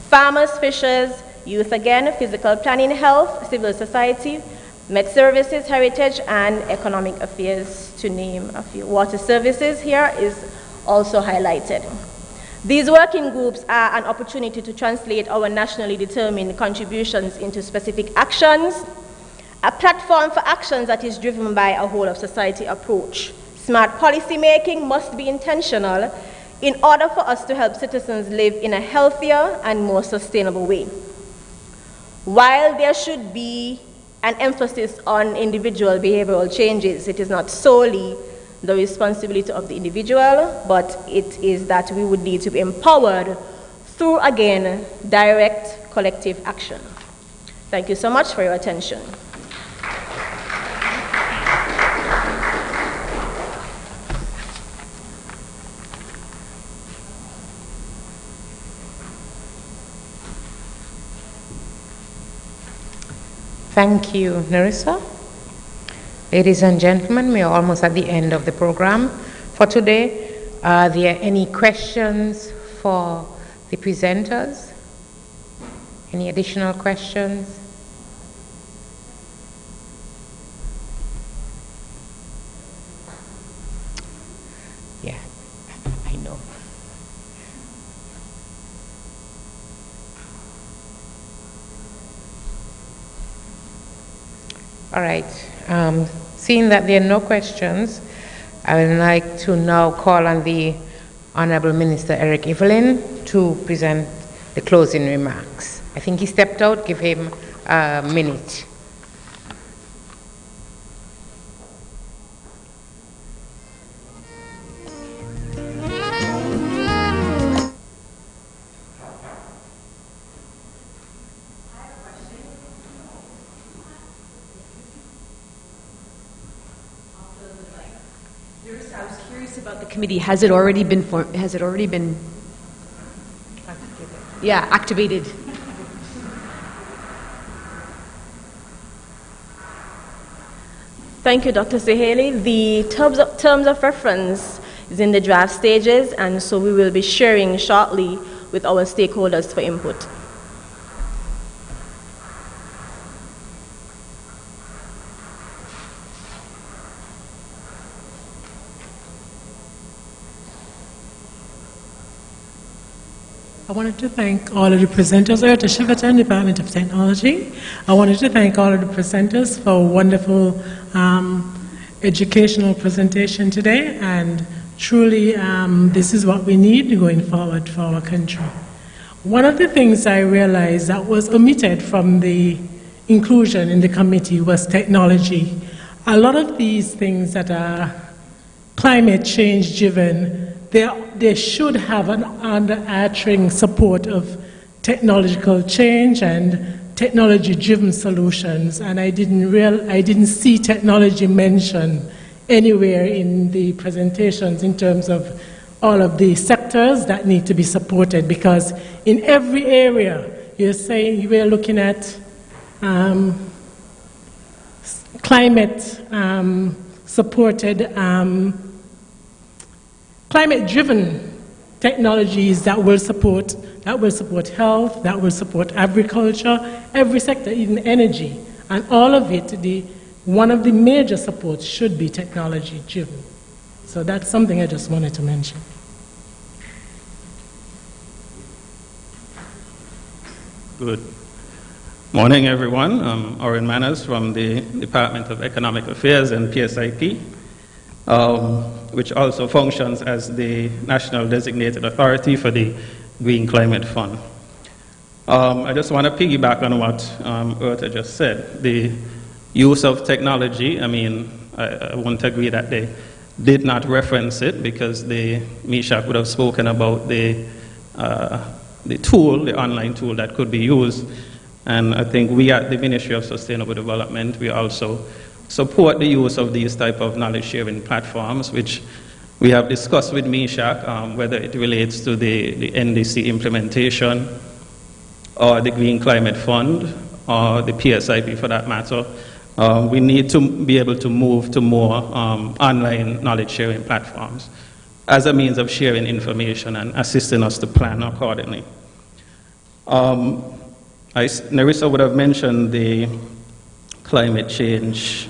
Farmers, fishers, youth again, physical planning, health, civil society, med services, heritage, and economic affairs, to name a few. Water services here is also highlighted. These working groups are an opportunity to translate our nationally determined contributions into specific actions, a platform for actions that is driven by a whole of society approach. Smart policy making must be intentional in order for us to help citizens live in a healthier and more sustainable way. While there should be an emphasis on individual behavioral changes, it is not solely the responsibility of the individual, but it is that we would need to be empowered through, again, direct collective action. Thank you so much for your attention. Thank you, Nerissa. Ladies and gentlemen, we are almost at the end of the program for today. Are there any questions for the presenters? Any additional questions? Yeah, I know. All right. Seeing that there are no questions, I would like to now call on the Honorable Minister Eric Evelyn to present the closing remarks. I think he stepped out. Give him a minute. I was curious about the committee. Has it already been activated? Thank you, Dr. Seheli. The terms of reference is in the draft stages, and so we will be sharing shortly with our stakeholders for input. I wanted to thank all of the presenters here at the Cheverton Department of Technology. I wanted to thank all of the presenters for a wonderful educational presentation today, and truly this is what we need going forward for our country. One of the things I realized that was omitted from the inclusion in the committee was technology. A lot of these things that are climate change driven, they should have an underarching support of technological change and technology-driven solutions, and I didn't see technology mentioned anywhere in the presentations in terms of all of the sectors that need to be supported, because in every area you're saying we're looking at climate supported climate-driven technologies that will support health, that will support agriculture, every sector, even energy, and all of it. One of the major supports should be technology-driven. So that's something I just wanted to mention. Good morning, everyone. I'm Oren Manners from the Department of Economic Affairs and PSIP. Which also functions as the National Designated Authority for the Green Climate Fund. I just want to piggyback on what Urta just said. The use of technology, I mean, I won't agree that they did not reference it, because the MESHAC would have spoken about the tool, the online tool that could be used. And I think we at the Ministry of Sustainable Development, we also support the use of these type of knowledge-sharing platforms, which we have discussed with MESHAC, whether it relates to the NDC implementation, or the Green Climate Fund, or the PSIP for that matter. We need to be able to move to more online knowledge-sharing platforms as a means of sharing information and assisting us to plan accordingly. Nerissa would have mentioned the climate change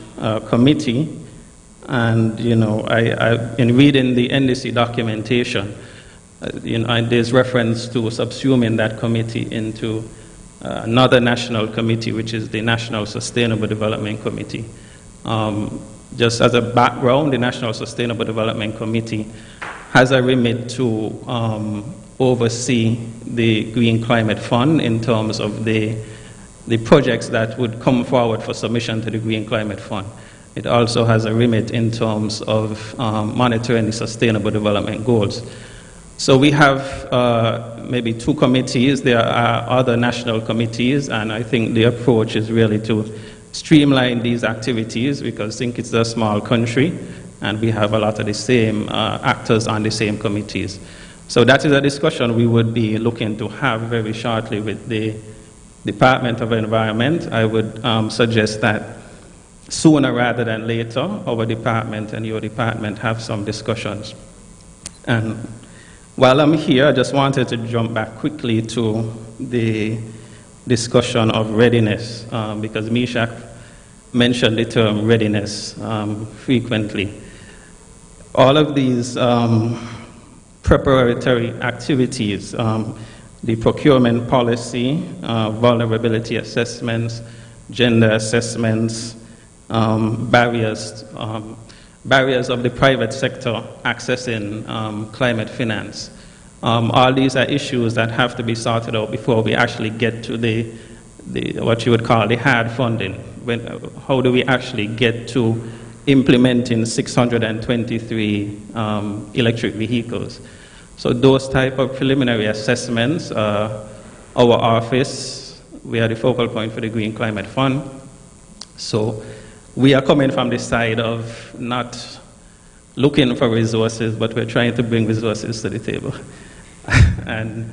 committee, and in reading the NDC documentation, there's reference to subsuming that committee into another national committee, which is the National Sustainable Development Committee. Just as a background, the National Sustainable Development Committee has a remit to oversee the Green Climate Fund in terms of the projects that would come forward for submission to the Green Climate Fund. It also has a remit in terms of monitoring the Sustainable Development Goals. So we have maybe 2 committees. There are other national committees, and I think the approach is really to streamline these activities because I think it's a small country and we have a lot of the same actors on the same committees. So that is a discussion we would be looking to have very shortly with the Department of Environment. I would suggest that sooner rather than later, our department and your department have some discussions. And while I'm here, I just wanted to jump back quickly to the discussion of readiness, because Meshach mentioned the term readiness frequently. All of these preparatory activities, the procurement policy, vulnerability assessments, gender assessments, barriers of the private sector accessing climate finance. All these are issues that have to be sorted out before we actually get to the what you would call the hard funding. How do we actually get to implementing 623 electric vehicles? So those type of preliminary assessments, our office, we are the focal point for the Green Climate Fund. So we are coming from the side of not looking for resources, but we're trying to bring resources to the table. And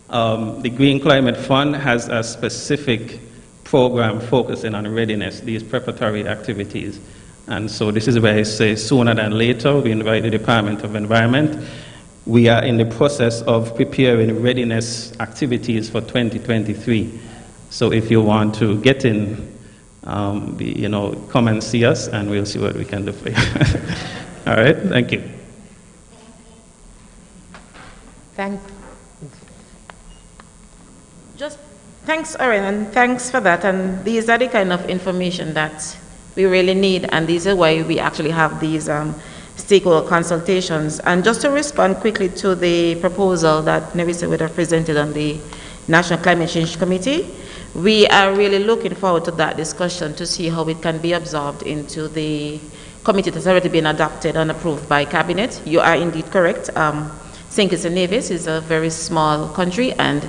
the Green Climate Fund has a specific program focusing on readiness, these preparatory activities. And so this is where I say sooner than later, we invite the Department of Environment. We are in the process of preparing readiness activities for 2023. So if you want to get in, come and see us and we'll see what we can do for you. All right, thank you. Thanks, Oren, and thanks for that. And these are the kind of information that we really need, and these are why we actually have these stakeholder consultations. And just to respond quickly to the proposal that Nevis would have presented on the National Climate Change Committee, we are really looking forward to that discussion to see how it can be absorbed into the committee that's already been adopted and approved by Cabinet. You are indeed correct. St. Kitts and Nevis is a very small country, and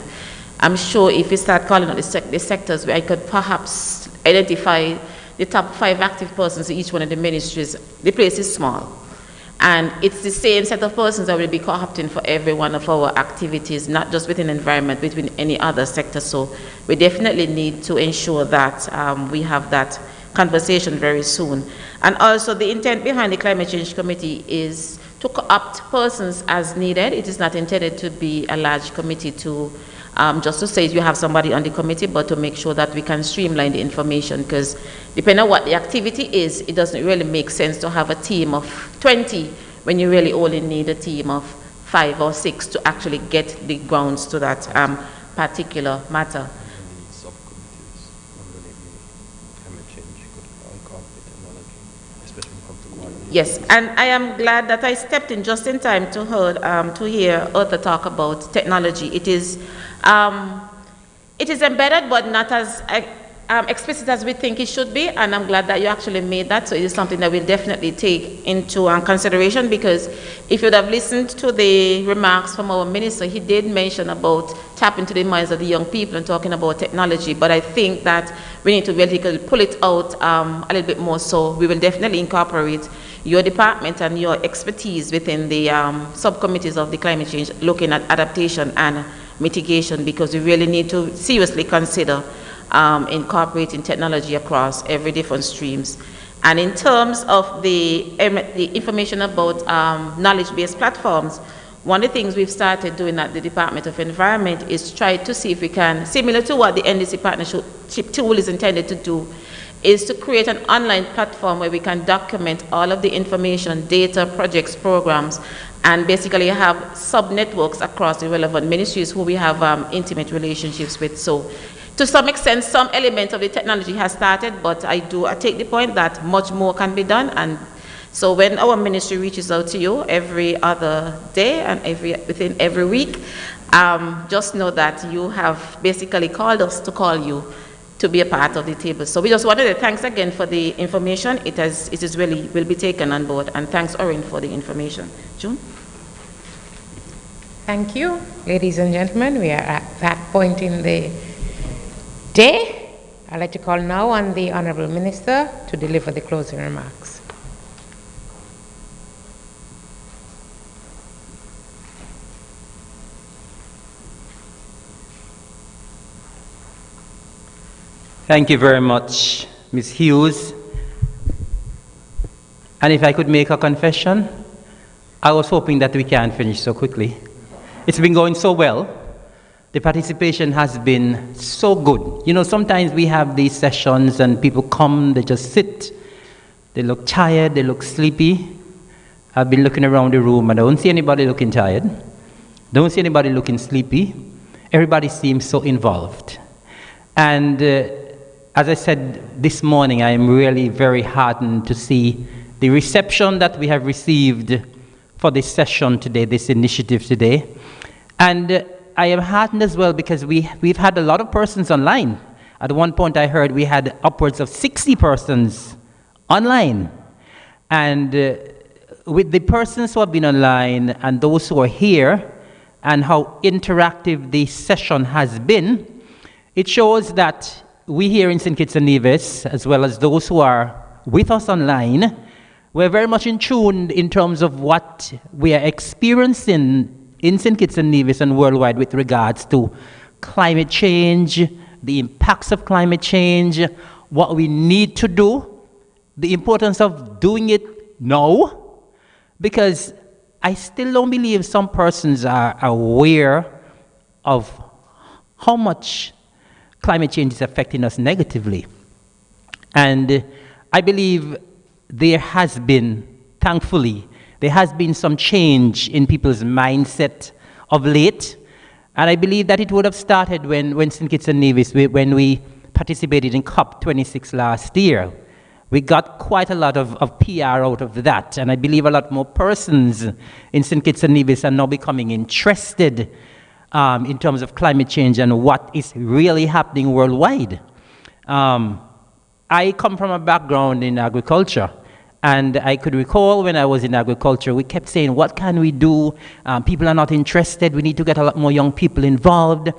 I'm sure if we start calling out the sectors, I could perhaps identify the top 5 active persons in each one of the ministries. The place is small. And it's the same set of persons that will be co-opting for every one of our activities, not just within environment, between any other sector. So we definitely need to ensure that we have that conversation very soon. And also the intent behind the Climate Change Committee is to co-opt persons as needed. It is not intended to be a large committee to just to say you have somebody on the committee, but to make sure that we can streamline the information, because depending on what the activity is, it doesn't really make sense to have a team of 20 when you really only need a team of 5 or 6 to actually get the grounds to that particular matter. Yes, and I am glad that I stepped in just in time to hear Arthur talk about technology. It is embedded, but not as explicit as we think it should be, and I'm glad that you actually made that. So it is something that we'll definitely take into consideration, because if you would have listened to the remarks from our minister, he did mention about tapping into the minds of the young people and talking about technology, but I think that we need to really pull it out a little bit more. So we will definitely incorporate your department and your expertise within the subcommittees of the climate change, looking at adaptation and mitigation, because we really need to seriously consider incorporating technology across every different streams. And in terms of the information about knowledge-based platforms, one of the things we've started doing at the Department of Environment is try to see if we can, similar to what the NDC partnership tool is intended to do, is to create an online platform where we can document all of the information, data, projects, programs, and basically have sub-networks across the relevant ministries who we have intimate relationships with. So to some extent, some element of the technology has started, but I take the point that much more can be done, and So when our ministry reaches out to you every other day and within every week, just know that you have basically called us to call you to be a part of the table. So we just wanted to thanks again for the information. It is really will be taken on board. And thanks, Orin, for the information. June? Thank you. Ladies and gentlemen, we are at that point in the day. I'd like to call now on the Honorable Minister to deliver the closing remarks. Thank you very much, Ms. Hughes. And if I could make a confession, I was hoping that we can finish so quickly. It's been going so well. The participation has been so good. You know, sometimes we have these sessions and people come, they just sit, they look tired, they look sleepy. I've been looking around the room and I don't see anybody looking tired. Don't see anybody looking sleepy. Everybody seems so involved. And as I said this morning, I am really very heartened to see the reception that we have received for this session today, this initiative today. And I am heartened as well because we've had a lot of persons online. At one point I heard we had upwards of 60 persons online. And with the persons who have been online and those who are here and how interactive the session has been, it shows that we here in St. Kitts and Nevis, as well as those who are with us online, we're very much in tune in terms of what we are experiencing in St. Kitts and Nevis and worldwide with regards to climate change, the impacts of climate change, what we need to do, the importance of doing it now, because I still don't believe some persons are aware of how much climate change is affecting us negatively. And I believe there has been, thankfully, there has been some change in people's mindset of late. And I believe that it would have started when St. Kitts and Nevis, when we participated in COP26 last year. We got quite a lot of PR out of that. And I believe a lot more persons in St. Kitts and Nevis are now becoming interested in terms of climate change and what is really happening worldwide. I come from a background in agriculture, and I could recall when I was in agriculture, we kept saying, what can we do? People are not interested. We need to get a lot more young people involved.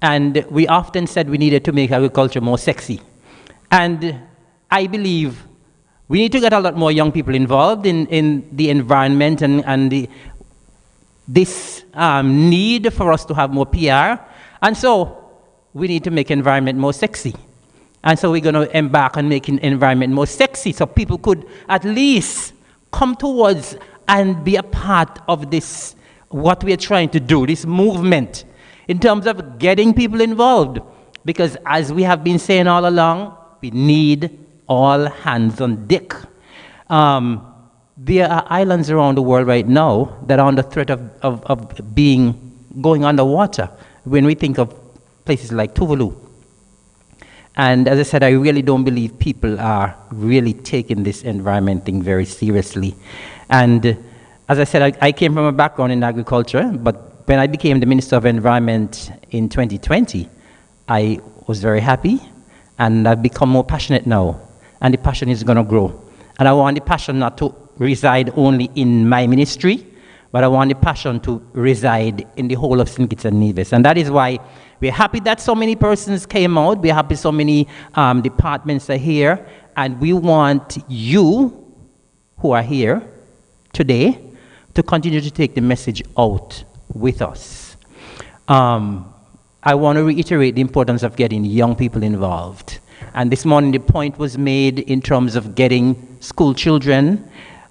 And we often said we needed to make agriculture more sexy. And I believe we need to get a lot more young people involved in the environment and this need for us to have more PR. And so we need to make environment more sexy. And so we're going to embark on making environment more sexy so people could at least come towards and be a part of this, what we are trying to do, this movement, in terms of getting people involved. Because as we have been saying all along, we need all hands on deck. There are islands around the world right now that are under threat of going underwater when we think of places like Tuvalu. And as I said, I really don't believe people are really taking this environment thing very seriously. And as I said, I came from a background in agriculture, but when I became the Minister of Environment in 2020, I was very happy, and I've become more passionate now. And the passion is going to grow. And I want the passion not to reside only in my ministry, but I want the passion to reside in the whole of St. Kitts and Nevis. And that is why we're happy that so many persons came out. We're happy so many departments are here. And we want you who are here today to continue to take the message out with us. I want to reiterate the importance of getting young people involved. And this morning the point was made in terms of getting school children.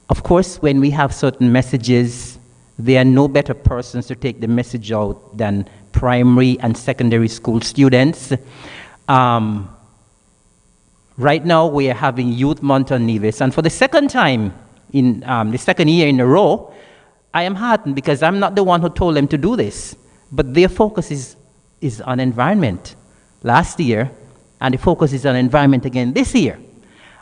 Of course, when we have certain messages, there are no better persons to take the message out than primary and secondary school students. Right now we are having Youth Month on Nevis, and for the second time, in the second year in a row, I am heartened because I'm not the one who told them to do this, but their focus is on environment last year, and the focus is on environment again this year.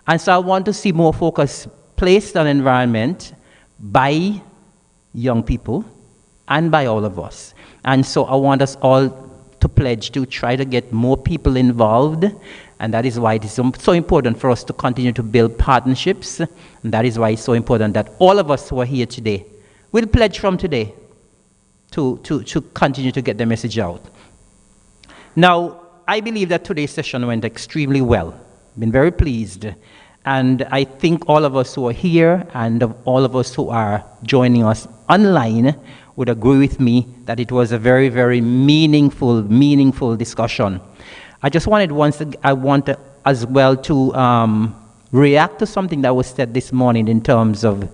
And so I want to see more focus placed on environment by young people and by all of us. And so I want us all to pledge to try to get more people involved, and that is why it is so important for us to continue to build partnerships, and that is why it's so important that all of us who are here today will pledge from today to continue to get the message out. Now, I believe that today's session went extremely well. Been very pleased. And I think all of us who are here and all of us who are joining us online would agree with me that it was a very, very meaningful discussion. I just wanted as well to react to something that was said this morning in terms of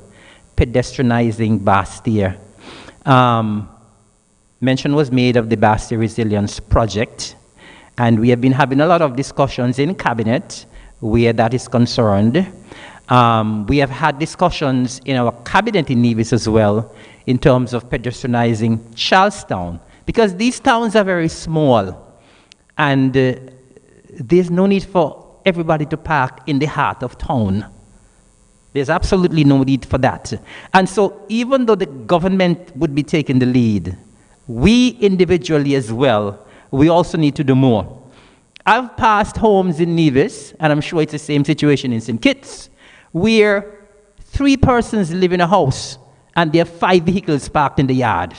pedestrianizing Bastille. Mention was made of the Bastille Resilience Project, and we have been having a lot of discussions in Cabinet where that is concerned. We have had discussions in our Cabinet in Nevis as well in terms of pedestrianizing Charlestown, because these towns are very small, and there's no need for everybody to park in the heart of town. There's absolutely no need for that. And so even though the government would be taking the lead, we individually as well, we also need to do more. I've passed homes in Nevis, and I'm sure it's the same situation in St. Kitts, where 3 persons live in a house and there are 5 vehicles parked in the yard.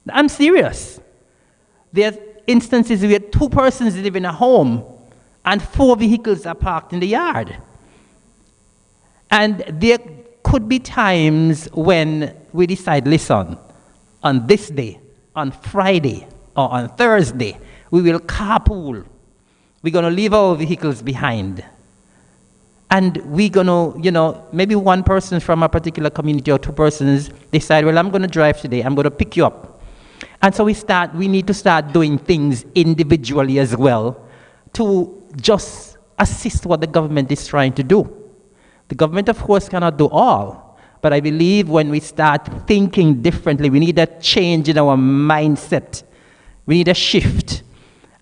I'm serious. There are instances where 2 persons live in a home and 4 vehicles are parked in the yard. And there could be times when we decide, listen, on this day, on Friday or on Thursday, we will carpool. We're going to leave our vehicles behind. And we're going to, maybe one person from a particular community or 2 persons decide, well, I'm going to drive today. I'm going to pick you up. And so we need to start doing things individually as well to just assist what the government is trying to do. The government, of course, cannot do all. But I believe when we start thinking differently, we need a change in our mindset. We need a shift.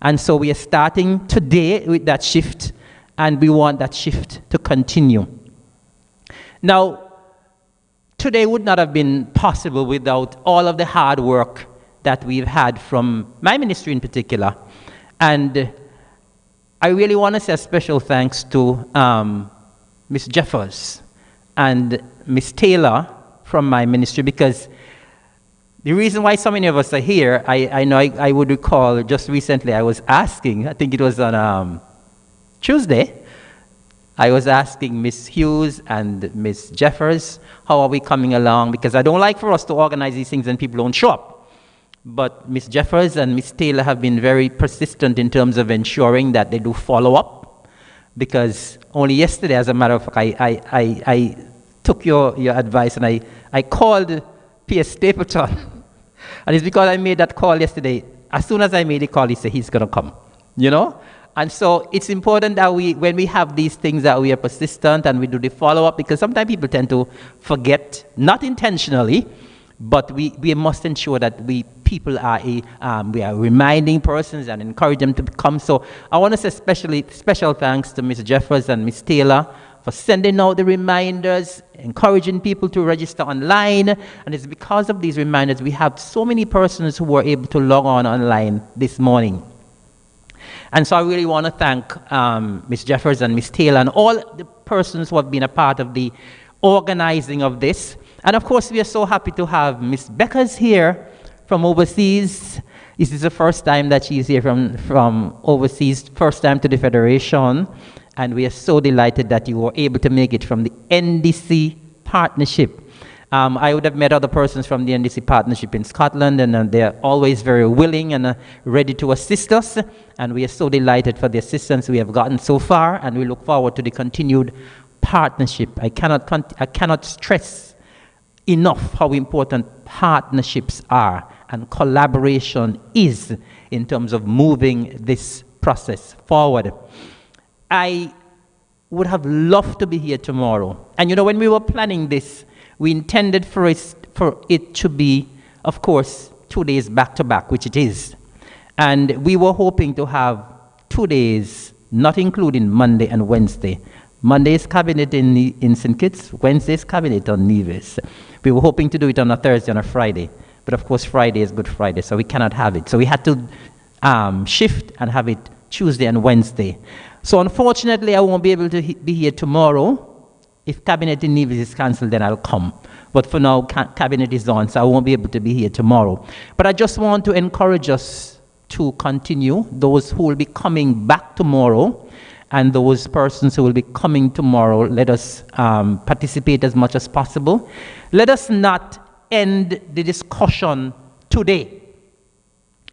And so we are starting today with that shift, and we want that shift to continue. Now, today would not have been possible without all of the hard work that we've had from my ministry in particular. And I really want to say a special thanks to Ms. Jeffers and Ms. Taylor from my ministry, because the reason why so many of us are here, I know I would recall just recently I was asking, I think it was on Tuesday, I was asking Ms. Hughes and Ms. Jeffers, how are we coming along? Because I don't like for us to organize these things and people don't show up. But Ms. Jeffers and Ms. Taylor have been very persistent in terms of ensuring that they do follow up. Because only yesterday, as a matter of fact, I took your advice and I called P.S. Stapleton. And it's because I made that call yesterday. As soon as I made the call, he said he's going to come. And so it's important that when we have these things, that we are persistent and we do the follow-up, because sometimes people tend to forget, not intentionally, but we must ensure that we are reminding persons and encourage them to come. So I want to say special thanks to Ms. Jeffers and Ms. Taylor for sending out the reminders, encouraging people to register online. And it's because of these reminders we have so many persons who were able to log on online this morning. And so I really want to thank Ms. Jeffers and Ms. Taylor and all the persons who have been a part of the organizing of this. And of course, we are so happy to have Ms. Beckers here from overseas. This is the first time that she's here from overseas, first time to the Federation. And we are so delighted that you were able to make it from the NDC partnership. I would have met other persons from the NDC partnership in Scotland, and they're always very willing and ready to assist us. And we are so delighted for the assistance we have gotten so far, and we look forward to the continued partnership. I cannot stress enough how important partnerships are and collaboration is in terms of moving this process forward. I would have loved to be here tomorrow. And when we were planning this, we intended for it to be, of course, 2 days back-to-back, which it is. And we were hoping to have 2 days, not including Monday and Wednesday, Monday's cabinet in St. Kitts, Wednesday's cabinet on Nevis. We were hoping to do it on a Thursday and a Friday, but of course Friday is Good Friday, so we cannot have it. So we had to shift and have it Tuesday and Wednesday. So unfortunately, I won't be able to be here tomorrow. If cabinet in Nevis is cancelled, then I'll come. But for now, cabinet is on, so I won't be able to be here tomorrow. But I just want to encourage us to continue, those who will be coming back tomorrow, and those persons who will be coming tomorrow, let us participate as much as possible. Let us not end the discussion today.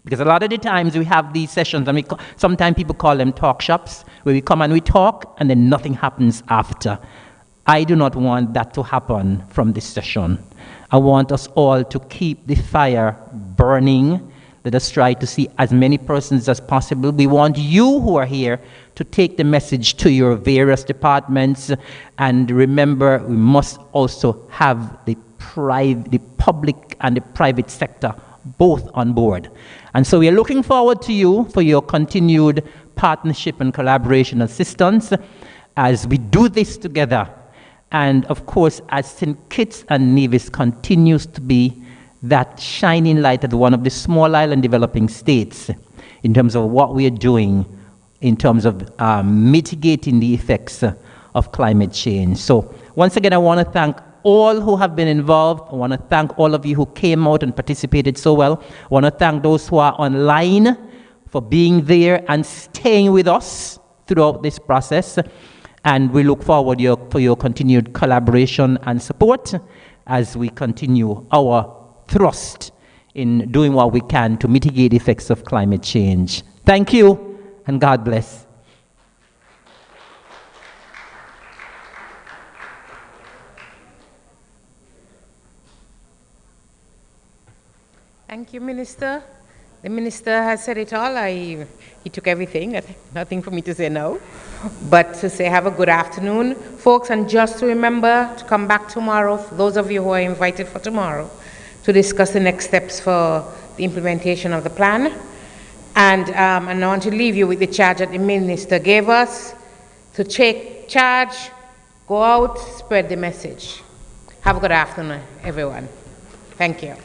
Because a lot of the times we have these sessions, and sometimes people call them talk shops, where we come and we talk, and then nothing happens after. I do not want that to happen from this session. I want us all to keep the fire burning. Let us try to see as many persons as possible. We want you who are here to take the message to your various departments. And remember, we must also have the public and the private sector both on board. And so we are looking forward to you for your continued partnership and collaboration assistance as we do this together. And of course, as St. Kitts and Nevis continues to be that shining light at one of the small island developing states in terms of what we are doing, in terms of mitigating the effects of climate change. So once again, I want to thank all who have been involved. I want to thank all of you who came out and participated so well. I want to thank those who are online for being there and staying with us throughout this process. And we look forward for your continued collaboration and support as we continue our thrust in doing what we can to mitigate the effects of climate change. Thank you, and God bless. Thank you, Minister. The Minister has said it all. He took everything. Nothing for me to say no. But to say have a good afternoon, folks, and just to remember to come back tomorrow, for those of you who are invited for tomorrow, to discuss the next steps for the implementation of the plan. And I want to leave you with the charge that the Minister gave us to take charge, go out, spread the message. Have a good afternoon, everyone. Thank you.